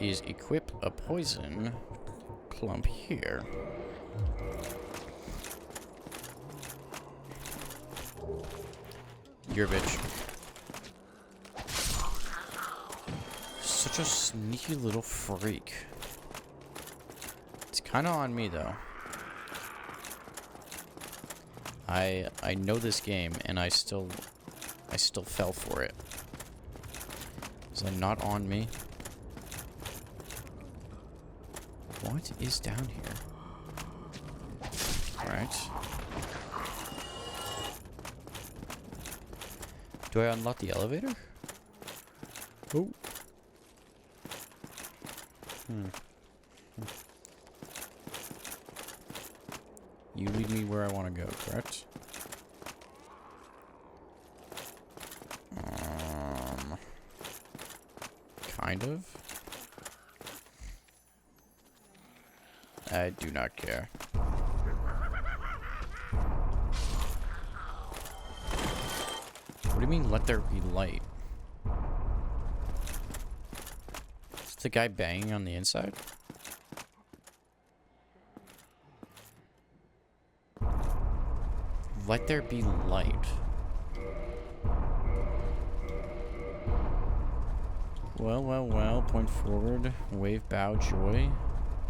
is equip a poison clump here. You're a bitch. Such a sneaky little freak. It's kind of on me though. I know this game and I still fell for it. Is that not on me? What is down here? Alright. Do I unlock the elevator? Oh. You lead me where I want to go, correct? Kind of. I do not care. What do you mean, let there be light? Is the guy banging on the inside? Let there be light. Well, well, well. Point forward. Wave, bow, joy.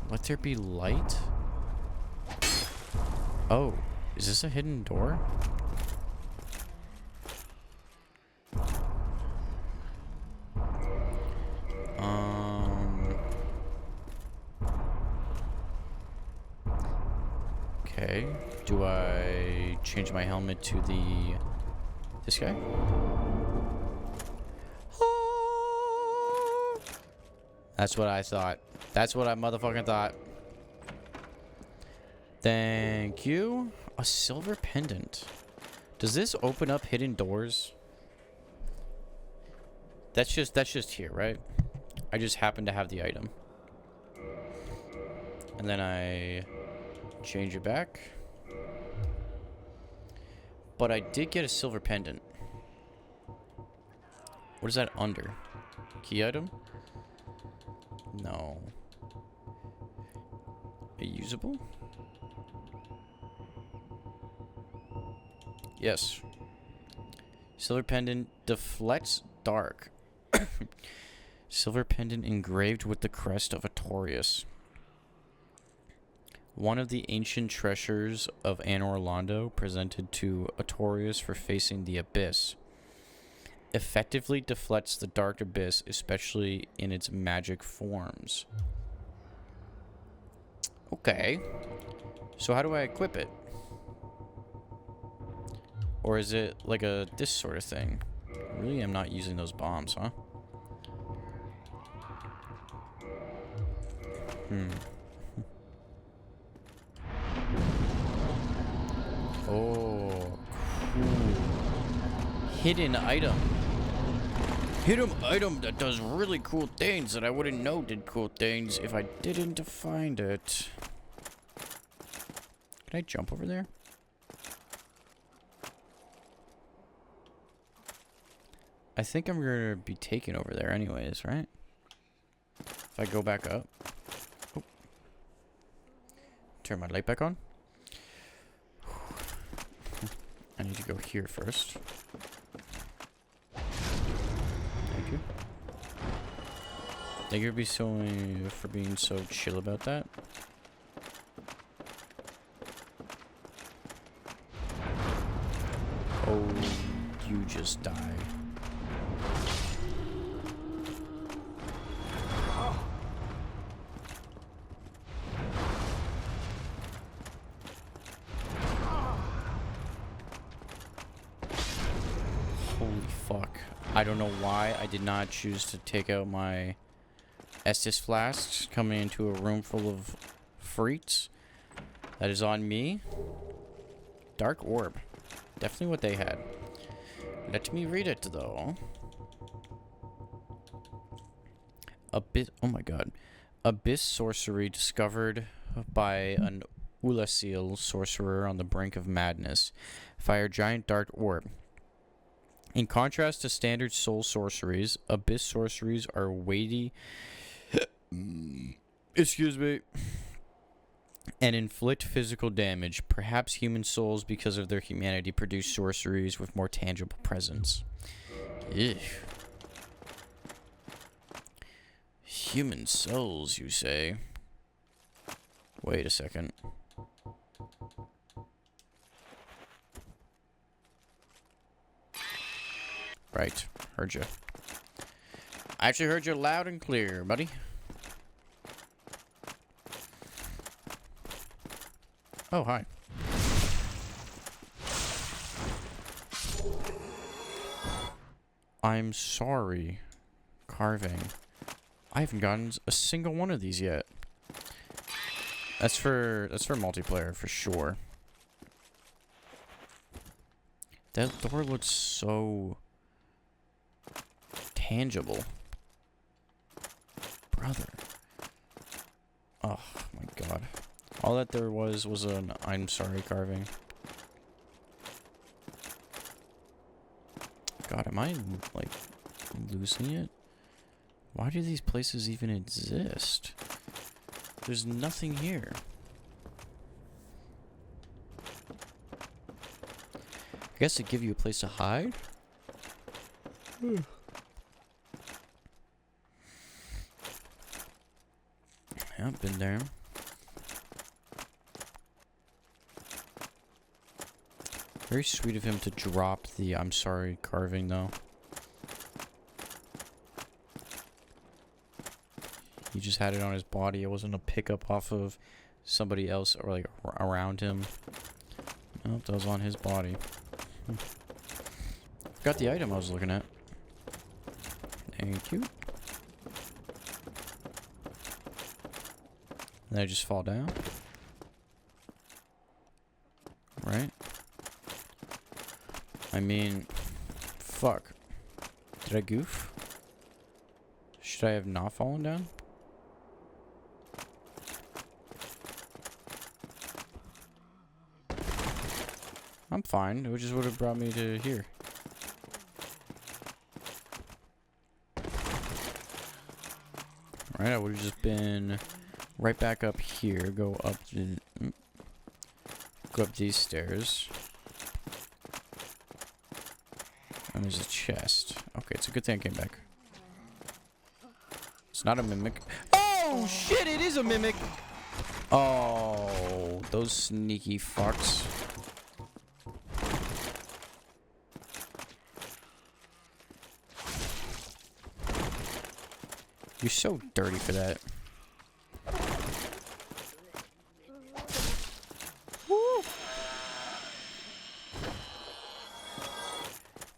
Let there be light? Oh, is this a hidden door? Okay. Do I change my helmet to this guy? That's what I thought. That's what I motherfucking thought. Thank you. A silver pendant. Does this open up hidden doors? That's just here, right? I just happen to have the item. And then I change it back. But I did get a silver pendant. What is that under? Key item? No. A usable? Yes. Silver pendant deflects dark. Silver pendant engraved with the crest of Artorias. One of the ancient treasures of Anor Londo presented to Artorias for facing the abyss. Effectively deflects the dark abyss, especially in its magic forms. Okay. So how do I equip it? Or is it like this sort of thing? Really, I'm not using those bombs, huh? Oh, cool. Hidden item. Hidden item that does really cool things that I wouldn't know did cool things if I didn't find it. Can I jump over there? I think I'm gonna be taken over there anyways, right? If I go back up. Oh. Turn my light back on. I need to go here first. Thank you for being so chill about that. Oh, you just die. Holy fuck. I don't know why I did not choose to take out my Estus flasks coming into a room full of freaks. That is on me. Dark orb. Definitely what they had. Let me read it though. Oh my god. Abyss sorcery discovered by an Oolacile sorcerer on the brink of madness. Fire giant dark orb. In contrast to standard soul sorceries, abyss sorceries are weighty. Excuse me. And inflict physical damage. Perhaps human souls, because of their humanity, produce sorceries with more tangible presence. Ew. Human souls, you say? Wait a second. Right, heard you. I actually heard you loud and clear, buddy. Oh, hi. I'm sorry, carving. I haven't gotten a single one of these yet. That's for multiplayer for sure. That door looks so tangible. Brother. Oh my god. All that there was an I'm sorry carving. God, am I like losing it? Why do these places even exist? There's nothing here. I guess to give you a place to hide? Yeah, I've been there. Very sweet of him to drop the I'm sorry carving, though. He just had it on his body. It wasn't a pickup off of somebody else or like around him. Nope, that was on his body. Got the item I was looking at. Thank you. Then I just fall down. Right? I mean, fuck. Did I goof? Should I have not fallen down? I'm fine. It just would have brought me to here. Right, I would have just been right back up here. Go up these stairs. And there's a chest. Okay, it's a good thing I came back. It's not a mimic. Oh shit! It is a mimic. Oh, those sneaky fucks. You're so dirty for that. Woo.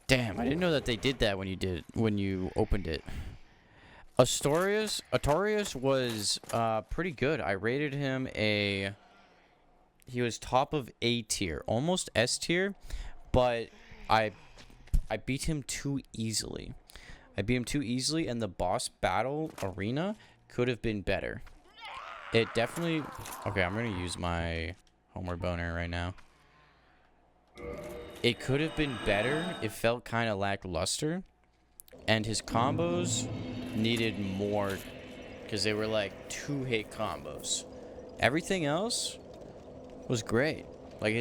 Damn, I didn't know that they did that when you opened it. Artorias was pretty good. I rated him he was top of A tier, almost S tier, but I beat him too easily. And the boss battle arena could have been better. It definitely... Okay, I'm going to use my homeward boner right now. It could have been better. It felt kind of lackluster. And his combos needed more, because they were like 2-hit combos. Everything else was great. Like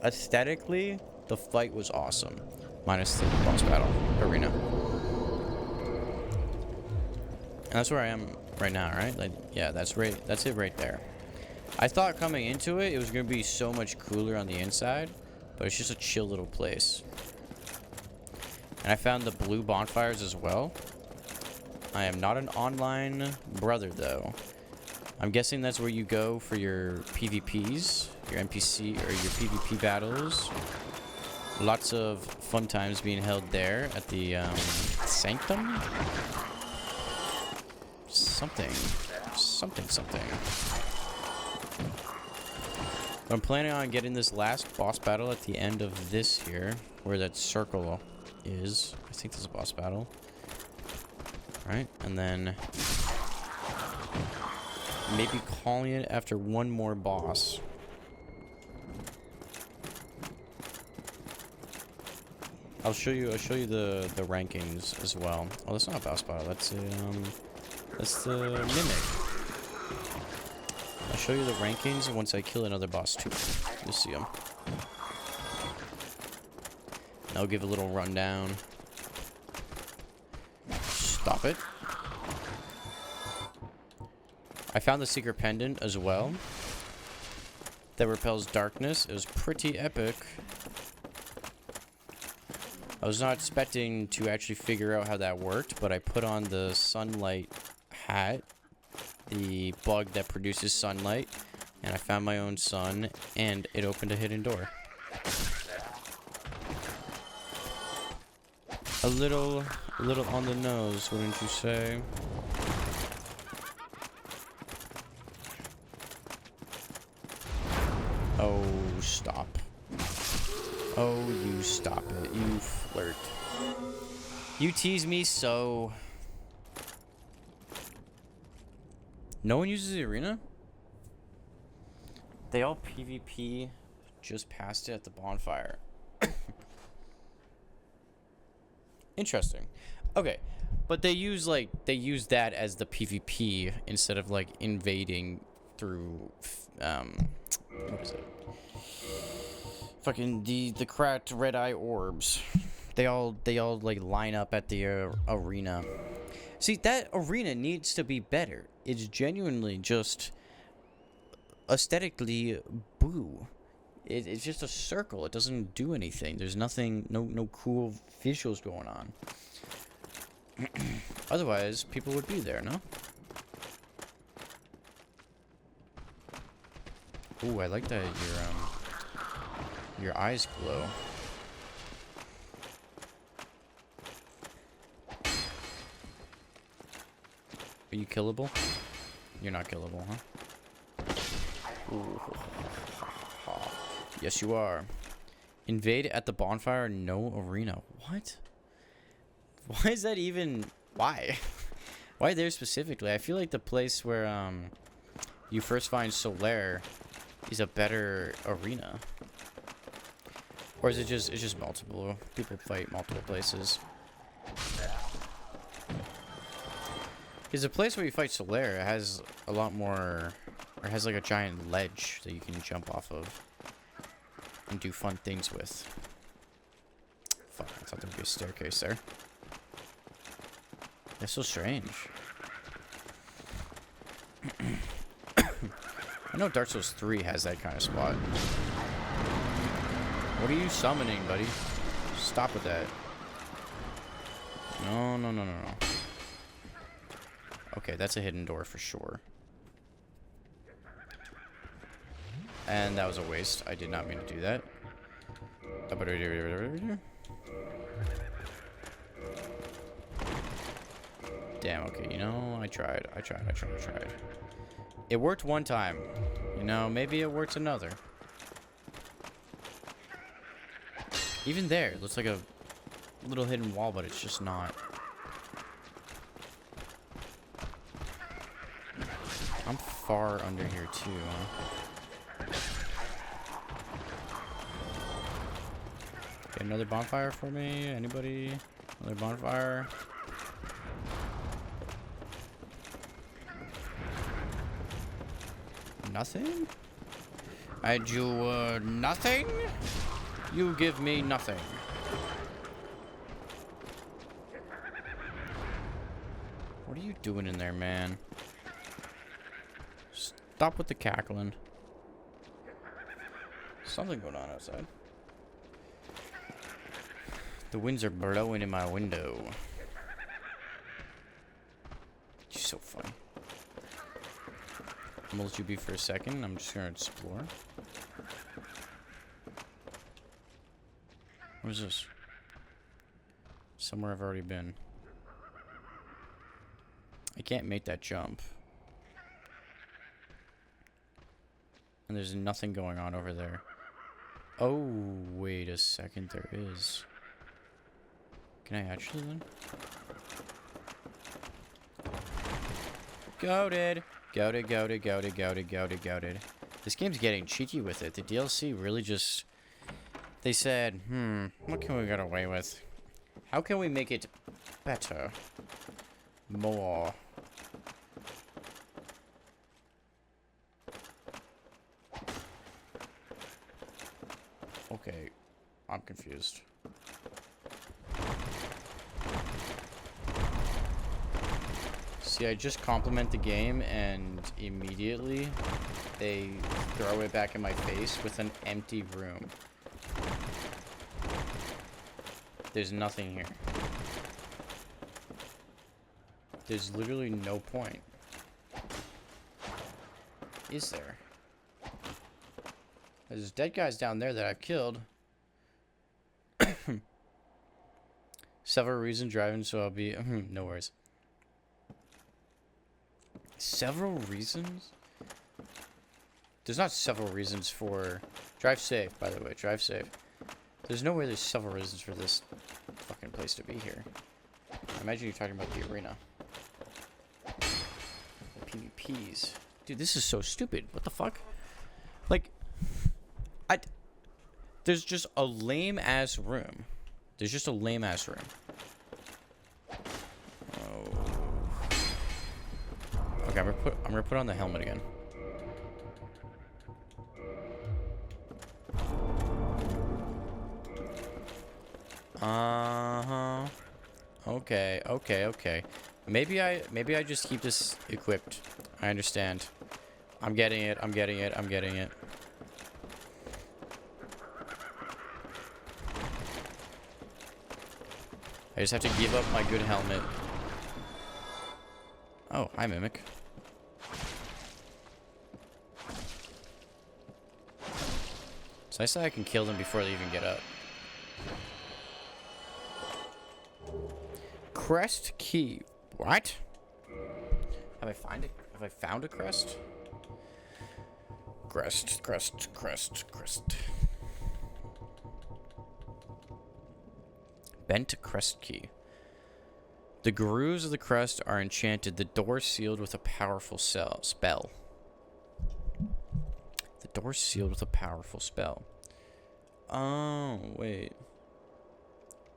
aesthetically, the fight was awesome. Minus the boss battle arena. And that's where I am right now, right? Like, yeah, that's it right there. I thought coming into it, it was gonna be so much cooler on the inside, but it's just a chill little place. And I found the blue bonfires as well. I am not an online brother, though. I'm guessing that's where you go for your PvPs, your NPC, or your PvP battles. Lots of fun times being held there at the Sanctum? Something. I'm planning on getting this last boss battle at the end of this here, where that circle is. I think this is a boss battle. Right? And then maybe calling it after one more boss. I'll show you the rankings as well. Oh, that's not a boss battle. That's the mimic. I'll show you the rankings once I kill another boss too. You'll see them. I'll give a little rundown. Stop it. I found the secret pendant as well that repels darkness. It was pretty epic. I was not expecting to actually figure out how that worked, but I put on the sunlight hat, the bug that produces sunlight, and I found my own sun, and it opened a hidden door. A little on the nose, wouldn't you say? Oh, stop. Oh, you stop it. You flirt. You tease me so. No one uses the arena? They all PvP just past it at the bonfire. Interesting. Okay. But they use that as the PvP instead of like invading through what is it? Fucking the cracked red eye orbs. They all like line up at the arena. See, that arena needs to be better. It's genuinely just aesthetically boo. It's just a circle. It doesn't do anything. There's nothing, no cool visuals going on. Otherwise, people would be there, no? Ooh, I like that your eyes glow. Are you killable? You're not killable, huh? Ooh. Yes, you are. Invade at the bonfire, no arena. What? Why is that even... Why? Why there specifically? I feel like the place where you first find Solaire is a better arena. Or is it just... It's just multiple. People fight multiple places. Because the place where you fight Solaire has a lot more... Or has like a giant ledge that you can jump off of. And do fun things with. Fuck, I thought there would be a staircase there. That's so strange. I know Dark Souls 3 has that kind of spot. What are you summoning, buddy? Stop with that. No. Okay, that's a hidden door for sure. And that was a waste. I did not mean to do that. Damn, okay, you know, I tried. It worked one time. You know, maybe it works another. Even there, it looks like a little hidden wall, but it's just not. I'm far under here, too, huh? Okay, another bonfire for me? Anybody? Another bonfire? Nothing? I do, nothing? You give me nothing. What are you doing in there, man? Stop with the cackling. Something going on outside. The winds are blowing in my window. You're so funny. I'm gonna let you be for a second. I'm just gonna explore. What is this? Somewhere I've already been. I can't make that jump. And there's nothing going on over there. Oh, wait a second. There is. Can I actually then? Goated. Goated, goated, goated, goated, goated, goated. This game's getting cheeky with it. The DLC really just... They said, what can we get away with? How can we make it better? More. Okay, I'm confused. See, I just compliment the game and immediately they throw it back in my face with an empty room. There's nothing here. There's literally no point. Is there? There's dead guys down there that I've killed. Several reasons driving, so I'll be... no worries. Several reasons? There's not several reasons for... Drive safe, by the way. Drive safe. There's no way there's several reasons for this fucking place to be here. I imagine you're talking about the arena. The PvPs. Dude, this is so stupid. What the fuck? Like... There's just a lame-ass room. There's just a lame-ass room. Oh. Okay, I'm gonna put on the helmet again. Uh-huh. Okay, okay, okay. Maybe I just keep this equipped. I understand. I'm getting it, I'm getting it, I'm getting it. I just have to give up my good helmet. Oh, hi, Mimic. It's nice that I can kill them before they even get up. Crest key. What? Have I found a crest? Crest. Bent crest key. The grooves of the crest are enchanted. The door sealed with a powerful spell. The door sealed with a powerful spell. Oh, wait.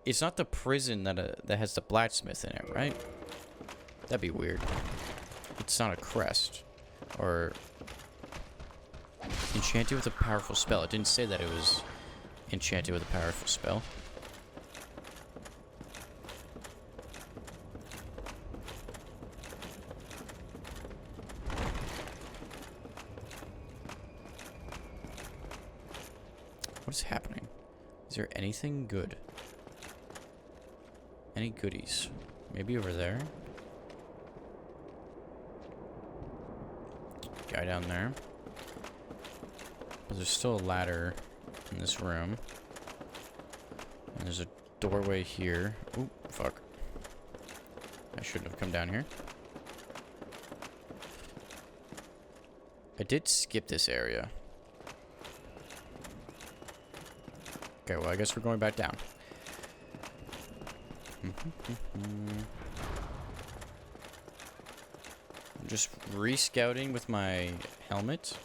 It's not the prison that has the blacksmith in it, right? That'd be weird. It's not a crest. Or... Enchanted with a powerful spell. It didn't say that it was enchanted with a powerful spell. What is happening? Is there anything good? Any goodies? Maybe over there? Guy down there. But there's still a ladder in this room. And there's a doorway here. Oop, fuck. I shouldn't have come down here. I did skip this area. Okay, well, I guess we're going back down. I'm just re-scouting with my helmet.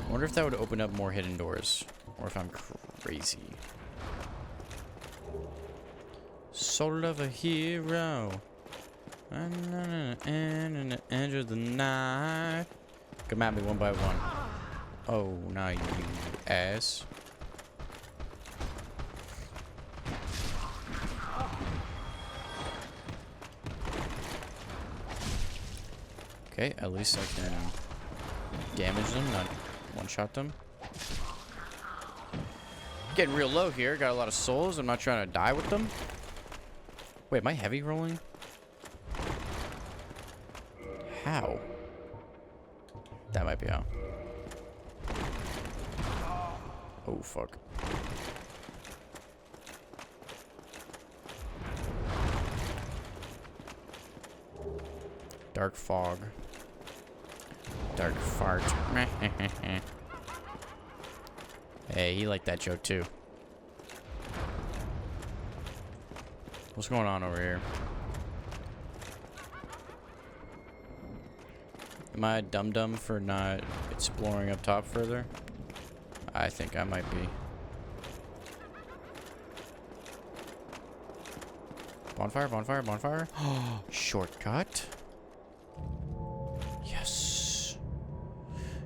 I wonder if that would open up more hidden doors, or if I'm crazy. Soul of a hero. Enter the night. Come at me one by one. Oh, now you ass. Okay, at least I can damage them, not one-shot them. Getting real low here. Got a lot of souls. I'm not trying to die with them. Wait, am I heavy rolling? How? That might be how. Oh, fuck. Dark fog. Dark fart. Hey, he liked that joke too. What's going on over here? Am I a dum-dum for not exploring up top further? I think I might be. Bonfire, bonfire, bonfire. Shortcut. Yes.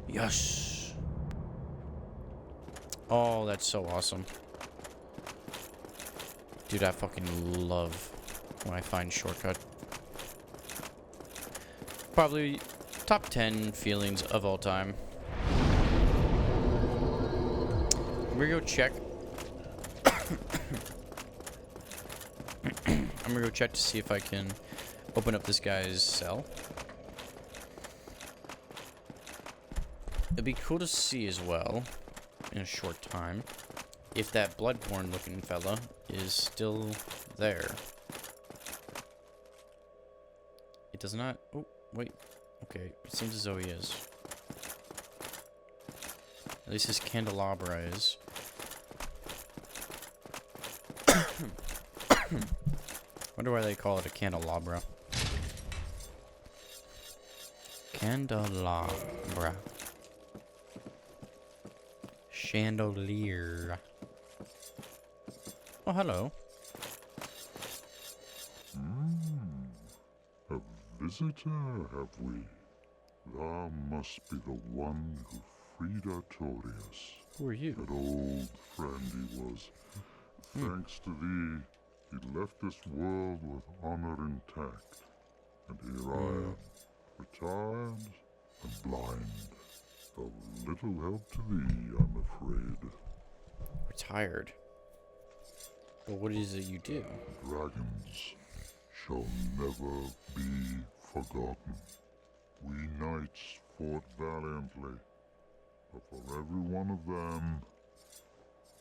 Yes. Oh, that's so awesome. Dude, I fucking love when I find shortcut. Probably top 10 feelings of all time. I'm gonna go check. I'm gonna go check to see if I can open up this guy's cell. It'd be cool to see as well, in a short time, if that bloodborne looking fella is still there. It does not. Oh, wait. Okay, it seems as though he is. At least his candelabra is. Wonder why they call it a candelabra. Candelabra. Chandelier. Oh, hello. A visitor, have we? Thou must be the one who freed Artorias. Who are you? That old friend he was. Thanks to thee, he left this world with honor intact. And here I am, retired and blind. Of little help to thee, I'm afraid. Retired. But what is it you do? Dragons shall never be forgotten. We knights fought valiantly, but for every one of them,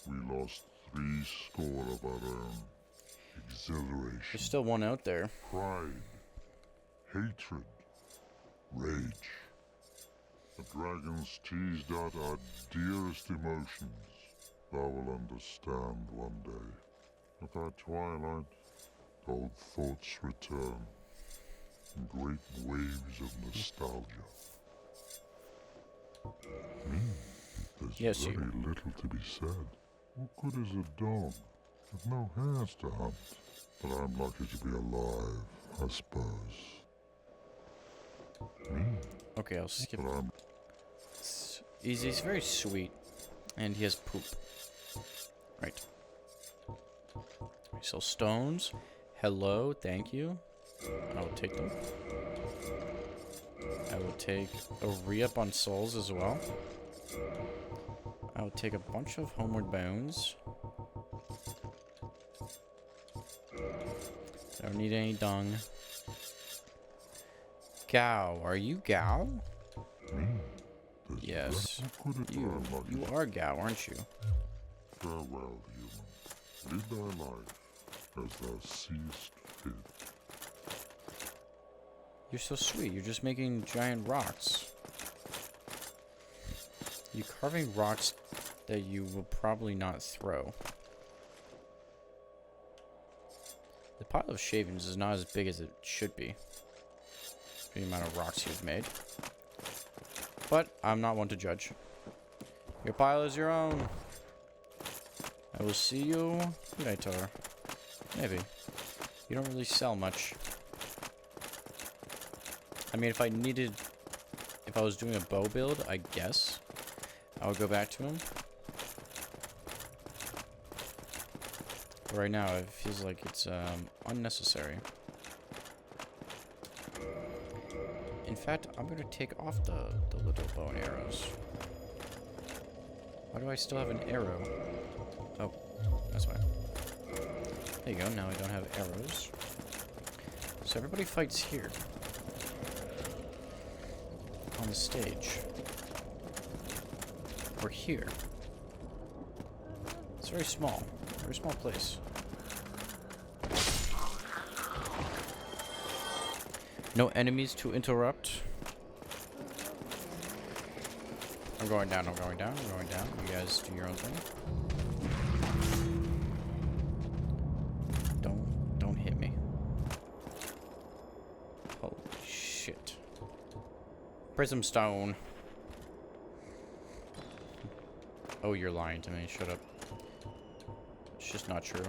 we lost 70 of our own. Exhilaration. There's still one out there. Pride, hatred, rage. The dragons teased out our dearest emotions. Thou will understand one day. At our twilight, old thoughts return in great waves of nostalgia. There's Yes, very you. little to be said. What good is a dog with no hares to hunt? But I'm lucky to be alive, I suppose. Okay, I'll skip. But I'm He's very sweet. And he has poop. Right. So stones. Hello, thank you. I will take them. I will take a re-up on souls as well. I will take a bunch of homeward bones. I don't need any dung. Gao, are you Gao? Yes. You are Gao, aren't you? Farewell, human. Live thy life as thou seest fit. You're so sweet. You're just making giant rocks. You're carving rocks that you will probably not throw. The pile of shavings is not as big as it should be. For the amount of rocks you've made. But I'm not one to judge. Your pile is your own. I will see you later. Maybe. You don't really sell much. I mean, if I was doing a bow build, I guess I would go back to him. But right now, it feels like it's unnecessary. Infinite fact, I'm gonna take off the little bow and arrows. Why do I still have an arrow? Oh, that's why. There you go, now I don't have arrows. So everybody fights here. On the stage. Or here. It's very small place. No enemies to interrupt. I'm going down, I'm going down, I'm going down. You guys do your own thing. Don't hit me. Holy shit. Prism stone. Oh, you're lying to me. Shut up. It's just not true.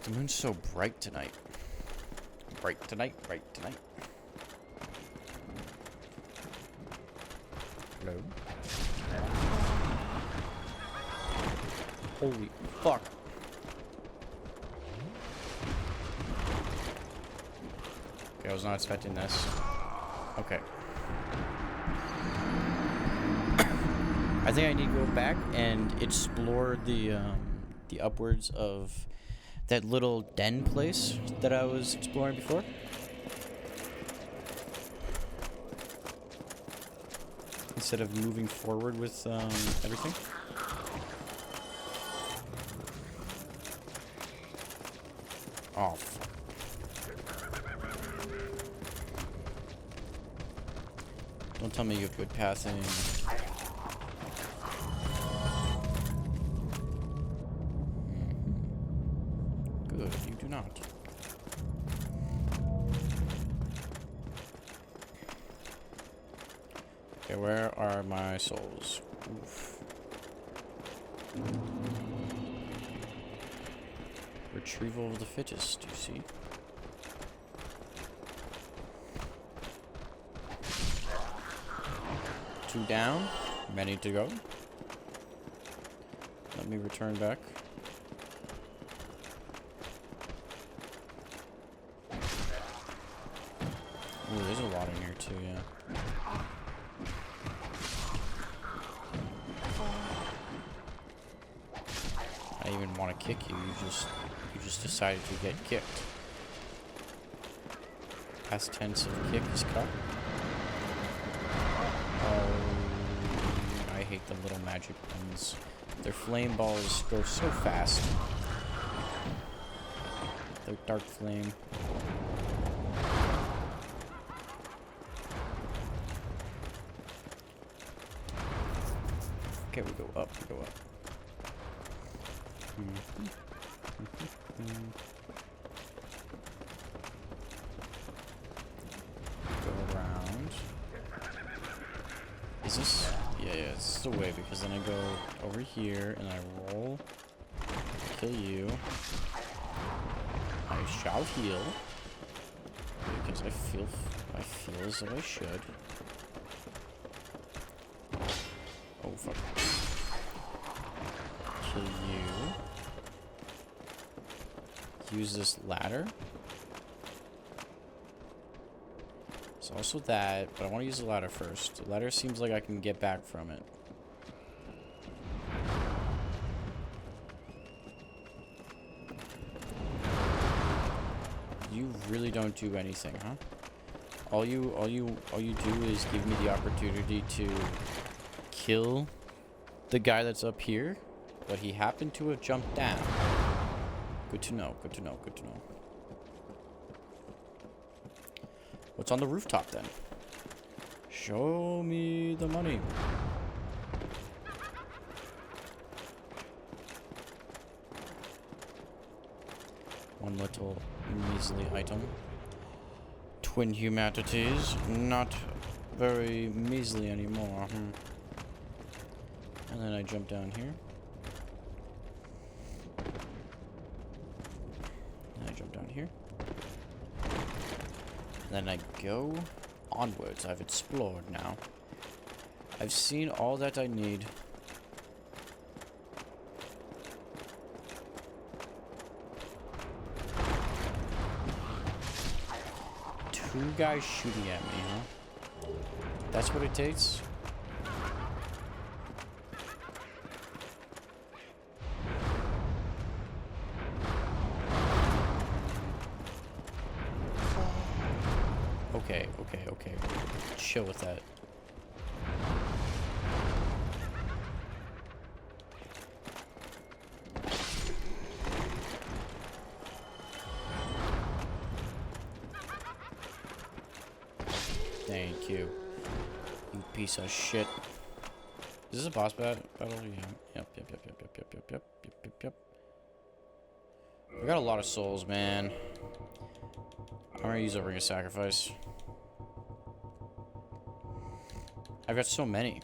The moon's so bright tonight. Bright tonight, bright tonight. Hello? Holy fuck. Okay, I was not expecting this. Okay. I think I need to go back and explore the upwards of that little den place that I was exploring before. Instead of moving forward with everything. Oh, fuck. Don't tell me you have good passing. Good, you do not. Okay, where are my souls? Oof. Retrieval of the fittest, you see? Two down, many to go. Let me return back. Ooh, there's a lot in here too, yeah. I didn't even want to kick you, you just decided to get kicked. Past tense of kick is cut. Oh, I hate the little magic ones. Their flame balls go so fast. Their dark flame. Okay, we go up, we go up. Go around. Is this? Yeah, this is the way, because then I go over here and I roll, kill you. I shall heal because I feel as though I should. Oh fuck! Kill you. Use this ladder. There's also that, but I want to use the ladder first. The ladder seems like I can get back from it. You really don't do anything, huh? All you do is give me the opportunity to kill the guy that's up here, but he happened to have jumped down. Good to know, good to know, good to know. What's on the rooftop then? Show me the money. One little measly item. Twin humanities. Not very measly anymore. And then I jump down here. And I jump down here. And then I go onwards. I've explored now. I've seen all that I need. 2 guys shooting at me, huh? That's what it takes? Okay. Chill with that. Thank you. You piece of shit. Is this a boss battle? Yeah. Yep. I got a lot of souls, man. I'm gonna use a ring of sacrifice. I've got so many.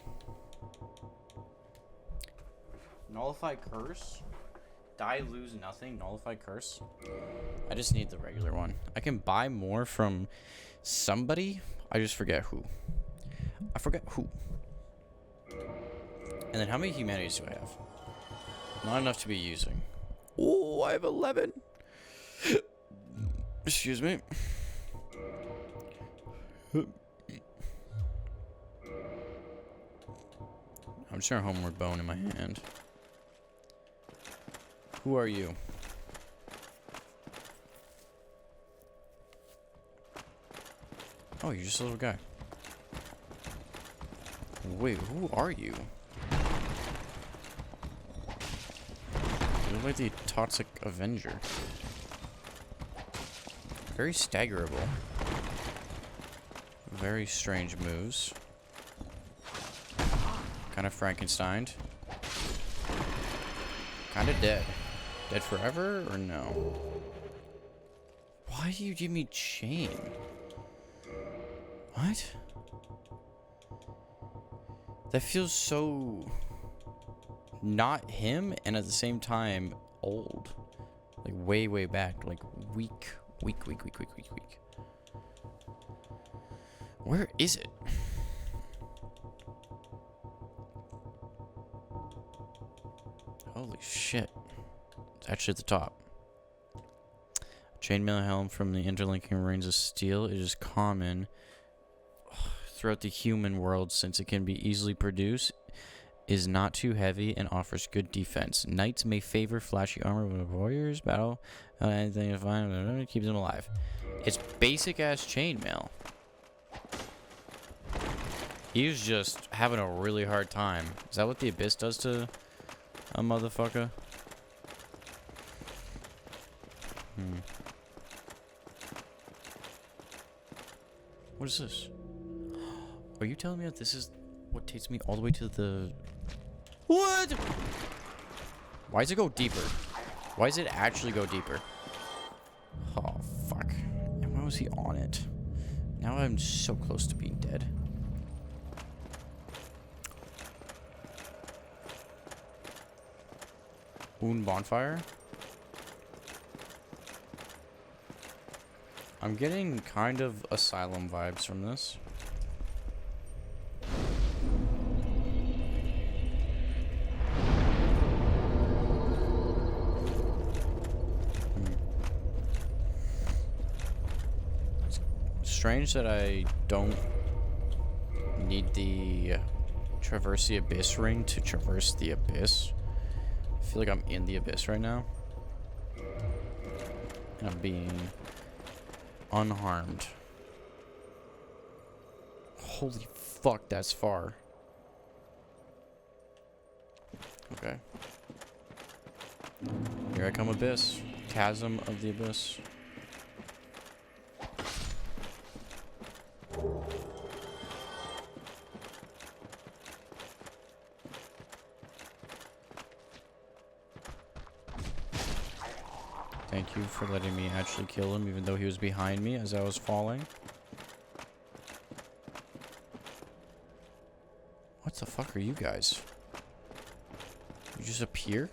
Nullify curse? Die, lose nothing. Nullify curse? I just need the regular one. I can buy more from somebody. I just forget who. I forget who. And then how many humanities do I have? Not enough to be using. Oh, I have 11. Excuse me. I'm sure homeward bone in my hand. Who are you? Oh, you're just a little guy. Wait, who are you? You look like the Toxic Avenger. Very staggerable. Very strange moves. Kind of Frankensteined. Kind of dead. Dead forever or no? Why do you give me chain? What? That feels so not him and at the same time old. Like way back. Like weak. Where is it? Holy shit. It's actually at the top. Chainmail helm from the interlinking rings of steel. It is common throughout the human world since it can be easily produced, is not too heavy, and offers good defense. Knights may favor flashy armor when warriors battle. Anything to find keeps them alive. It's basic ass chainmail. He's just having a really hard time. Is that what the abyss does to a motherfucker? What is this? Are you telling me that this is what takes me all the way to the... What? Why does it go deeper? Why does it actually go deeper? Oh, fuck. And why was he on it? Now I'm so close to being dead. Moon bonfire? I'm getting kind of asylum vibes from this. It's strange that I don't need the traverse the abyss ring to traverse the abyss. I feel like I'm in the abyss right now. And I'm being unharmed. Holy fuck, that's far. Okay. Here I come, abyss. Chasm of the abyss. Thank you for letting me actually kill him, even though he was behind me as I was falling. What the fuck are you guys? You just appear?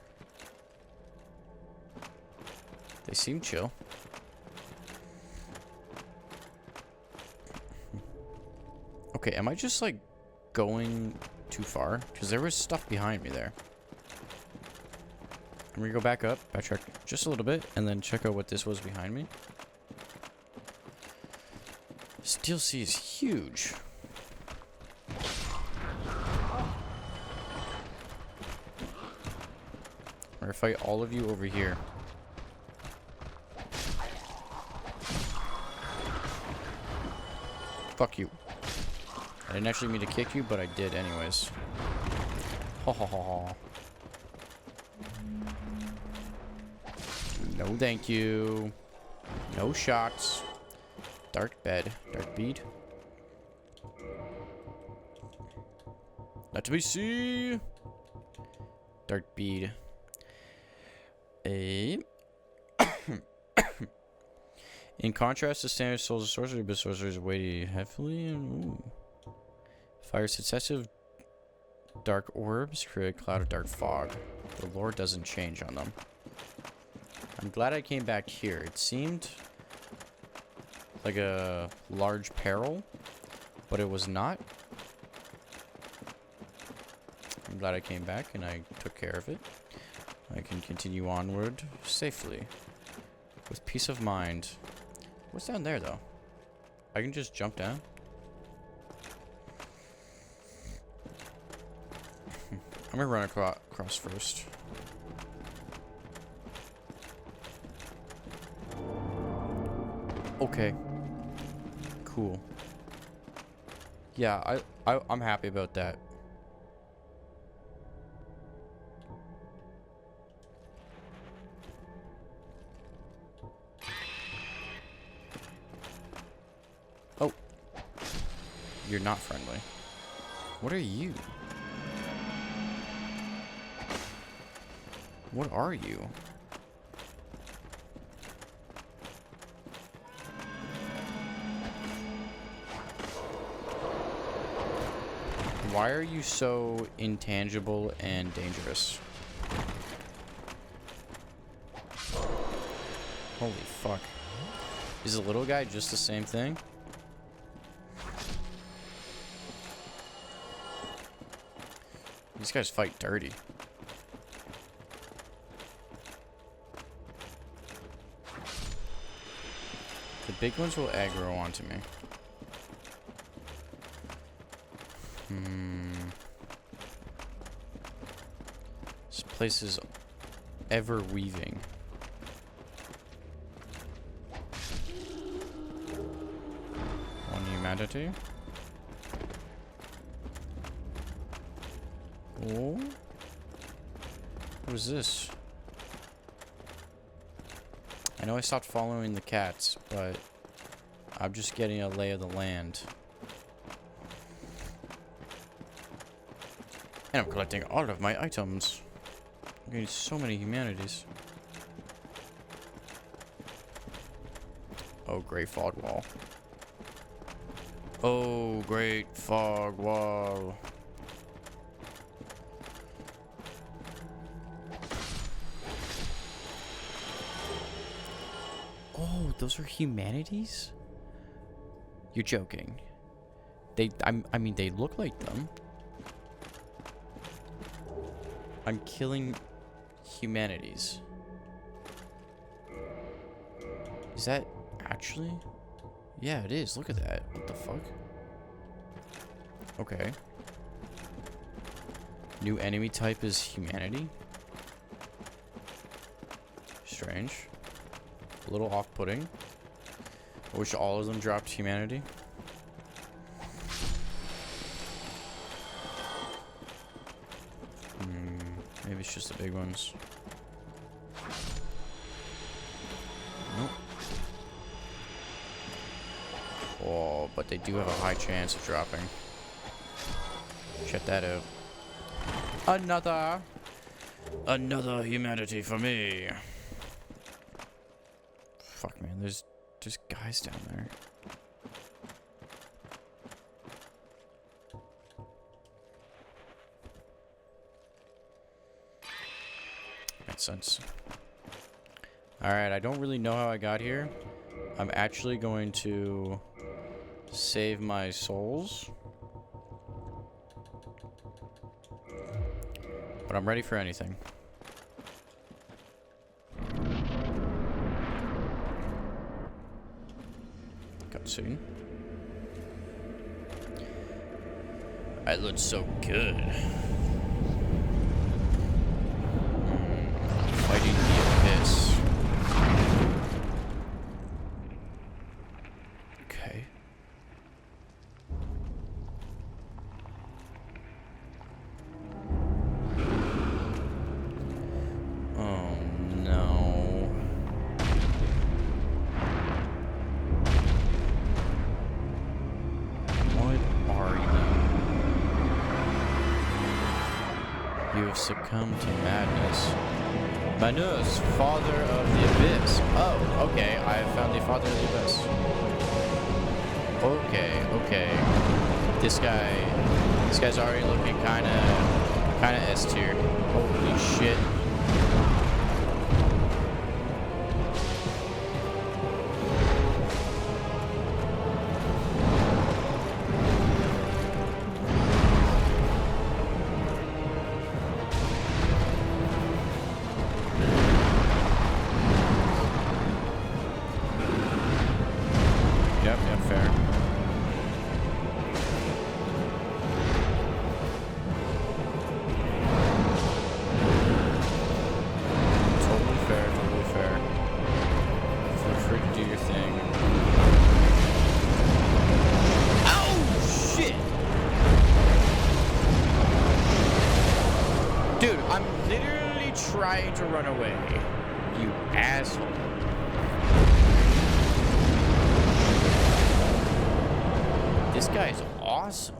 They seem chill. Okay, am I just like going too far? Because there was stuff behind me there. I'm gonna go back up, backtrack just a little bit, and then check out what this was behind me. DLC is huge. I'm gonna fight all of you over here. Fuck you. I didn't actually mean to kick you, but I did anyways. Ha ha ha ha. No thank you. No shots. Dark bed. Dark bead. Not to be seen. Dark bead. A. In contrast to standard souls of sorcery, but sorcerers weigh heavily. Ooh. Fire successive dark orbs, create a cloud of dark fog. The lore doesn't change on them. I'm glad I came back here. It seemed like a large peril, but it was not. I'm glad I came back and I took care of it. I can continue onward safely with peace of mind. What's down there, though? I can just jump down? I'm gonna run across first. Okay. Cool. Yeah, I'm happy about that. Oh. You're not friendly. What are you? What are you? Why are you so intangible and dangerous? Holy fuck. Is the little guy just the same thing? These guys fight dirty. The big ones will aggro onto me. This place is ever weaving. One humanity. Oh. What is this? I know I stopped following the cats, but I'm just getting a lay of the land. And I'm collecting all of my items. I'm getting so many humanities. Oh, great fog wall. Oh, great fog wall. Oh, those are humanities? You're joking. I mean, they look like them. I'm killing humanities. Is that actually? Yeah, it is. Look at that. What the fuck? Okay. New enemy type is humanity. Strange. A little off-putting. I wish all of them dropped humanity. Maybe it's just the big ones. Nope. Oh, but they do have a high chance of dropping. Check that out. Another humanity for me. Fuck, man, there's guys down there. Makes sense. Alright, I don't really know how I got here. I'm actually going to save my souls. But I'm ready for anything. Cutscene. That looks so good. Fighting the abyss. Okay. Oh no. What are you? You have succumbed to madness. Manus, father of the abyss. Oh, okay. I have found the father of the abyss. Okay, okay. This guy's already looking kinda S tier. Holy shit. Yep, fair. Totally fair, totally fair. Feel free to do your thing. Oh, shit! Dude, I'm literally trying to run away. You asshole. This guy's awesome.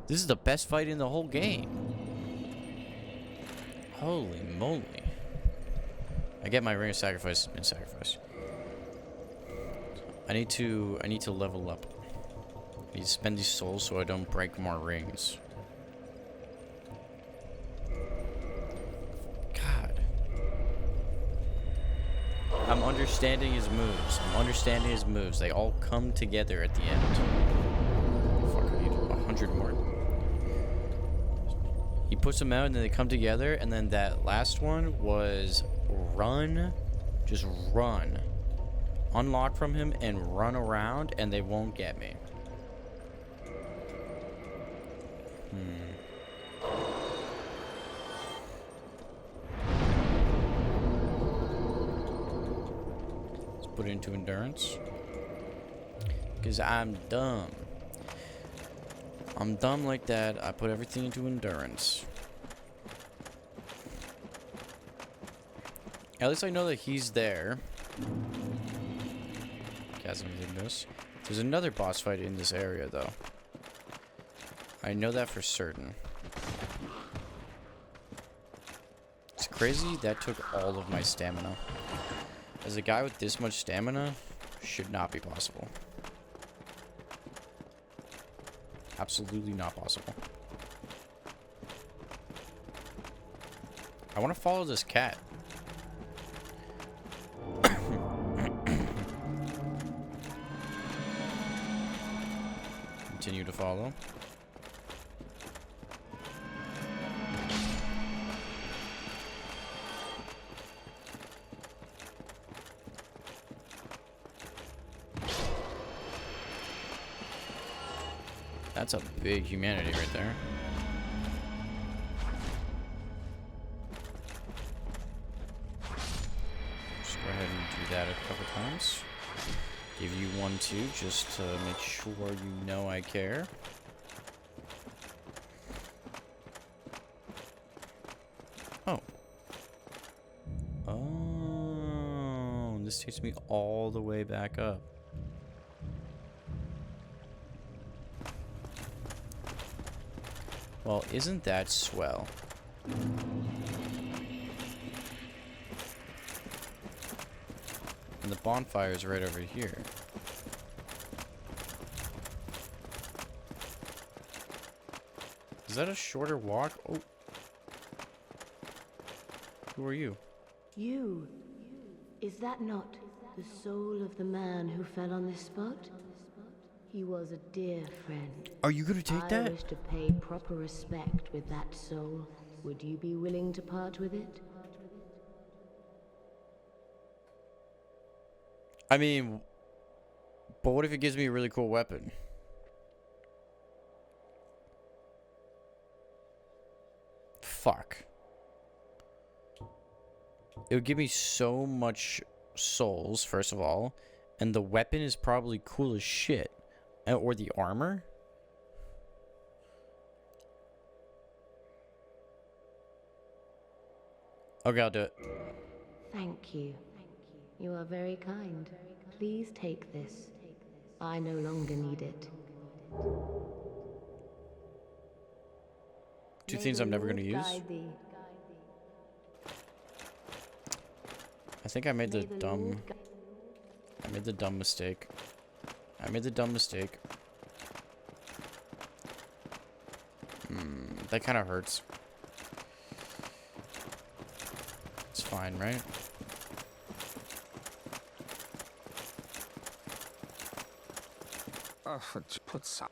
This is the best fight in the whole game. Holy moly. I get my ring of sacrifice and sacrifice. I need to level up. I need to spend these souls so I don't break more rings. God. I'm understanding his moves. They all come together at the end. Fuck, I need 100 more. He puts them out and then they come together, and then that last one was run. Just run. Unlock from him and run around and they won't get me. Let's put it into endurance. Because I'm dumb. I'm dumb like that. I put everything into endurance. At least I know that he's there. Chasm did this. There's another boss fight in this area, though. I know that for certain. It's crazy that took all of my stamina. As a guy with this much stamina, should not be possible. Absolutely not possible. I want to follow this cat. Continue to follow. That's a big humanity right there. Just go ahead and do that a couple times. Give you one too, just to make sure you know I care. Oh. Oh, this takes me all the way back up. Well, isn't that swell? And the bonfire is right over here. Is that a shorter walk? Oh. Who are you? You. Is that not the soul of the man who fell on this spot? He was a dear friend. Are you gonna take that? I wish to pay proper respect with that soul. Would you be willing to part with it? I mean, but what if it gives me a really cool weapon? fuck. It would give me so much souls, first of all. And the weapon is probably cool as shit. Or the armor. Okay, I'll do it. Thank you. You are very kind. Please take this. I no longer need it. Two things I'm never going to use. I think I made the dumb... I made the dumb mistake. That kind of hurts. It's fine, right? Put some.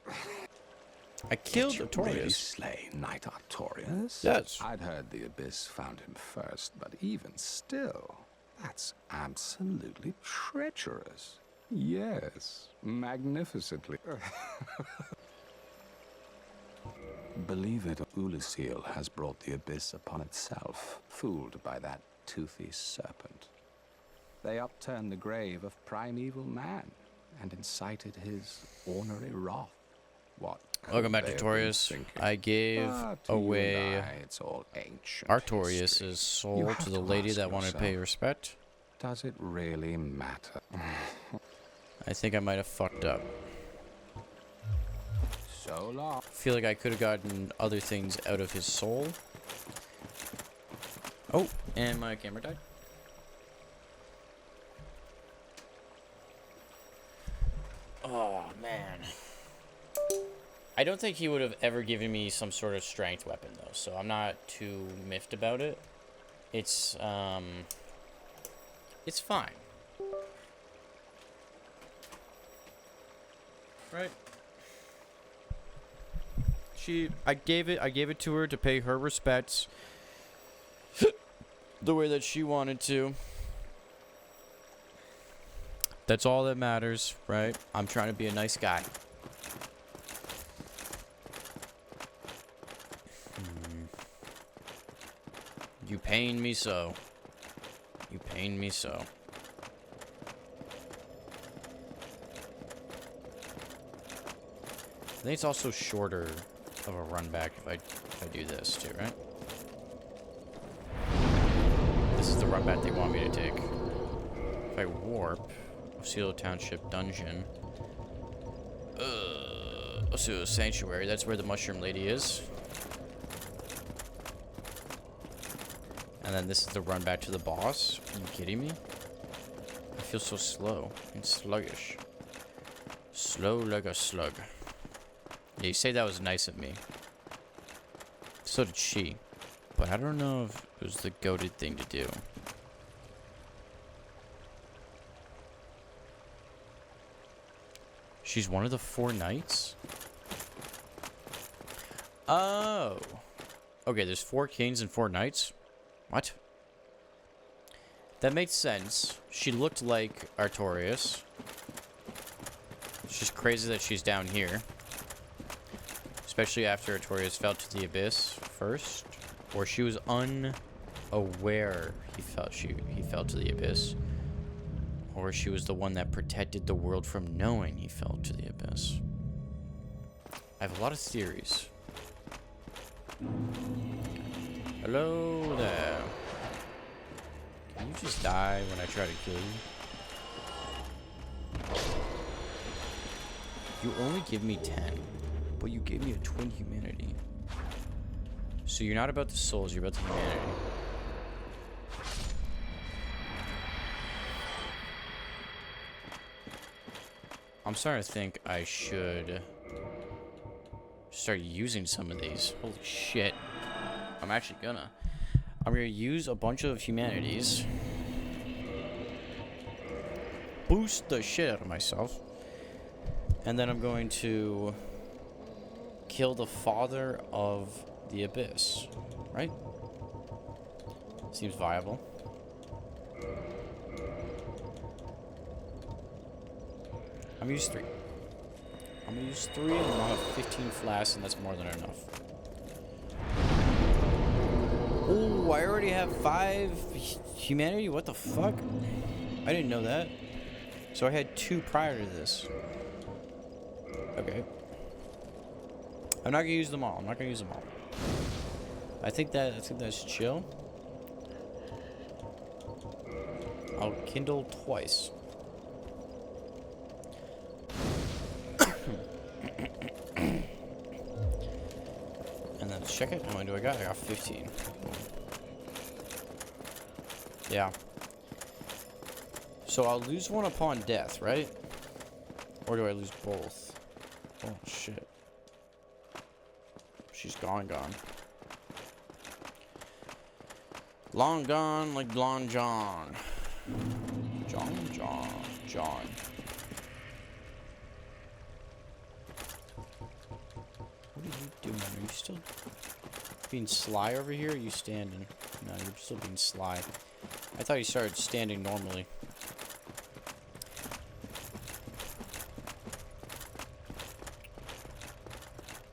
I killed Did you really Artorias. slay Knight Artorias? Yes. I'd heard the Abyss found him first, but even still, that's absolutely treacherous. Yes, magnificently. Believe it, Oolacile has brought the Abyss upon itself, fooled by that toothy serpent. They upturned the grave of primeval man and incited his ornery wrath. What? Welcome back to they have been Artorias. thinking? I gave Ah, to you and away I, it's all ancient Artorias' history. You soul have to the to lady ask that wanted to pay yourself, respect. Does it really matter? I think I might have fucked up. So long. Feel like I could have gotten other things out of his soul. Oh, and my camera died. Oh, man. I don't think he would have ever given me some sort of strength weapon, though, so I'm not too miffed about it. It's fine. Right? I gave it to her to pay her respects the way that she wanted to. That's all that matters, right? I'm trying to be a nice guy. You pain me so. You pain me so. I think it's also shorter of a run back if I do this too, right? This is the run back they want me to take. If I warp, Oolacile Township dungeon. Oolacile Sanctuary, that's where the mushroom lady is. And then this is the run back to the boss. Are you kidding me? I feel so slow and sluggish. Slow like a slug. Yeah, you say that was nice of me. So did she. But I don't know if it was the goated thing to do. She's one of the 4 knights? Oh. Okay, there's 4 kings and 4 knights? What? That makes sense. She looked like Artorias. It's just crazy that she's down here. Especially after Artorias fell to the abyss first. Or she was unaware he fell to the abyss. Or she was the one that protected the world from knowing he fell to the abyss. I have a lot of theories. Hello there. Can you just die when I try to kill you? You only give me 10, but you gave me a twin humanity. So you're not about the souls, you're about the humanity. I'm starting to think I should start using some of these. Holy shit. I'm actually gonna. I'm gonna use a bunch of humanities. Boost the shit out of myself. And then I'm going to kill the father of the abyss. Right? Seems viable. I'm gonna use 3. I'm gonna use 3 and I'll have 15 flasks and that's more than enough. Oh, I already have 5 humanity? What the fuck? I didn't know that. So I had 2 prior to this. Okay. I'm not gonna use them all. I think that's chill. I'll kindle twice. And then check it. How many do I got? I got 15. Yeah. So I'll lose one upon death, right? Or do I lose both? Oh shit. She's gone. Long gone like Blonde John. John. What are you doing? Are you still being sly over here? Or are you standing? No, you're still being sly. I thought you started standing normally.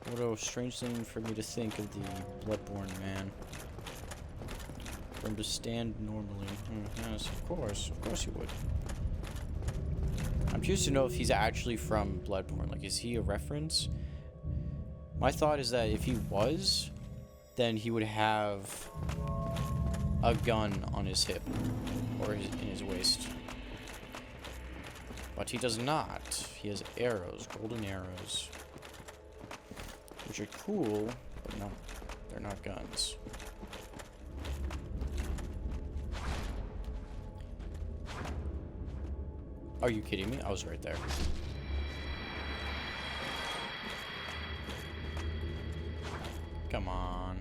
What a strange thing for me to think of the Bloodborne man. For him to stand normally. Yes, of course he would. I'm curious to know if he's actually from Bloodborne. Like, is he a reference? My thought is that if he was, then he would have a gun on his hip or in his waist. But he does not. He has arrows, golden arrows, which are cool, but no, they're not guns. Are you kidding me? I was right there. Come on.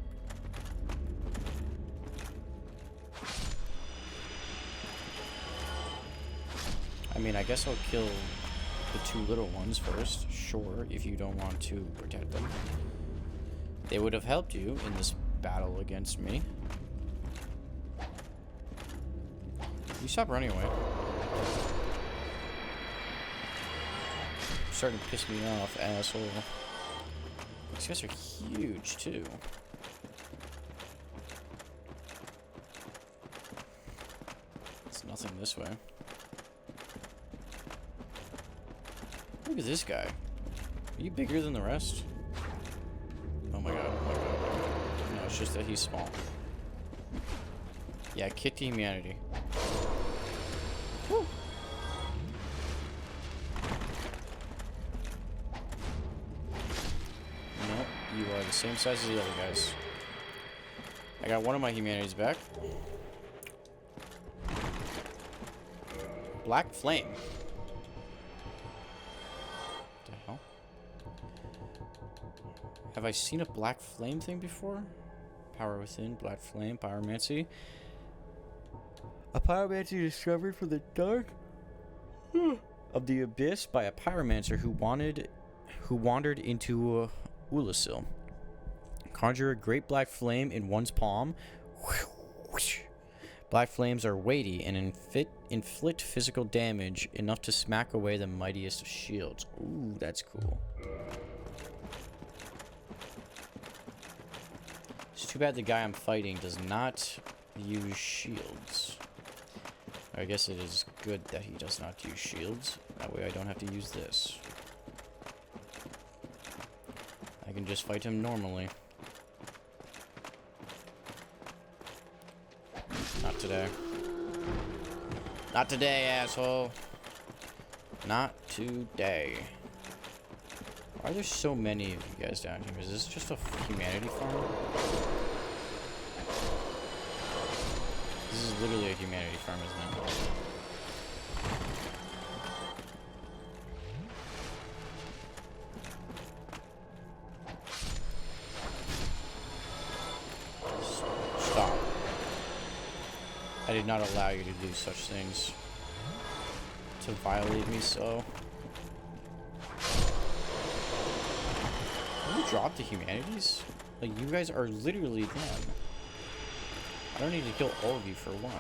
I mean, I guess I'll kill the 2 little ones first. Sure, if you don't want to protect them. They would have helped you in this battle against me. You stop running away. You're starting to piss me off, asshole. These guys are huge, too. It's nothing this way. Look at this guy. Are you bigger than the rest? Oh my god, oh my god, oh my god. No, it's just that he's small. Yeah, kick to humanity. Woo. No, you are the same size as the other guys. I got one of my humanities back. Black flame. What the hell? Have I seen a black flame thing before? Power within, black flame, pyromancy. A pyromancy discovered from the dark of the abyss by a pyromancer who wandered into Oolacile. Conjure a great black flame in one's palm. Black flames are weighty and inflict physical damage enough to smack away the mightiest of shields. Ooh, that's cool. It's too bad the guy I'm fighting does not use shields. I guess it is good that he does not use shields. That way I don't have to use this. I can just fight him normally. Not today. Not today, asshole. Not today. Why are there so many of you guys down here? Is this just a humanity farm? This is literally a humanity farm, isn't it? Stop. I did not allow you to do such things. To violate me so. Can you drop the humanities? Like, you guys are literally them. I don't need to kill all of you for one.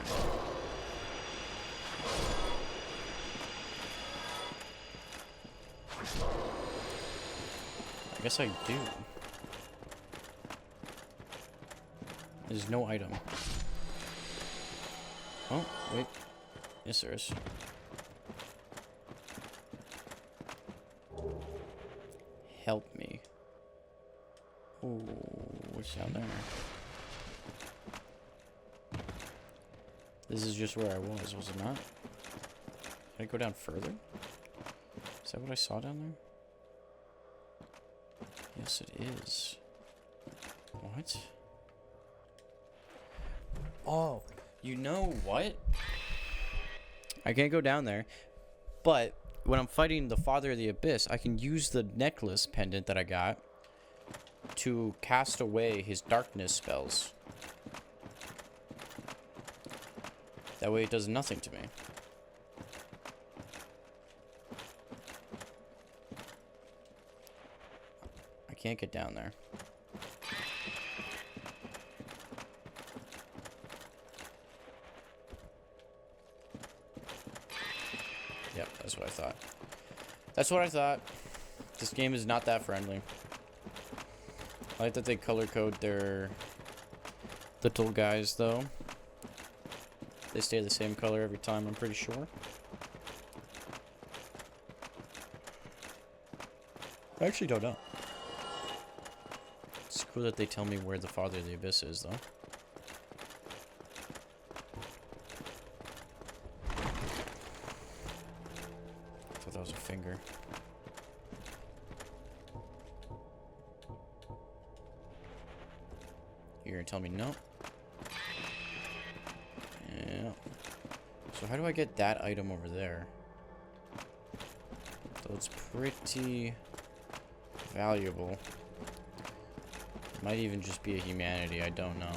I guess I do. There's no item. Oh, wait. Yes, there is. Help me. Ooh, what's down there? This is just where I was it not? Can I go down further? Is that what I saw down there? Yes, it is. What? Oh, you know what? I can't go down there, but when I'm fighting the Father of the Abyss, I can use the necklace pendant that I got to cast away his darkness spells. That way it does nothing to me. I can't get down there. Yep, that's what I thought. That's what I thought. This game is not that friendly. I like that they color code their little guys, though. They stay the same color every time, I'm pretty sure. I actually don't know. It's cool that they tell me where the Father of the Abyss is, though. I thought that was a finger. You're gonna tell me no? Yeah. So how do I get that item over there? So it's pretty valuable. Might even just be a humanity, I don't know.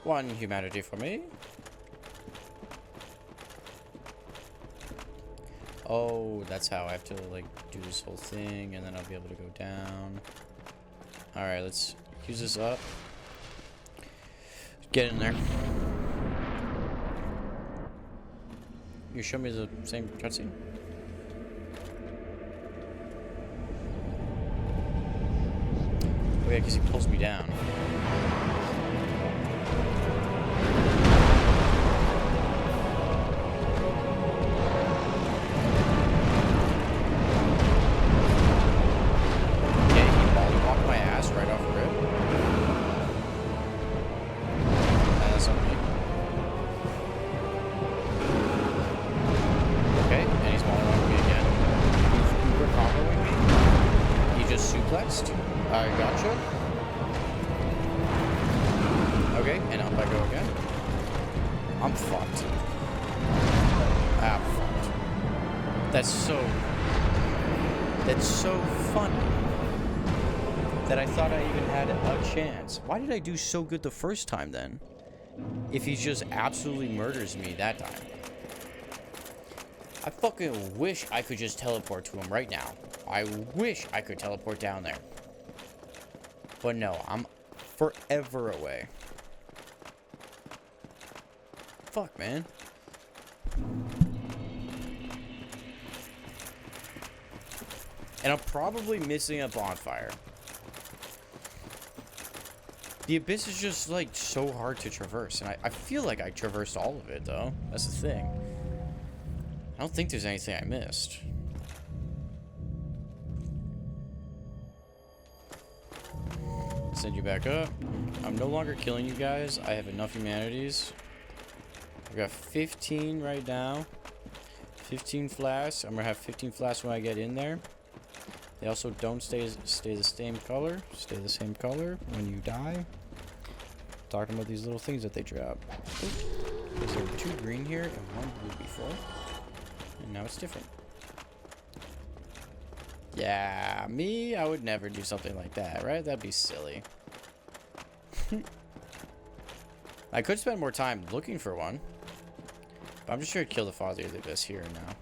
One humanity for me. Oh, that's how I have to, like, do this whole thing, and then I'll be able to go down. Alright, let's use this up. Get in there. You show me the same cutscene? Oh yeah, because he pulls me down. I gotcha. Okay, and up I go again. I'm fucked. I'm fucked. That's so funny that I thought I even had a chance. Why did I do so good the first time then? If he just absolutely murders me that time. I fucking wish I could just teleport to him right now. I wish I could teleport down there. But no, I'm forever away. Fuck, man. And I'm probably missing a bonfire. The Abyss is just, like, so hard to traverse. And I feel like I traversed all of it, though. That's the thing. I don't think there's anything I missed. Send you back up. I'm no longer killing you guys. I have enough humanities. I've got 15 right now. 15 flasks. I'm gonna have 15 flasks when I get in there. They also don't stay the same color. Stay the same color when you die. Talking about these little things that they drop. Because there were 2 green here and 1 blue before. And now it's different. Yeah, me, I would never do something like that, right? That'd be silly. I could spend more time looking for one. But I'm just here to kill the Father of the Abyss here and now.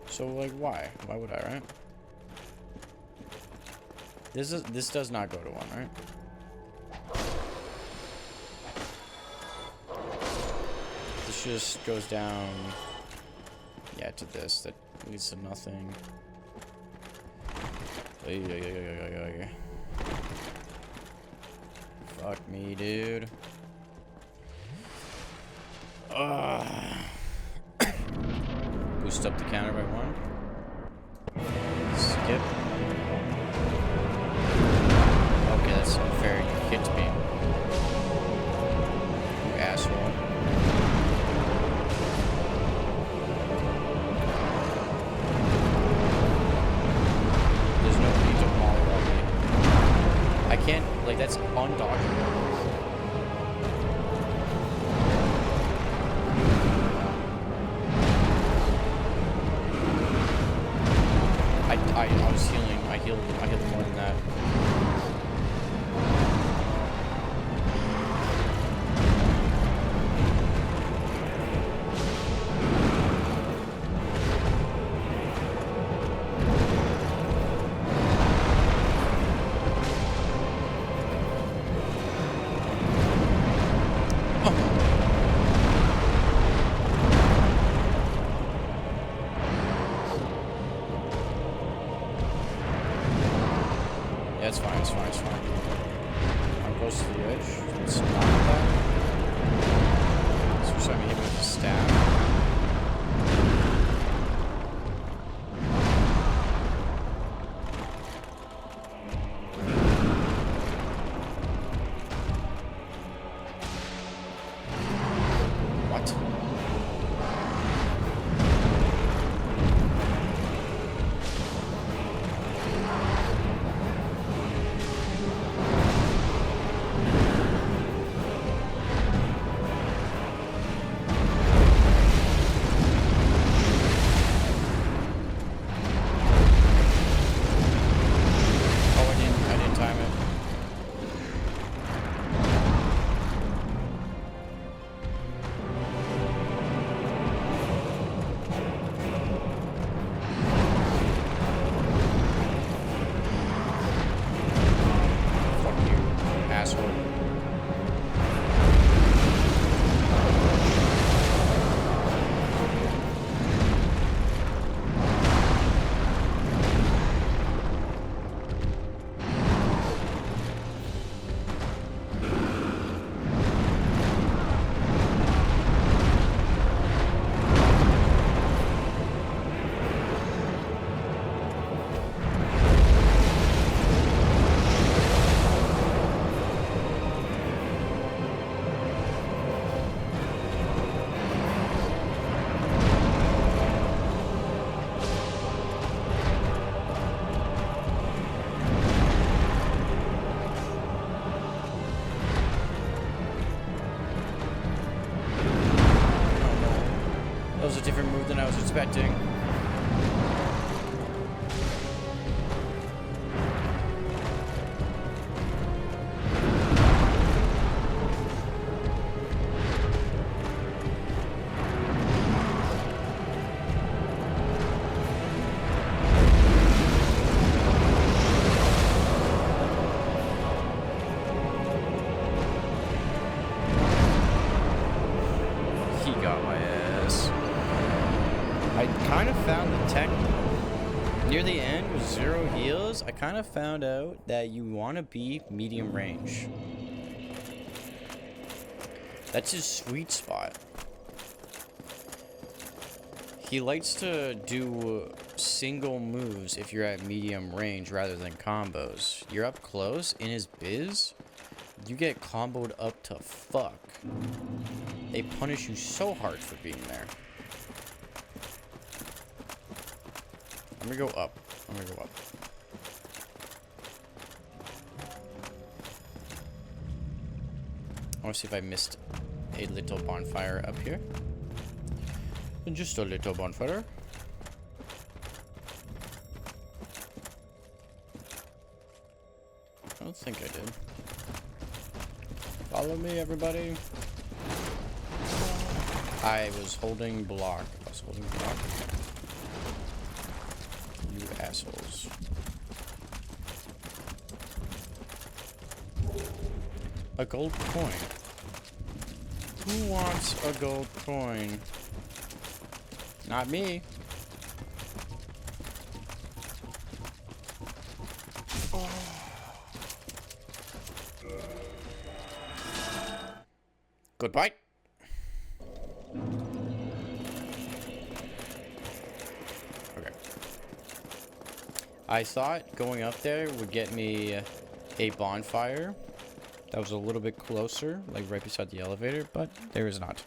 So, like, why? Why would I, right? This does not go to 1, right? This just goes down get to this that leads to nothing. Fuck me, dude. Boost up the counter by 1. Skip. Okay, that's unfair. You hit me. You asshole. There's no need to molly me. I can't, like, that's undodgeable. I was healing. I healed more than that. Yeah, it's fine, it's fine, it's fine. I'm close to the edge. Let's knock that. So we're hit with the staff. What? That was a different move than I was expecting. He got my ass. I kind of found the tech near the end with 0 heals. I kind of found out that you want to be medium range. That's his sweet spot. He likes to do single moves if you're at medium range rather than combos. You're up close in his biz, you get comboed up to fuck. They punish you so hard for being there. I'm gonna go up. I'm gonna go up. I wanna see if I missed a little bonfire up here. Just a little bonfire. I don't think I did. Follow me, everybody. I was holding block. I was holding block. You assholes. A gold coin. Who wants a gold coin? Not me. Goodbye. Okay. I thought going up there would get me a bonfire that was a little bit closer, like right beside the elevator, but there is not.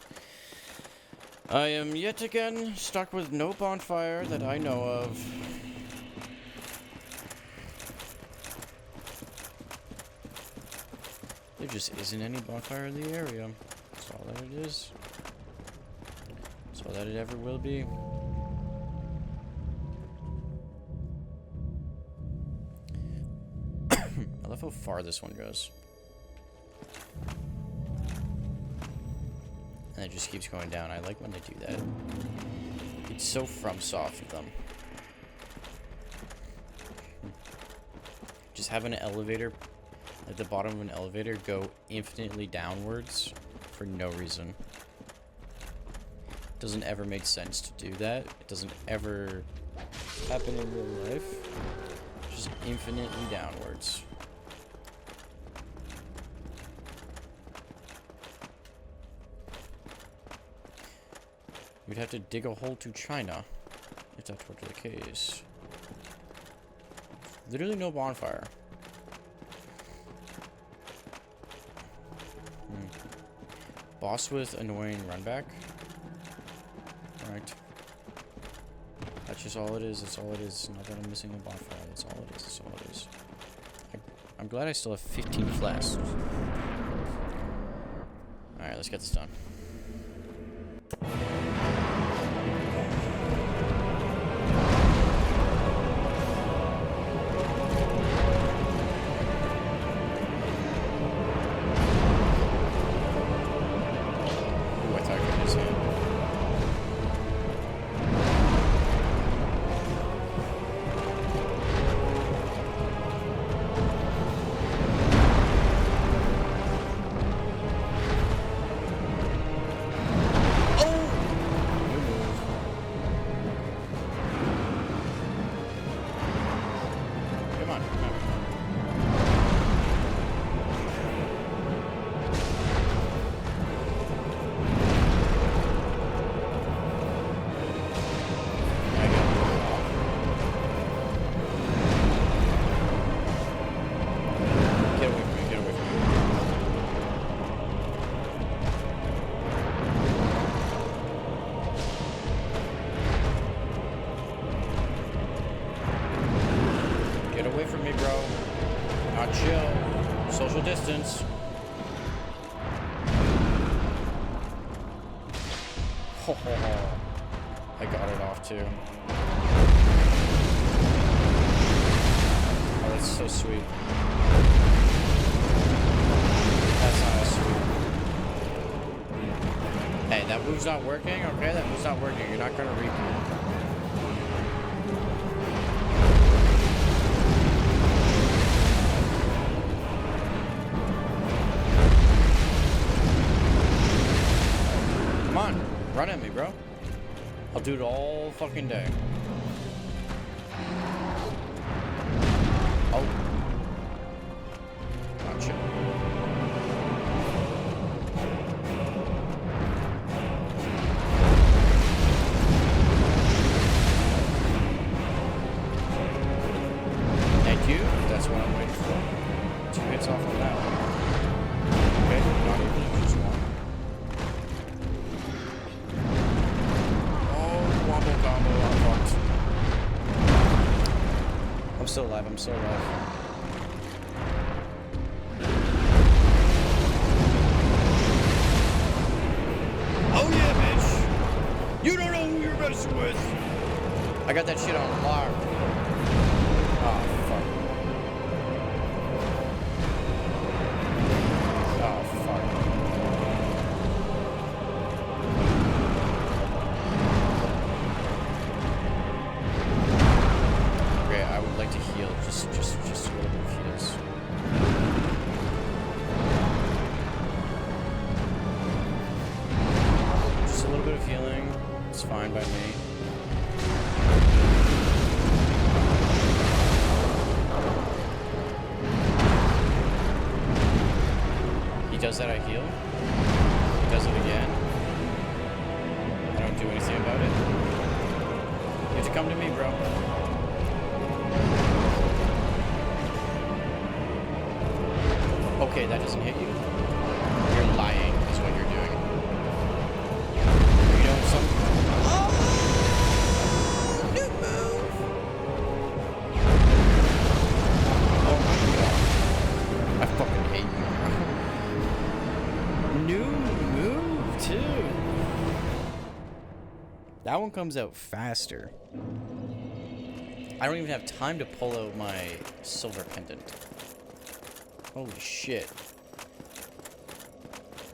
I am yet again stuck with no bonfire that I know of. There just isn't any bonfire in the area. That's all that it is. That's all that it ever will be. I love how far this one goes. And it just keeps going down. I like when they do that. It's so FromSoft of them. Just have an elevator, at the bottom of an elevator, go infinitely downwards for no reason. It doesn't ever make sense to do that. It doesn't ever happen in real life. Just infinitely downwards. We'd have to dig a hole to China if that were the case. Literally no bonfire. Boss with annoying runback. Alright. That's just all it is. That's all it is. Not that I'm missing a bonfire. That's all it is. That's all it is. I'm glad I still have 15 flasks. Alright, let's get this done. Social distance. Ho, ho, ho. I got it off too. Oh, that's so sweet. That's not as sweet. Hey, that move's not working? Okay, that move's not working. You're not gonna repeat. Run at me, bro. I'll do it all fucking day. Oh. Gotcha. Thank you. That's what I'm waiting for. 2 hits off on that one. Okay, not even just one. I'm still alive, I'm still alive. Oh yeah, bitch! You don't know who you're messing with! I got that shit on lock. Oh, fuck. Oh, fuck. Like to heal, just a little bit of heals. Just a little bit of healing. It's fine by me. He does that, I heal. bro. Okay, that doesn't hit you. You're lying, is what you're doing. You know something? Oh! New move! Oh my god. I fucking hate you. New move, too. That one comes out faster. I don't even have time to pull out my silver pendant. Holy shit.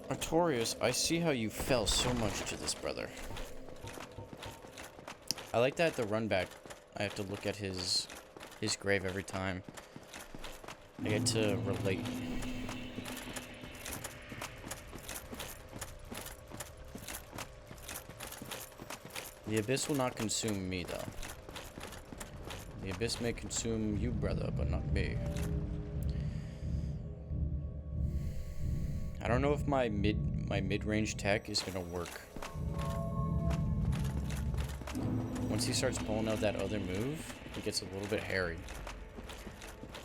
Artorias, I see how you fell so much to this, brother. I like that the run back, I have to look at his grave every time. I get to relate. The abyss will not consume me, though. The abyss may consume you, brother, but not me. I don't know if my mid-range tech is gonna work. Once he starts pulling out that other move, it gets a little bit hairy.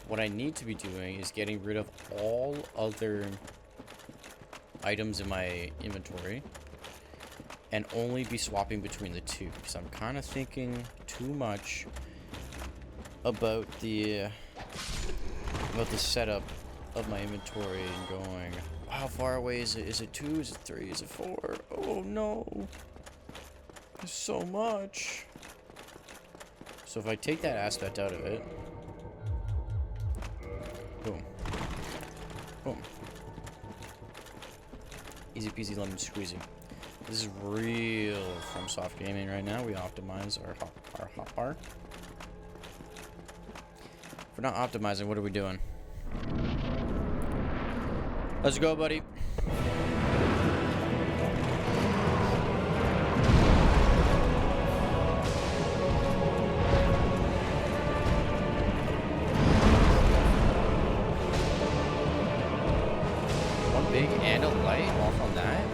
What I need to be doing is getting rid of all other items in my inventory and only be swapping between the two, because I'm kind of thinking too much about the setup of my inventory and going, how far away is it? Is it 2? Is it 3? Is it 4? Oh no. There's so much. So if I take that aspect out of it, boom. Boom. Easy peasy lemon squeezy. This is real from soft gaming right now. We optimize our hotbar. If we're not optimizing, what are we doing? Let's go, buddy. One big and a light off on that.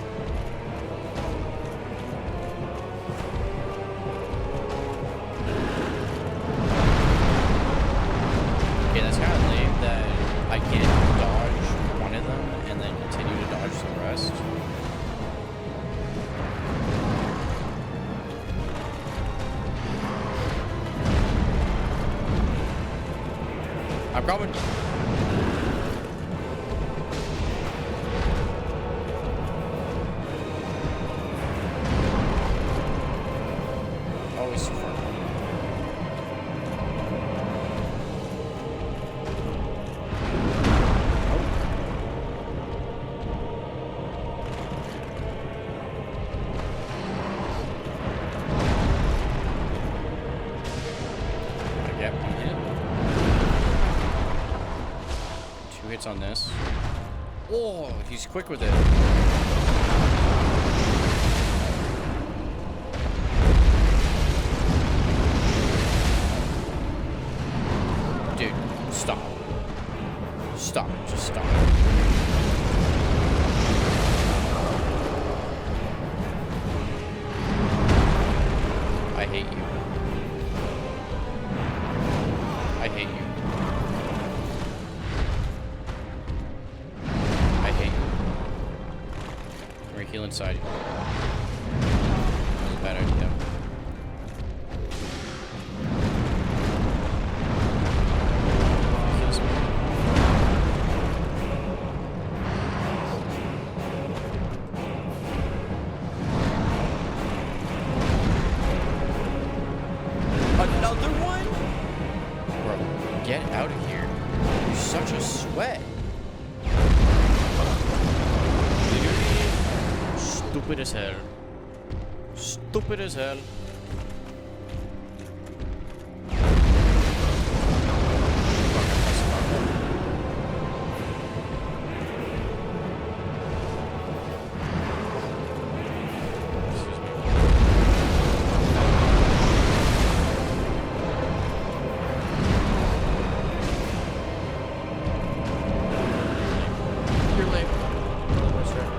Okay, that's kind of lame that I can't dodge one of them and then continue to dodge the rest. I'm coming. Oh, he's too far. On this. Oh, he's quick with it. Dude, stop. Stop. Just stop. I hate you. I hate you. Heal inside. That was a bad idea. Kills me. Another one? Bro, get out of here. You're such a sweat. Stupid as hell. Stupid as hell. You're late. That's right.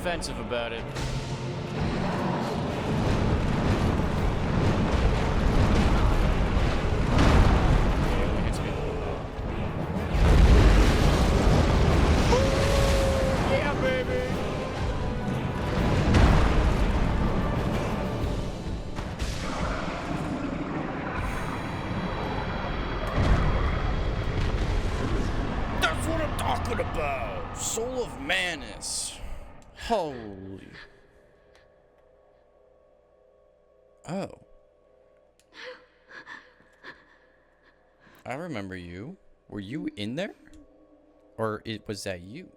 defensive about it. Okay, it only hits me. Yeah, baby! That's what I'm talking about! Soul of Manus. Holy. Oh. I remember you. Were you in there? Or was that you?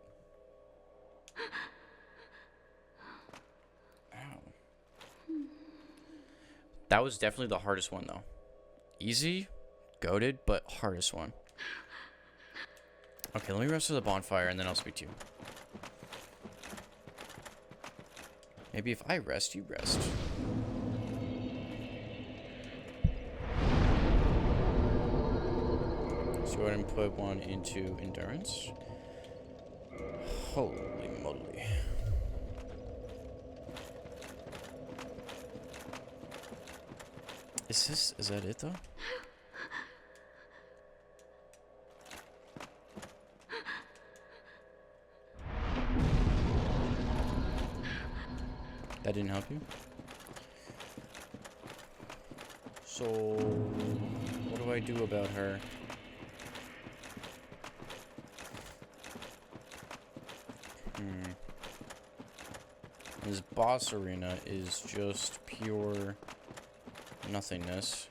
Ow. That was definitely the hardest one, though. Easy, goated, but hardest one. Okay, let me rest to the bonfire, and then I'll speak to you. Maybe if I rest, you rest. Let's go ahead and put one into endurance. Holy moly. Is that it though? That didn't help you? So, what do I do about her? This boss arena is just pure nothingness.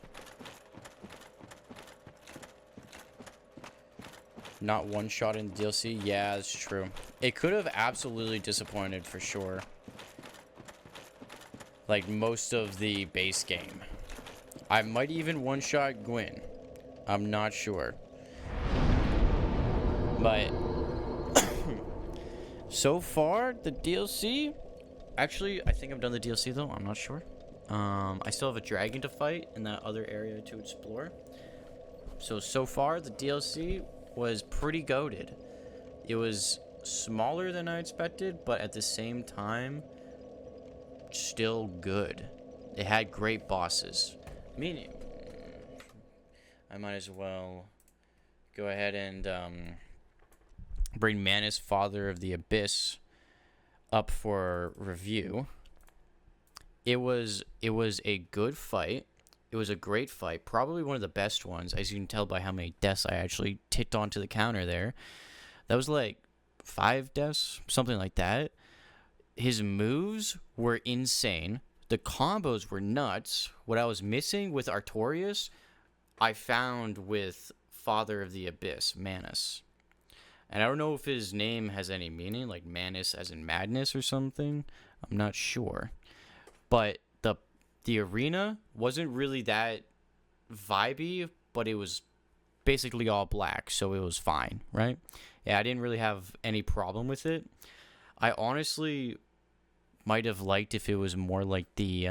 Not one shot in DLC? Yeah, that's true. It could have absolutely disappointed for sure. Like most of the base game. I might even one-shot Gwyn. I'm not sure. But so far, the DLC... Actually, I think I've done the DLC though. I'm not sure. I still have a dragon to fight in that other area to explore. So far, the DLC was pretty goated. It was smaller than I expected, but at the same time, still good. It had great bosses. Meaning, I might as well go ahead and bring Manus, Father of the Abyss, up for review. It was a good fight. It was a great fight, probably one of the best ones, as you can tell by how many deaths I actually ticked onto the counter there. That was like 5 deaths, something like that. His moves were insane. The combos were nuts. What I was missing with Artorias, I found with Father of the Abyss, Manus. And I don't know if his name has any meaning, like Manus as in madness or something. I'm not sure. But the arena wasn't really that vibey, but it was basically all black, so it was fine, right? Yeah, I didn't really have any problem with it. I honestly might have liked if it was more like the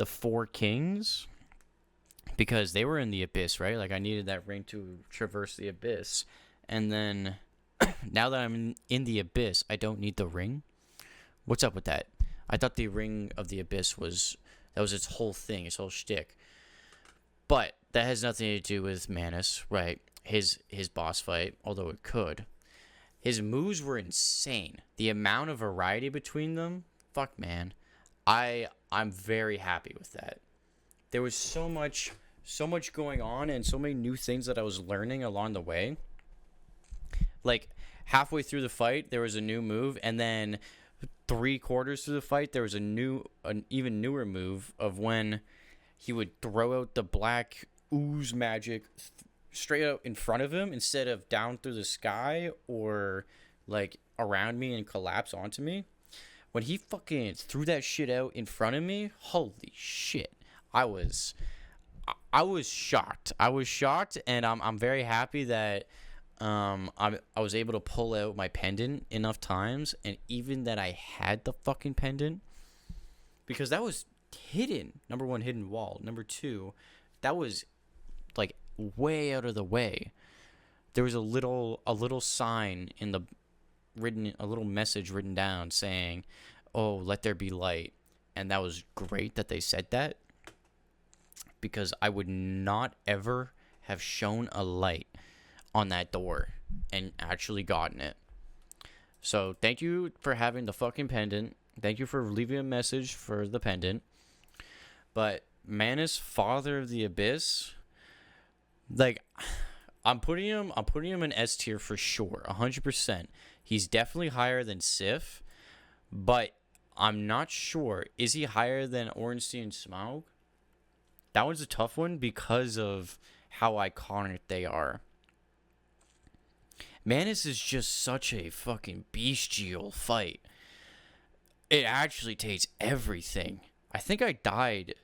4 kings, because they were in the abyss, right? Like I needed that ring to traverse the abyss. And then now that I'm in the abyss, I don't need the ring. What's up with that? I thought the ring of the abyss was its whole thing, its whole shtick. But that has nothing to do with Manus, right? His boss fight, although it could. His moves were insane. The amount of variety between them, fuck man. I'm very happy with that. There was so much going on and so many new things that I was learning along the way. Like halfway through the fight, there was a new move, and then 3/4 through the fight, there was an even newer move of when he would throw out the black ooze magic straight out in front of him instead of down through the sky or like around me and collapse onto me. When he fucking threw that shit out in front of me, holy shit. I was shocked. I was shocked, and I'm very happy that I was able to pull out my pendant enough times, and even that I had the fucking pendant, because that was hidden. Number 1, hidden wall. Number 2, that was like way out of the way. There was a little sign in little message written down saying, "Oh, let there be light," and that was great that they said that, because I would not ever have shown a light on that door and actually gotten it. So thank you for having the fucking pendant. Thank you for leaving a message for the pendant. But Manus, Father of the Abyss, like, I'm putting him in S tier for sure, 100%. He's definitely higher than Sif, but I'm not sure. Is he higher than Ornstein and Smaug? That one's a tough one because of how iconic they are. Manus is just such a fucking bestial fight. It actually takes everything. I think I died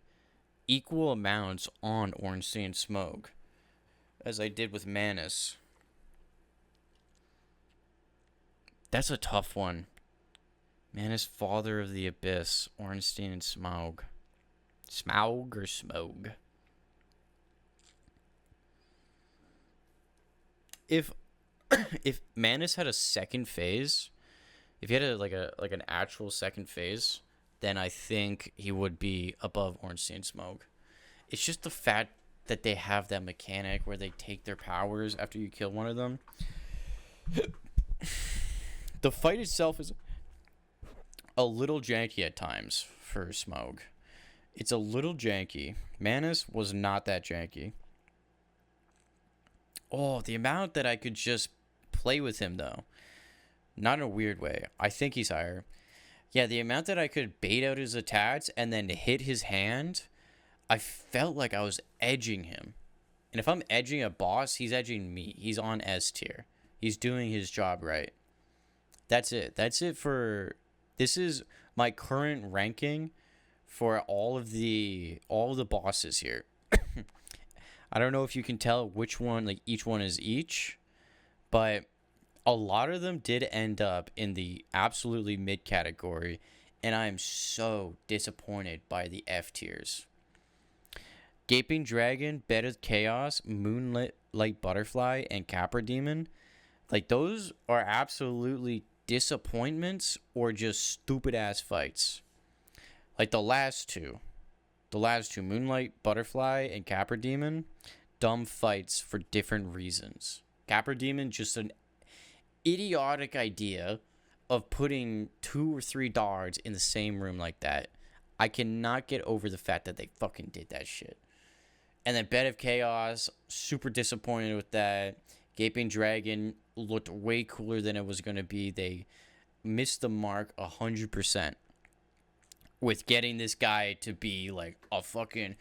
equal amounts on Ornstein and Smaug as I did with Manus. That's a tough one. Manus, Father of the Abyss, Ornstein and Smaug. Smaug or Smogue? If Manus had a second phase, if he had an actual second phase, then I think he would be above Ornstein and Smaug. It's just the fact that they have that mechanic where they take their powers after you kill one of them. The fight itself is a little janky at times for Smaug. It's a little janky. Manus was not that janky. Oh, the amount that I could just play with him, though. Not in a weird way. I think he's higher. Yeah, the amount that I could bait out his attacks and then hit his hand, I felt like I was edging him. And if I'm edging a boss, he's edging me. He's on S tier. He's doing his job right. That's it. That's it for... This is my current ranking for all of the bosses here. I don't know if you can tell which one, like, each one is each, but a lot of them did end up in the absolutely mid category, and I am so disappointed by the F tiers. Gaping Dragon, Bed of Chaos, Moonlit Light Butterfly, and Capra Demon, like, those are absolutely disappointments or just stupid ass fights. Like the last two, Moonlight Butterfly and Capra Demon, dumb fights for different reasons. Capra Demon, just an idiotic idea of putting 2 or 3 dogs in the same room like that. I cannot get over the fact that they fucking did that shit. And then Bed of Chaos, super disappointed with that. Gaping Dragon looked way cooler than it was going to be. They missed the mark 100% with getting this guy to be like a fucking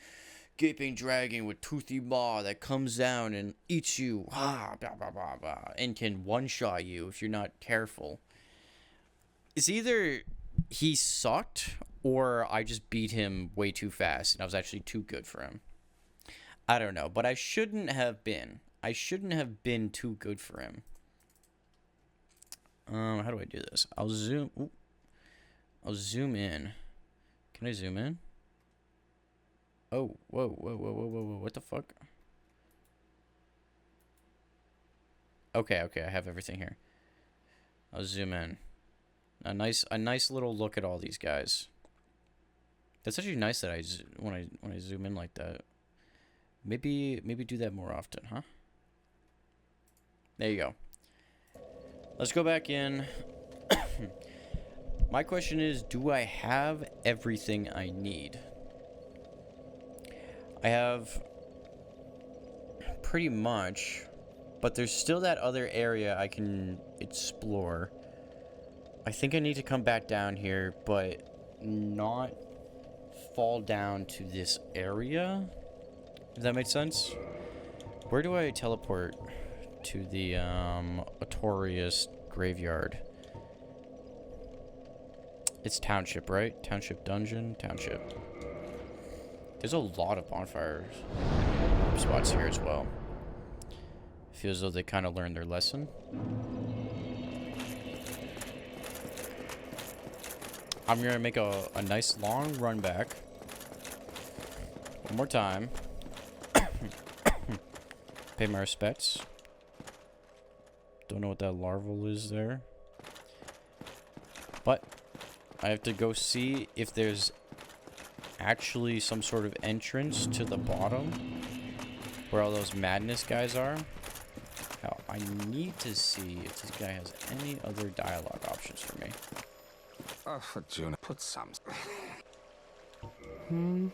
gaping dragon with toothy maw that comes down and eats you, blah, blah, blah, blah, and can one-shot you if you're not careful. It's either he sucked or I just beat him way too fast and I was actually too good for him. I don't know, but I shouldn't have been. I shouldn't have been too good for him. How do I do this? I'll zoom. Ooh. I'll zoom in. Can I zoom in? Oh, whoa, whoa, whoa, whoa, whoa, whoa, what the fuck? Okay, I have everything here. I'll zoom in. A nice little look at all these guys. That's actually nice that when I zoom in like that. Maybe do that more often, huh? There you go. Let's go back in. My question is, do I have everything I need? I have pretty much, but there's still that other area I can explore. I think I need to come back down here, but not fall down to this area. Does that make sense? Where do I teleport to the Artorias graveyard? It's Township, right? Township Dungeon? Township. There's a lot of bonfire spots here as well. Feels as though they kind of learned their lesson. I'm going to make a nice long run back. One more time. Pay my respects. Don't know what that larval is there. But I have to go see if there's actually some sort of entrance to the bottom where all those madness guys are. Now, I need to see if this guy has any other dialogue options for me. Oh, for June, put some. No,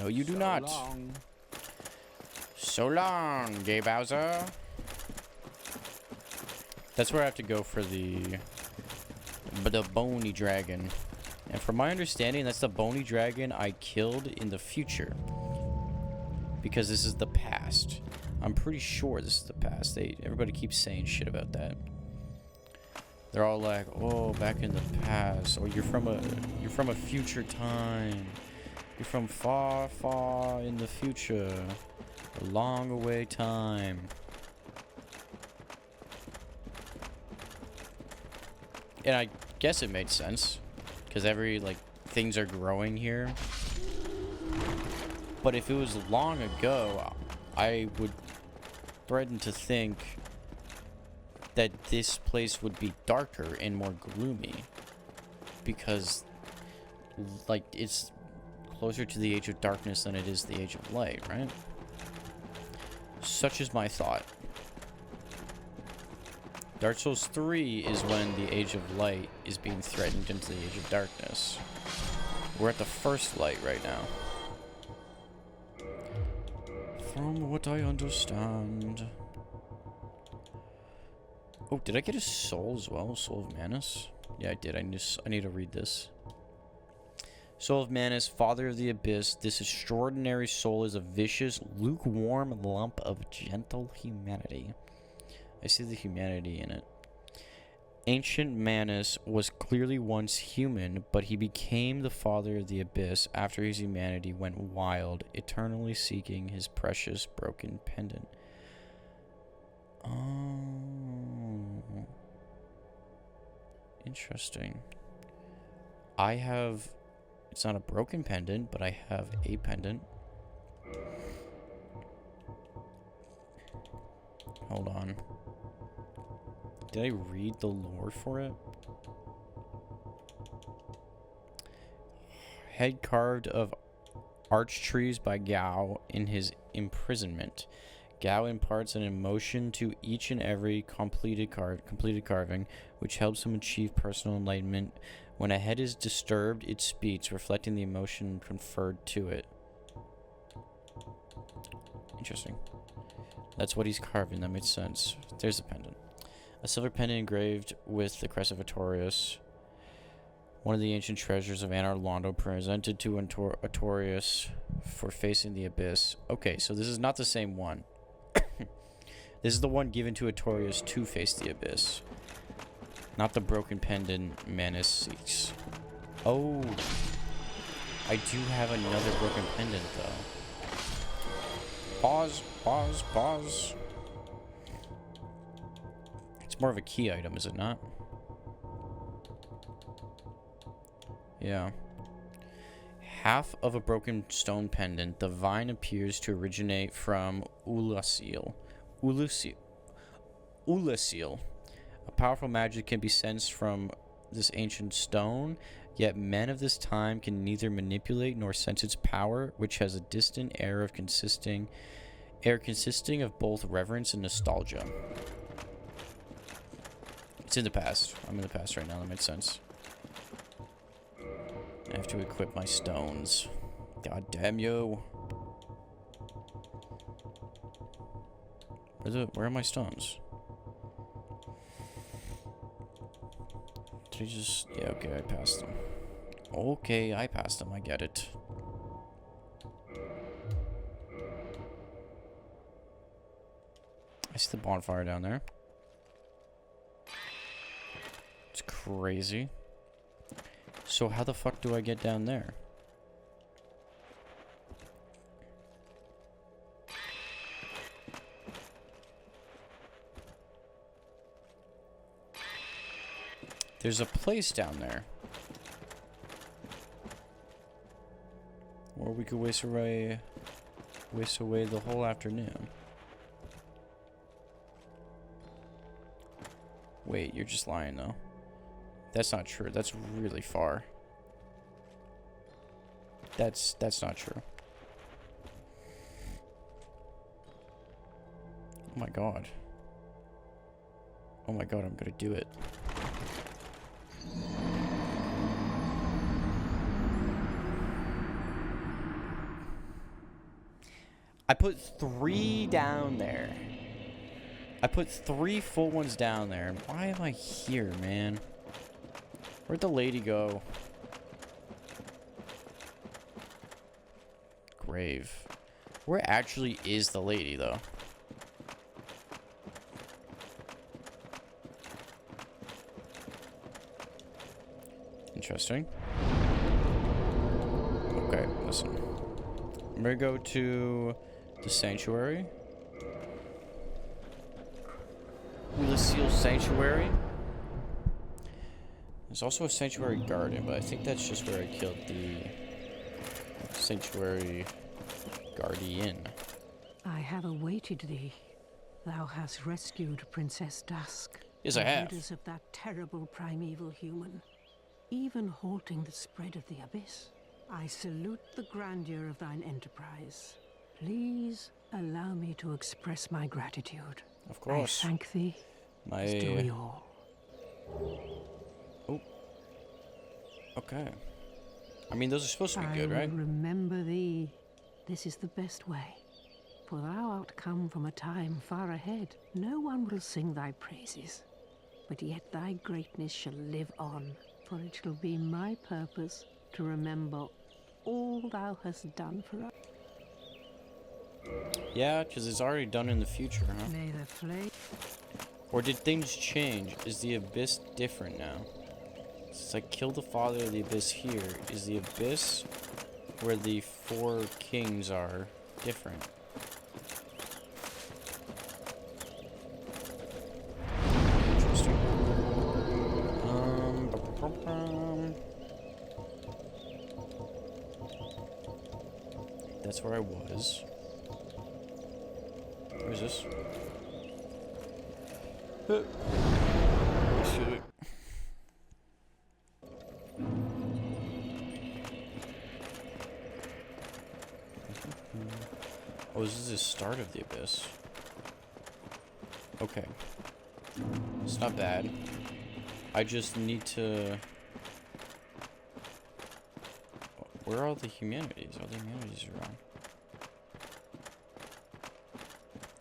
you do So not. long. So long, Gay Bowser. That's where I have to go for the bony dragon. And from my understanding, that's the bony dragon I killed in the future. Because this is the past. I'm pretty sure this is the past. Everybody keeps saying shit about that. They're all like, "Oh, back in the past," or you're from a future time. You're from far, far in the future. A long away time. And I guess it made sense. Because things are growing here. But if it was long ago, I would threaten to think that this place would be darker and more gloomy. Because, it's closer to the Age of Darkness than it is the Age of Light, right? Such is my thought. Dark Souls 3 is when the Age of Light is being threatened into the Age of Darkness. We're at the first light right now. From what I understand. Oh, did I get a soul as well? Soul of Manus? Yeah, I did. I need to read this. Soul of Manus, Father of the Abyss, this extraordinary soul is a vicious, lukewarm lump of gentle humanity. I see the humanity in it. Ancient Manus was clearly once human, but he became the Father of the Abyss after his humanity went wild, eternally seeking his precious broken pendant. Oh. Interesting. I have... It's not a broken pendant, but I have a pendant. Hold on. Did I read the lore for it? Head carved of arch trees by Gao in his imprisonment. Gao imparts an emotion to each and every completed carving, which helps him achieve personal enlightenment. When a head is disturbed, it speaks, reflecting the emotion conferred to it. Interesting. That's what he's carving. That makes sense. There's the pendant. A silver pendant engraved with the crest of Artorias. One of the ancient treasures of Anar Londo, presented to Artorias for facing the abyss. Okay, so this is not the same one. This is the one given to Artorias to face the abyss. Not the broken pendant Manus seeks. Oh. I do have another broken pendant, though. Pause, pause, pause. It's more of a key item, is it not? Yeah. Half of a broken stone pendant, the vine appears to originate from Oolacile. Oolacile. A powerful magic can be sensed from this ancient stone, yet men of this time can neither manipulate nor sense its power, which has a distant air consisting of both reverence and nostalgia. It's in the past. I'm in the past right now. That makes sense. I have to equip my stones. God damn you. Where are my stones? Did I just... Yeah, okay, I passed them. Okay, I passed them. I get it. I see the bonfire down there. It's crazy. So how the fuck do I get down there? There's a place down there. Or we could waste away the whole afternoon. Wait, you're just lying though. That's not true. That's really far. That's not true. Oh my god. Oh my god, I'm gonna do it. I put 3 down there. I put 3 full ones down there. And why am I here, man? Where'd the lady go? Grave. Where actually is the lady, though? Interesting. Okay, listen. I'm gonna go to the sanctuary. Oolacile Sanctuary. There's also a sanctuary garden, but I think that's just where I killed the sanctuary guardian. I have awaited thee. Thou hast rescued Princess Dusk. Yes, I have. Rid us of that terrible primeval human, even halting the spread of the abyss. I salute the grandeur of thine enterprise. Please allow me to express my gratitude. Of course. I thank thee. As do we all. Oh. Okay. I mean, those are supposed to be good, right? I will remember thee. This is the best way. For thou art come from a time far ahead. No one will sing thy praises. But yet thy greatness shall live on. For it shall be my purpose to remember all thou hast done for us. Yeah, because it's already done in the future, huh? May the flame... Or did things change? Is the abyss different now? Since I killed the father of the abyss here, is the abyss where the 4 kings are different? Interesting. That's where I was. Where is this? Excuse me. Oh, this is the start of the abyss. Okay. It's not bad. I just need to... Where are all the humanities? All the humanities are on.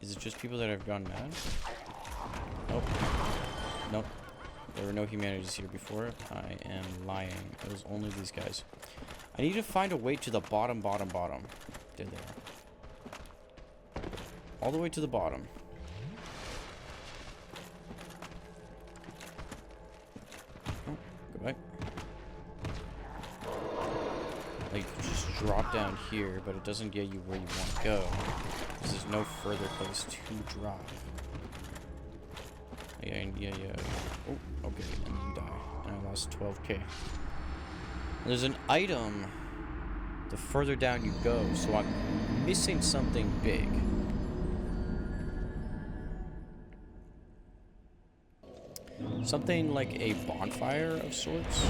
Is it just people that have gone mad? Nope. Nope. There were no humanities here before. I am lying. It was only these guys. I need to find a way to the bottom. There they are. All the way to the bottom. Oh, go back. Like, you just drop down here, but it doesn't get you where you want to go. Because there's no further place to drop. Yeah. Oh, okay. And you die. And I lost 12k. There's an item the further down you go, so I'm missing something big. Something like a bonfire of sorts.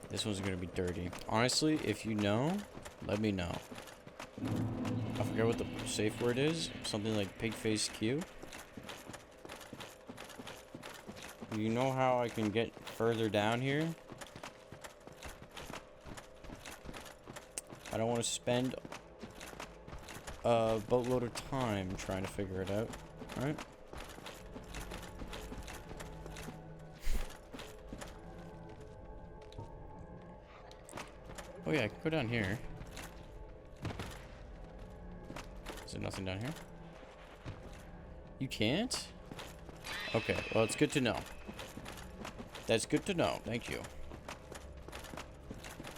This one's gonna be dirty. Honestly, if you know, let me know. I forget what the safe word is. Something like pig face Q. You know how I can get further down here? I don't want to spend a boatload of time trying to figure it out. Alright? Oh yeah, I can go down here. Is there nothing down here? You can't? Okay, well it's good to know. That's good to know, thank you.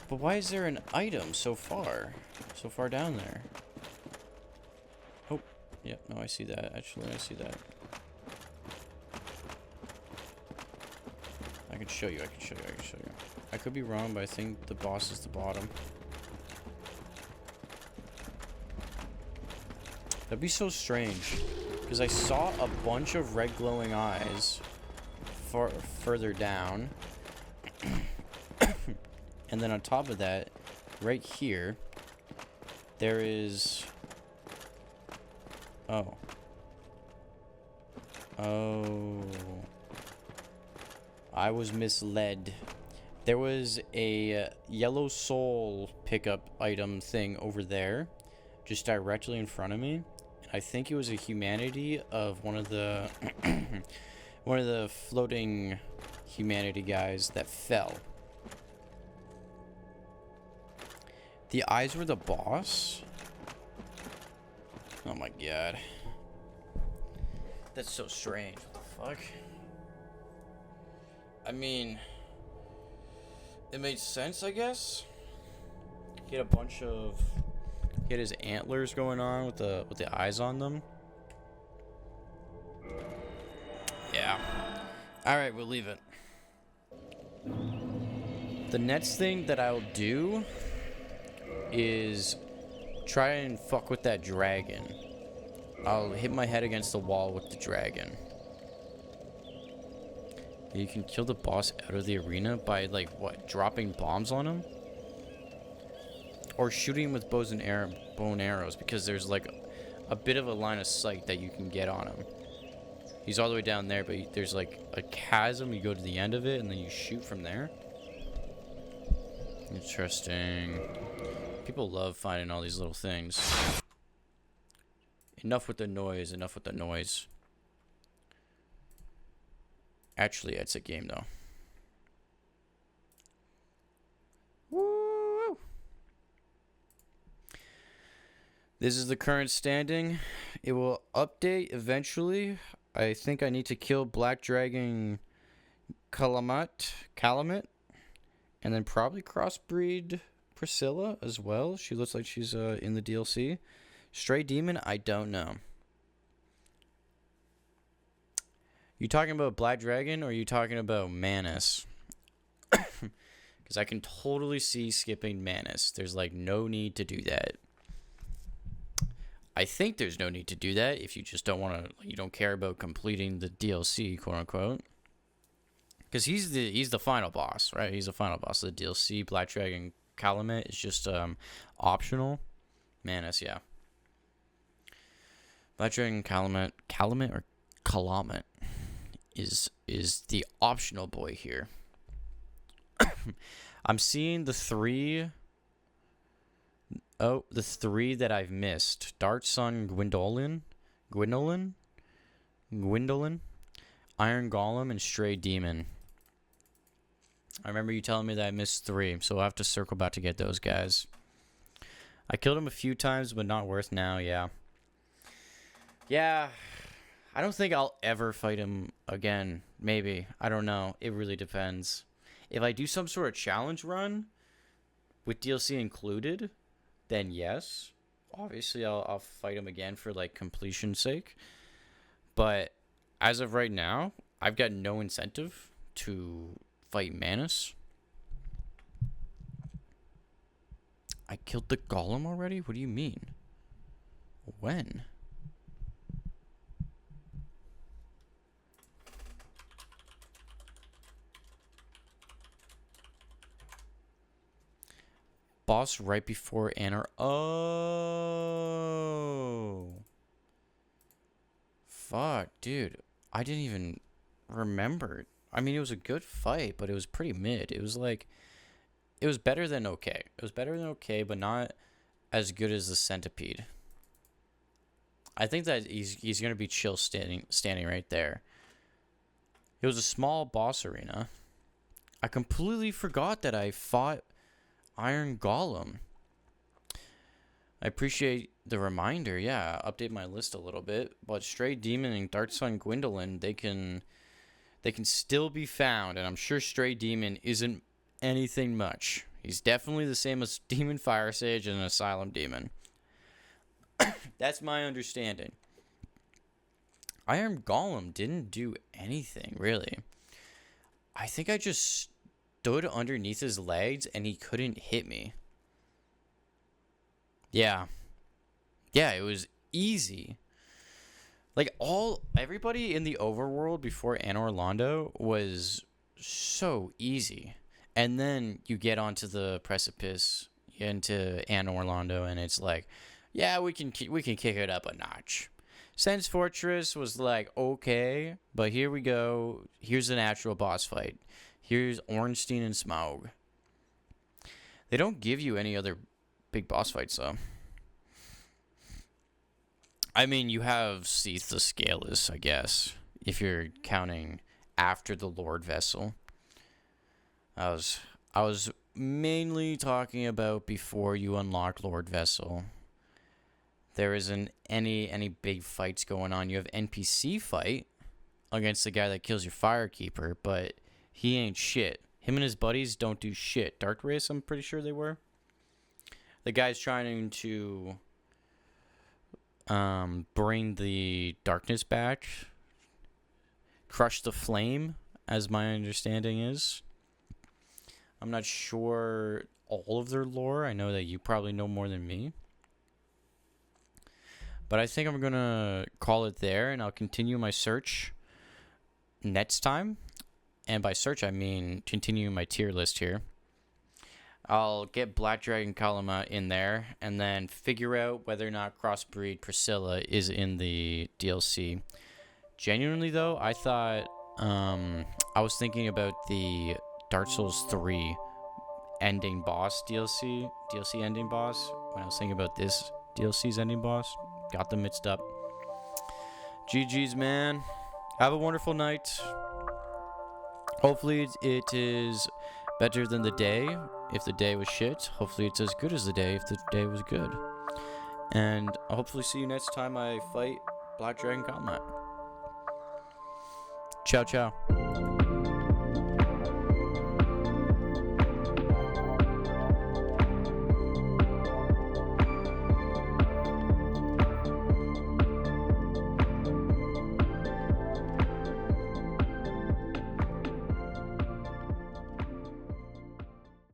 But why is there an item so far? So far down there? Yep, no, I see that. Actually, I see that. I can show you, I can show you, I can show you. I could be wrong, but I think the boss is the bottom. That'd be so strange. Because I saw a bunch of red glowing eyes further down. And then on top of that, right here, there is... Oh. Oh. I was misled. There was a yellow soul pickup item thing over there, just directly in front of me. I think it was a humanity of one of the one of the floating humanity guys that fell. The eyes were the boss? Oh my god. That's so strange. What the fuck? I mean, it made sense, I guess. He had a bunch of... He had his antlers going on with the eyes on them. Yeah. Alright, we'll leave it. The next thing that I'll do is try and fuck with that dragon. I'll hit my head against the wall with the dragon. You can kill the boss out of the arena by, like, what? Dropping bombs on him? Or shooting him with bows and arrows, because there's, like, a bit of a line of sight that you can get on him. He's all the way down there, but there's, like, a chasm. You go to the end of it, and then you shoot from there. Interesting. People love finding all these little things. Enough with the noise, enough with the noise. Actually, it's a game, though. Woo! This is the current standing. It will update eventually. I think I need to kill Black Dragon Calumet, and then probably crossbreed Priscilla as well. She looks like she's in the DLC. Stray Demon, I don't know. You talking about Black Dragon, or are you talking about Manus? Because I can totally see skipping Manus. There's, like, no need to do that. I think there's no need to do that if you just don't want to, you don't care about completing the DLC, quote unquote. Because he's the final boss, right? He's the final boss of the DLC. Black Dragon Calumet is just optional. Manus, yeah. Black Dragon Calumet or Calumet is the optional boy here. I'm seeing the three that I've missed. Dark Sun Gwendolyn, Iron Golem, and Stray Demon. I remember you telling me that I missed 3, so I'll have to circle back to get those guys. I killed him a few times, but not worth now, yeah. Yeah, I don't think I'll ever fight him again. Maybe. I don't know. It really depends. If I do some sort of challenge run with DLC included, then yes. Obviously, I'll fight him again for, like, completion's sake. But as of right now, I've got no incentive to fight Manus. I killed the golem already? What do you mean? When? Boss right before Anar. Oh. Fuck, dude. I didn't even remember. I mean, it was a good fight, but it was pretty mid. It was like, it was better than okay. It was better than okay, but not as good as the Centipede. I think that he's gonna be chill standing right there. It was a small boss arena. I completely forgot that I fought Iron Golem. I appreciate the reminder. Yeah, update my list a little bit. But Stray Demon and Dark Sun Gwendolyn, they can still be found, and I'm sure Stray Demon isn't anything much. He's definitely the same as Demon Fire Sage and an Asylum Demon. That's my understanding. Iron Golem didn't do anything, really. I think I just stood underneath his legs and he couldn't hit me. Yeah. Yeah, it was easy. Like, everybody in the overworld before Anor Londo was so easy. And then you get onto the precipice, into Anor Londo, and it's like, yeah, we can kick it up a notch. Sense Fortress was like, okay, but here we go. Here's an actual boss fight. Here's Ornstein and Smaug. They don't give you any other big boss fights, though. I mean, you have Seath the Scaleless, I guess, if you're counting after the Lord Vessel. I was mainly talking about before you unlock Lord Vessel. There isn't any big fights going on. You have NPC fight against the guy that kills your Firekeeper, but he ain't shit. Him and his buddies don't do shit. Dark Race, I'm pretty sure they were. The guy's trying to bring the darkness back. Crush the flame, as my understanding is. I'm not sure all of their lore. I know that you probably know more than me. But I think I'm going to call it there, and I'll continue my search next time. And by search, I mean continue my tier list here. I'll get Black Dragon Kalama in there, and then figure out whether or not Crossbreed Priscilla is in the DLC. Genuinely, though, I thought... I was thinking about the Dark Souls 3 ending boss DLC ending boss, when I was thinking about this DLC's ending boss. Got them mixed up. GG's, man. Have a wonderful night. Hopefully it is better than the day. If the day was shit, hopefully it's as good as the day if the day was good. And I'll hopefully see you next time I fight Black Dragon Combat. Ciao, ciao.